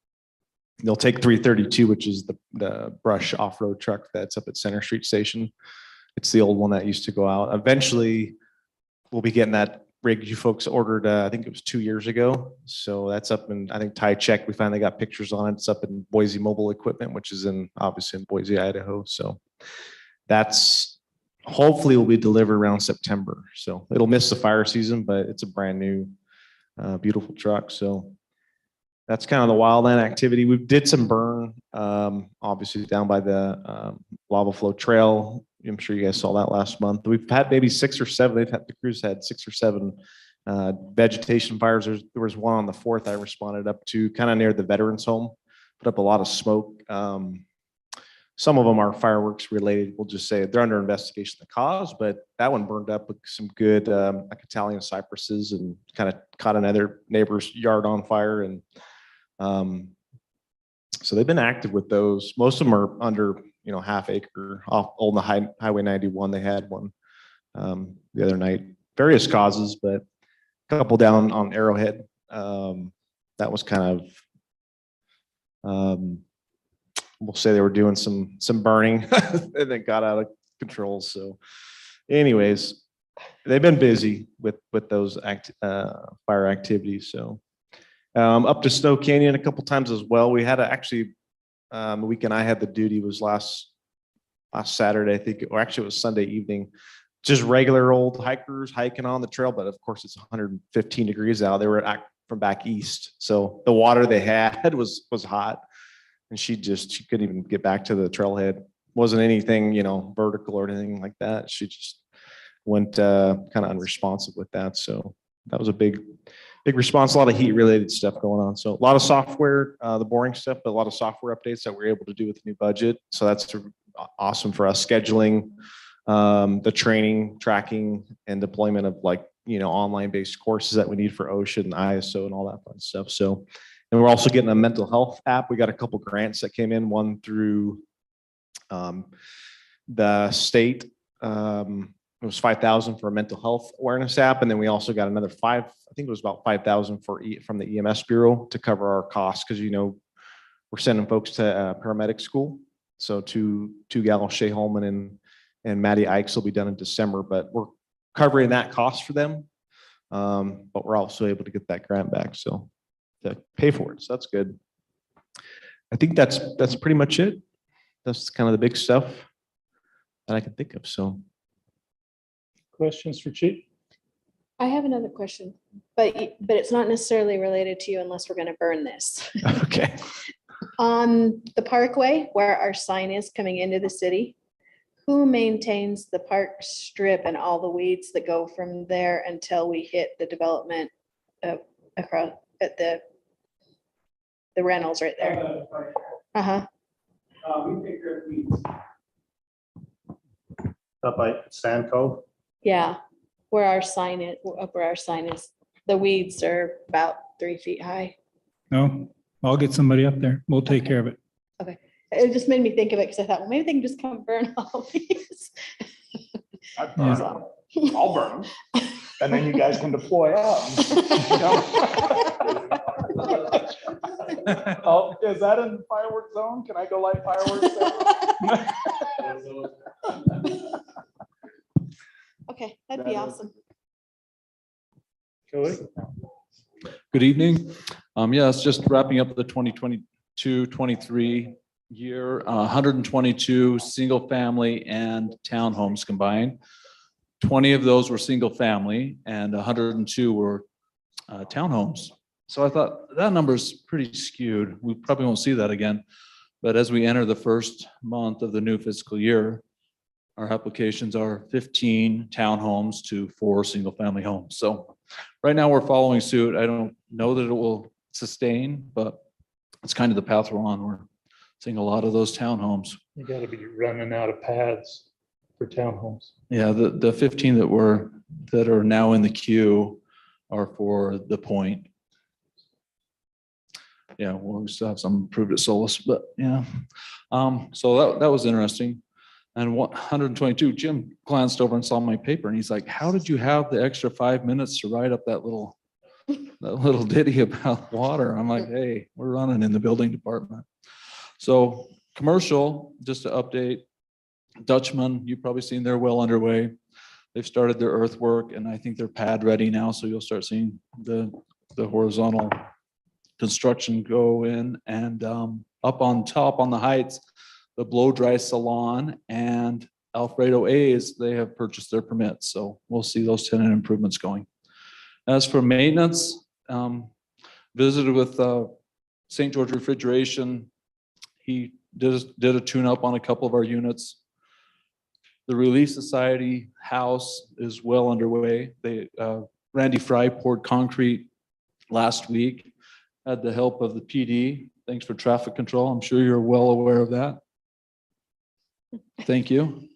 they'll take 332, which is the brush off-road truck that's up at Center Street Station. It's the old one that used to go out. Eventually, we'll be getting that rig you folks ordered, I think it was 2 years ago. So that's up in, I think Ty Check, we finally got pictures on it. It's up in Boise Mobile Equipment, which is obviously in Boise, Idaho. So that's hopefully will be delivered around September. So it'll miss the fire season, but it's a brand new, beautiful truck. So that's kind of the wildland activity. We did some burn, obviously down by the lava flow trail. I'm sure you guys saw that last month. We've had maybe 6 or 7. The crews had 6 or 7 vegetation fires. There was one on the 4th I responded up to, kind of near the veterans home. Put up a lot of smoke. Some of them are fireworks related. We'll just say they're under investigation, the cause, but that one burned up with some good like Italian cypresses and kind of caught another neighbor's yard on fire. And so they've been active with those. Most of them are under, half acre off on the Highway 91. They had one the other night, various causes, but a couple down on Arrowhead. That was kind of, we'll say they were doing some burning and then got out of control. So anyways, they've been busy with those fire activities. So up to Snow Canyon a couple times as well. We had the weekend I had the duty was last Saturday, I think, or actually it was Sunday evening. Just regular old hikers hiking on the trail, but of course it's 115 degrees out. They were from back east, so the water they had was hot, and she couldn't even get back to the trailhead. Wasn't anything vertical or anything like that. She just went kind of unresponsive with that. So that was a big response. A lot of heat related stuff going on. So a lot of software, the boring stuff, but a lot of software updates that we're able to do with the new budget. So that's awesome for us. Scheduling, the training, tracking, and deployment of online based courses that we need for OSHA and ISO and all that fun stuff. So, and we're also getting a mental health app. We got a couple grants that came in, one through the state. It was 5,000 for a mental health awareness app. And then we also got another I think it was about 5,000 from the EMS Bureau to cover our costs. Cause we're sending folks to paramedic school. So two gal, Shay Holman and Maddie Ikes will be done in December, but we're covering that cost for them. But we're also able to get that grant back. So to pay for it. So that's good. I think that's pretty much it. That's kind of the big stuff that I can think of. So. Questions for Chief? I have another question, but it's not necessarily related to you unless we're going to burn this. Okay. On the parkway where our sign is coming into the city, who maintains the park strip and all the weeds that go from there until we hit the development across at the Reynolds right there? Uh-huh. We take care of weeds. Up by Sand Cove. Yeah, where our sign is, up where our sign is, the weeds are about 3 feet high. No, I'll get somebody up there. We'll take care of it. Okay, it just made me think of it because I thought, well, maybe they can just come burn all these. I'd burn them. I'll burn them. And then you guys can deploy up. Oh, is that in fireworks zone? Can I go light fireworks there? Okay, that'd be awesome. Joey? Good evening. Yes, just wrapping up the 2022-23 year, 122 single family and townhomes combined. 20 of those were single family and 102 were townhomes. So I thought that number is pretty skewed. We probably won't see that again. But as we enter the first month of the new fiscal year, our applications are 15 townhomes to 4 single family homes. So right now we're following suit. I don't know that it will sustain, but it's kind of the path we're on. We're seeing a lot of those townhomes. You got to be running out of pads for townhomes. Yeah, the 15 that are now in the queue are for the point. Yeah, we'll still have some approved at Solus, but yeah. So that was interesting. And 122, Jim glanced over and saw my paper and he's like, how did you have the extra 5 minutes to write up that little ditty about water? I'm like, hey, we're running in the building department. So commercial, just to update, Dutchman, you've probably seen they're well underway. They've started their earthwork and I think they're pad ready now. So you'll start seeing the horizontal construction go in, and up on top on the heights, the blow dry salon and Alfredo A's, they have purchased their permits. So we'll see those tenant improvements going. As for maintenance, visited with St. George Refrigeration. He did a tune up on a couple of our units. The Relief Society house is well underway. Randy Fry poured concrete last week, had the help of the PD. Thanks for traffic control. I'm sure you're well aware of that. Thank you.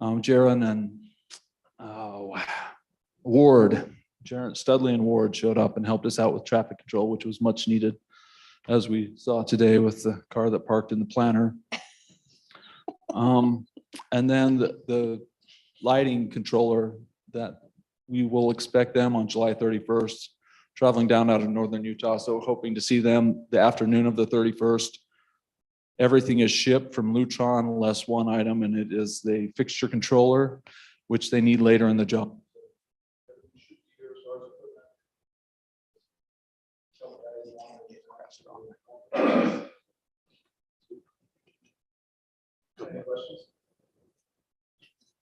Jaron and Ward, Jaron Studley and Ward showed up and helped us out with traffic control, which was much needed, as we saw today with the car that parked in the planter. And then the lighting controller, that we will expect them on July 31st, traveling down out of northern Utah. So hoping to see them the afternoon of the 31st. Everything is shipped from Lutron, less one item, and it is the fixture controller, which they need later in the job.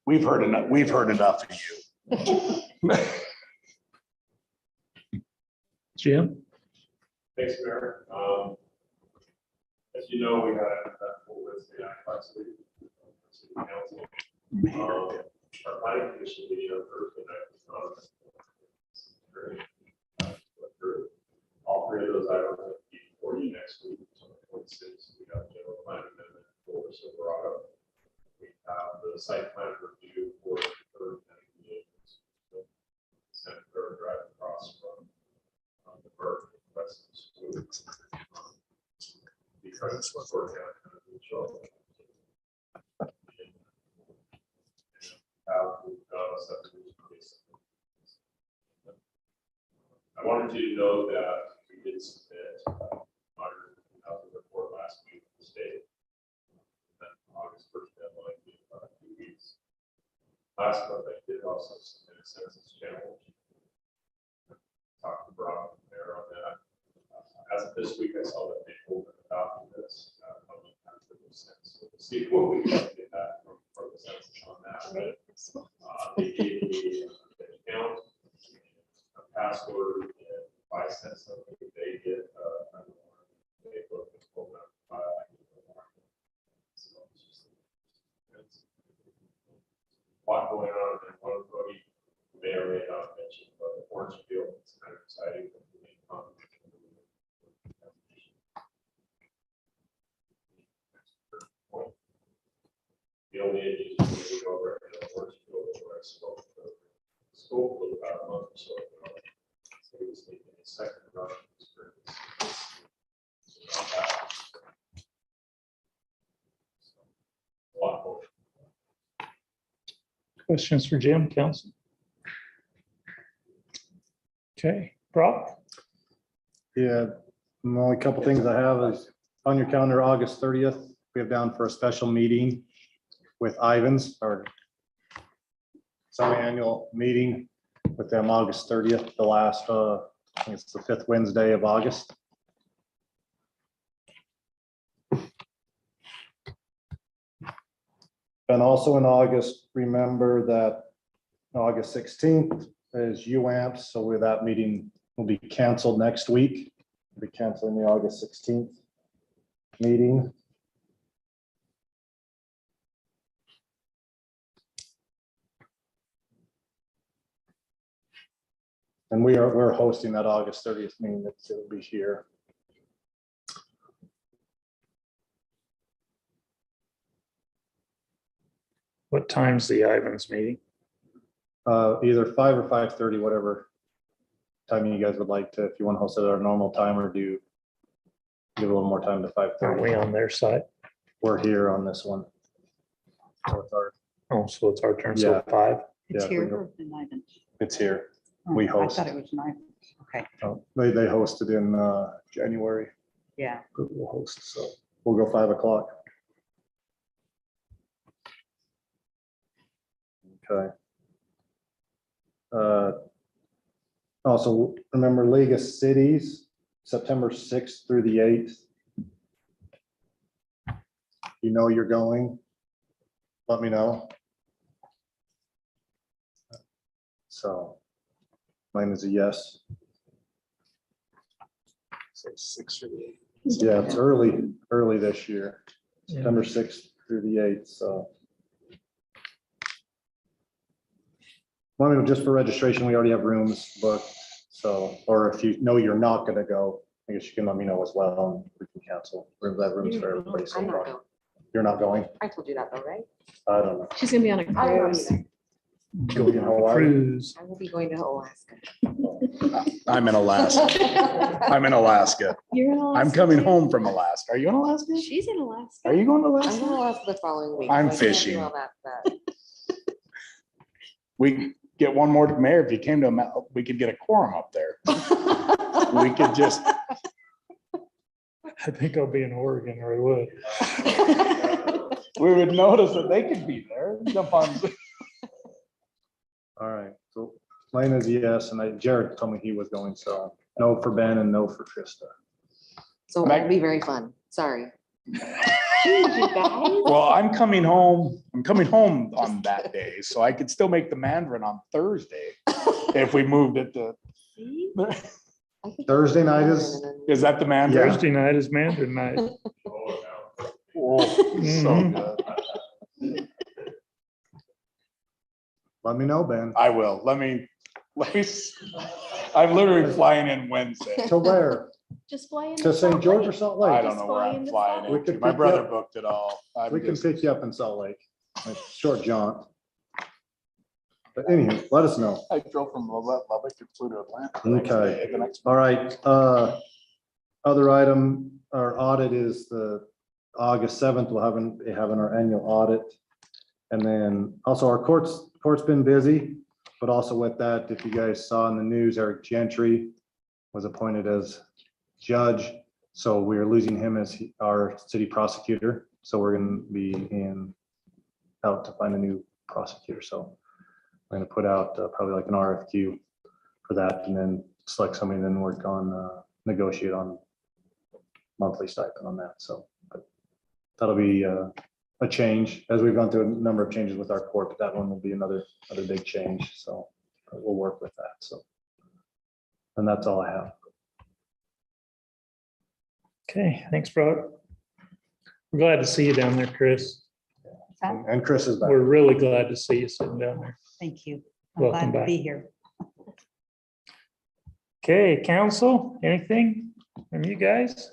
We've heard enough of you. Jim? Thanks, Mayor. As you know, we had a full Wednesday night last week. City Council. Our planning commission meeting on Thursday night was not. All three of those items will be for you next week. So on the 26th, we have general plan amendment for Silverado. We have the site plan review for the third Senator Drive across from the Burke West School. Because it's working out kind of show. I wanted you to know that we did submit our report last week to the state. August 1st deadline being about 2 weeks. Last month I did also submit a census challenge. Talked to Brock there on that. As of this week, I saw that they pulled it out of this. So we'll see what we can get that from the census on that. They gave me an account, a password, and 5 cents. They get they look at full file. A lot going on in one Cody may or may not mention, but the orange field is kind of exciting. The only issue is we go over in the orange field where I spoke was about a month or so ago. So he was taking a second run experience. A lot more. Questions for Jim, council? Okay, Brock? Yeah, the only couple things I have is on your calendar, August 30th, we have down for a special meeting with Ivans, our semi-annual meeting with them August 30th, the last, I think it's the 5th Wednesday of August. And also in August, remember that August 16th is UAMPS, so with that meeting will be canceled next week. We'll be canceling the August 16th meeting. And we're hosting that August 30th meeting. It'll be here. What time's the Ivans meeting? Either 5 or 5:30, whatever time you guys would like to, if you want to host it at our normal time or do give a little more time to Are we 5:30. on their side? We're here on this one. So it's our- Oh, so it's our turn, so Yeah. 5? It's Yeah, here we go- or in Ivans? It's here. Oh, We I host. thought it was in Ivans. Okay, They hosted in January. yeah. But we'll host, so we'll go 5 o'clock. Okay. Also, remember League of Cities, September 6th through the 8th. You know you're going. Let me know. So mine is a yes. So 6 or 8. Yeah, it's early this year, September 6th through the 8th, so. Let me know, just for registration, we already have rooms booked, so, or if you know you're not gonna go, I guess you can let me know as well, and we can cancel. Rooms have rooms for everybody so I'm not far. going. You're not going? I told you that though, right? I don't know. She's gonna be on a I don't know cruise. either. Go to Hawaii? Cruise. I will be going to Alaska. I'm in Alaska. I'm in Alaska. You're in Alaska. I'm coming too? home from Alaska. Are you in Alaska? She's in Alaska. Are you going to I'm Alaska? going to Alaska the following week. I'm so I can't do fishing. all that. We can get one more mayor. If you came to, we could get a quorum up there. We could just, I think I'll be in Oregon or I would. we would notice that they could be there. Jump on. All right, so mine is yes, and Jared told me he was going, so no for Ben and no for Trista. So it won't be very fun. Sorry. Well, I'm coming home. I'm coming home on that day, so I could still make the Mandarin on Thursday if we moved it to. Thursday night Is that the Mandarin? Thursday night is Mandarin night. Oh, so Mhm. good. Let me know, Ben. I will. Let me, I'm literally flying in Wednesday. To where? Just fly in. To St. George or Salt I Lake? don't know where I'm flying We into. could My pick you brother up. booked it all. I'm We can just- pick you up in Salt Lake. It's a short jaunt. But anyway, let us know. I drove from Lubbock and flew to Atlanta. Okay. The next All right, other item, our audit is the August 7th, we'll have having our annual audit. And then also our court's been busy, but also with that, if you guys saw in the news, Eric Gentry was appointed as judge. So we're losing him as our city prosecutor. So we're gonna be out to find a new prosecutor. So I'm gonna put out probably like an RFQ for that and then select somebody and then work on, negotiate on monthly stipend on that. So but that'll be a change as we've gone through a number of changes with our court, but that one will be another big change. So we'll work with that. So, and that's all I have. Okay, thanks, Brock. We're glad to see you down there, Chris. And Chris is back. We're really glad to see you sitting down there. Thank you. I'm Welcome glad to back. be here. Okay, council, anything from you guys?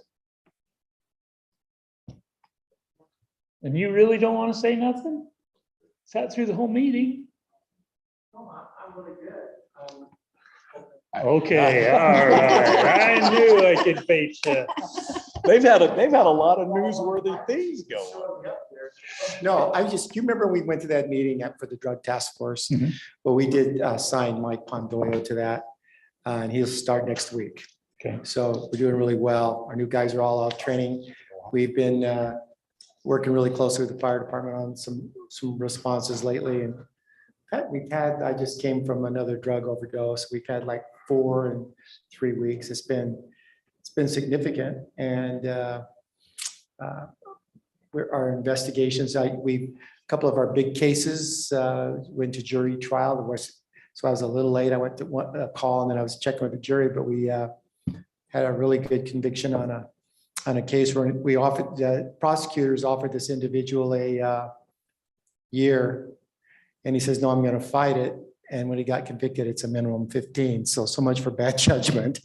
And you really don't want to say nothing? Sat through the whole meeting? Okay, all right. I knew I could bait you. They've had a lot of newsworthy things going. No, I just, you remember we went to that meeting for the drug task force? Mhm. Well, we did sign Mike Pondoyo to that, and he'll start next week. Okay. So we're doing really well. Our new guys are all out training. We've been working really closely with the fire department on some responses lately. And I just came from another drug overdose. We've had like 4 in 3 weeks. It's been significant. And our investigations, a couple of our big cases went to jury trial. So I was a little late. I went to a call and then I was checking with the jury, but we had a really good conviction on a case where we offered, the prosecutors offered this individual a year. And he says, no, I'm going to fight it. And when he got convicted, it's a minimum 15. So much for bad judgment.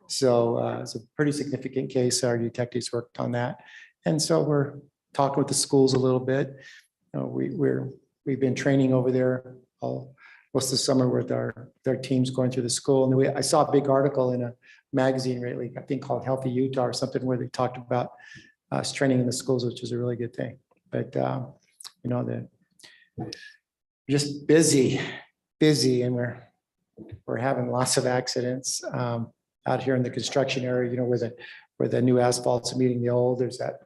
So it's a pretty significant case. Our detectives worked on that. And so we're talking with the schools a little bit. We've been training over there most of the summer with their teams going through the school. And I saw a big article in a magazine lately, I think called Healthy Utah or something, where they talked about us training in the schools, which is a really good thing. But just busy, and we're having lots of accidents out here in the construction area, where the new asphalt's meeting the old, there's that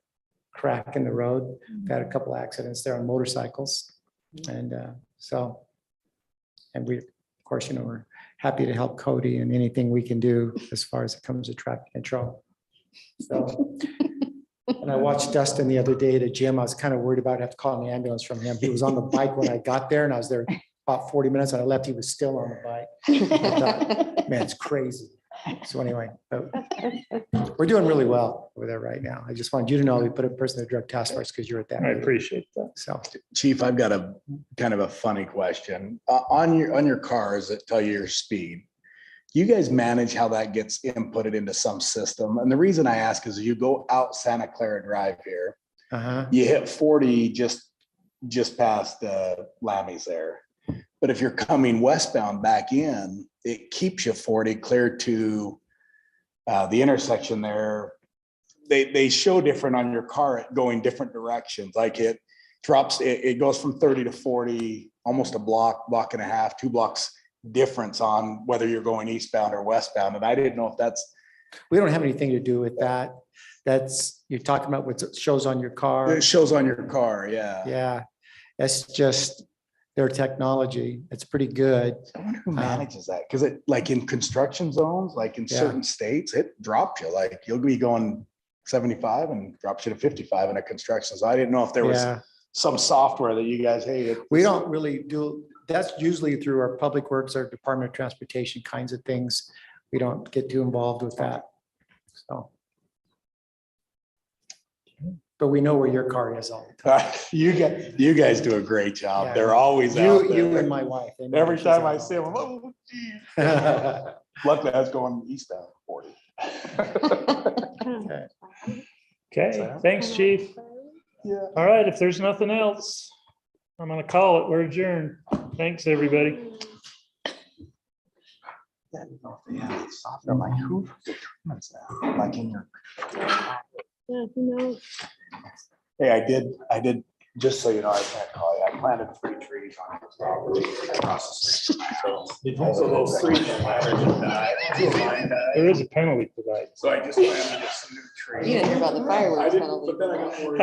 crack in the road. We've had a couple accidents there on motorcycles. And of course, we're happy to help Cody and anything we can do as far as it comes to traffic control. So, and I watched Dustin the other day at a gym. I was kind of worried about having to call an ambulance from him. He was on the bike when I got there and I was there about 40 minutes. And I left, he was still on the bike. I thought, man, it's crazy. So anyway, we're doing really well over there right now. I just wanted you to know we put a person in the drug task force because you're at that. I meeting. appreciate that. So, Chief, I've got a kind of a funny question. On your cars that tell you your speed, you guys manage how that gets inputted into some system? And the reason I ask is you go out Santa Clara Drive here, you hit 40 just past Lammy's there. But if you're coming westbound back in, it keeps you 40 clear to the intersection there. They show different on your car going different directions. Like it drops, it goes from 30 to 40, almost a block and a half, 2 blocks difference on whether you're going eastbound or westbound. And I didn't know if that's. we don't have anything to do with that. That's, you're talking about what shows on your car. It shows on your car, yeah. Yeah, that's just their technology. It's pretty good. I wonder who manages that, because it, like in construction zones, like in certain states, it drops you. Like you'll be going 75 and drops you to 55 in a construction. So I didn't know if there was some software that you guys, hey. We don't really do, that's usually through our public works or Department of Transportation kinds of things. We don't get too involved with that. So. But we know where your car is all the time. You guys do a great job. Yeah. They're always out there. You and my wife. they know Every she's time I out. see them, I'm, oh, geez. Luckily, I was going eastbound 40. Okay, thanks, chief. Yeah. All right, if there's nothing else, I'm gonna call it. We're adjourned. Thanks, everybody. Software, like who determines that? Like in your. Yeah, who knows? Hey, I did, just so you know, I can't call you. I planted 3 trees on this property across the street. So those trees are mine. There is a penalty for that. So I just planted some new trees. You didn't hear about the fireworks I didn't, penalty. but then I got worried.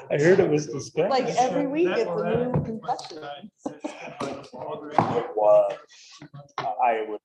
I heard it was discussed. Like every week it's a new concussion. It was. I would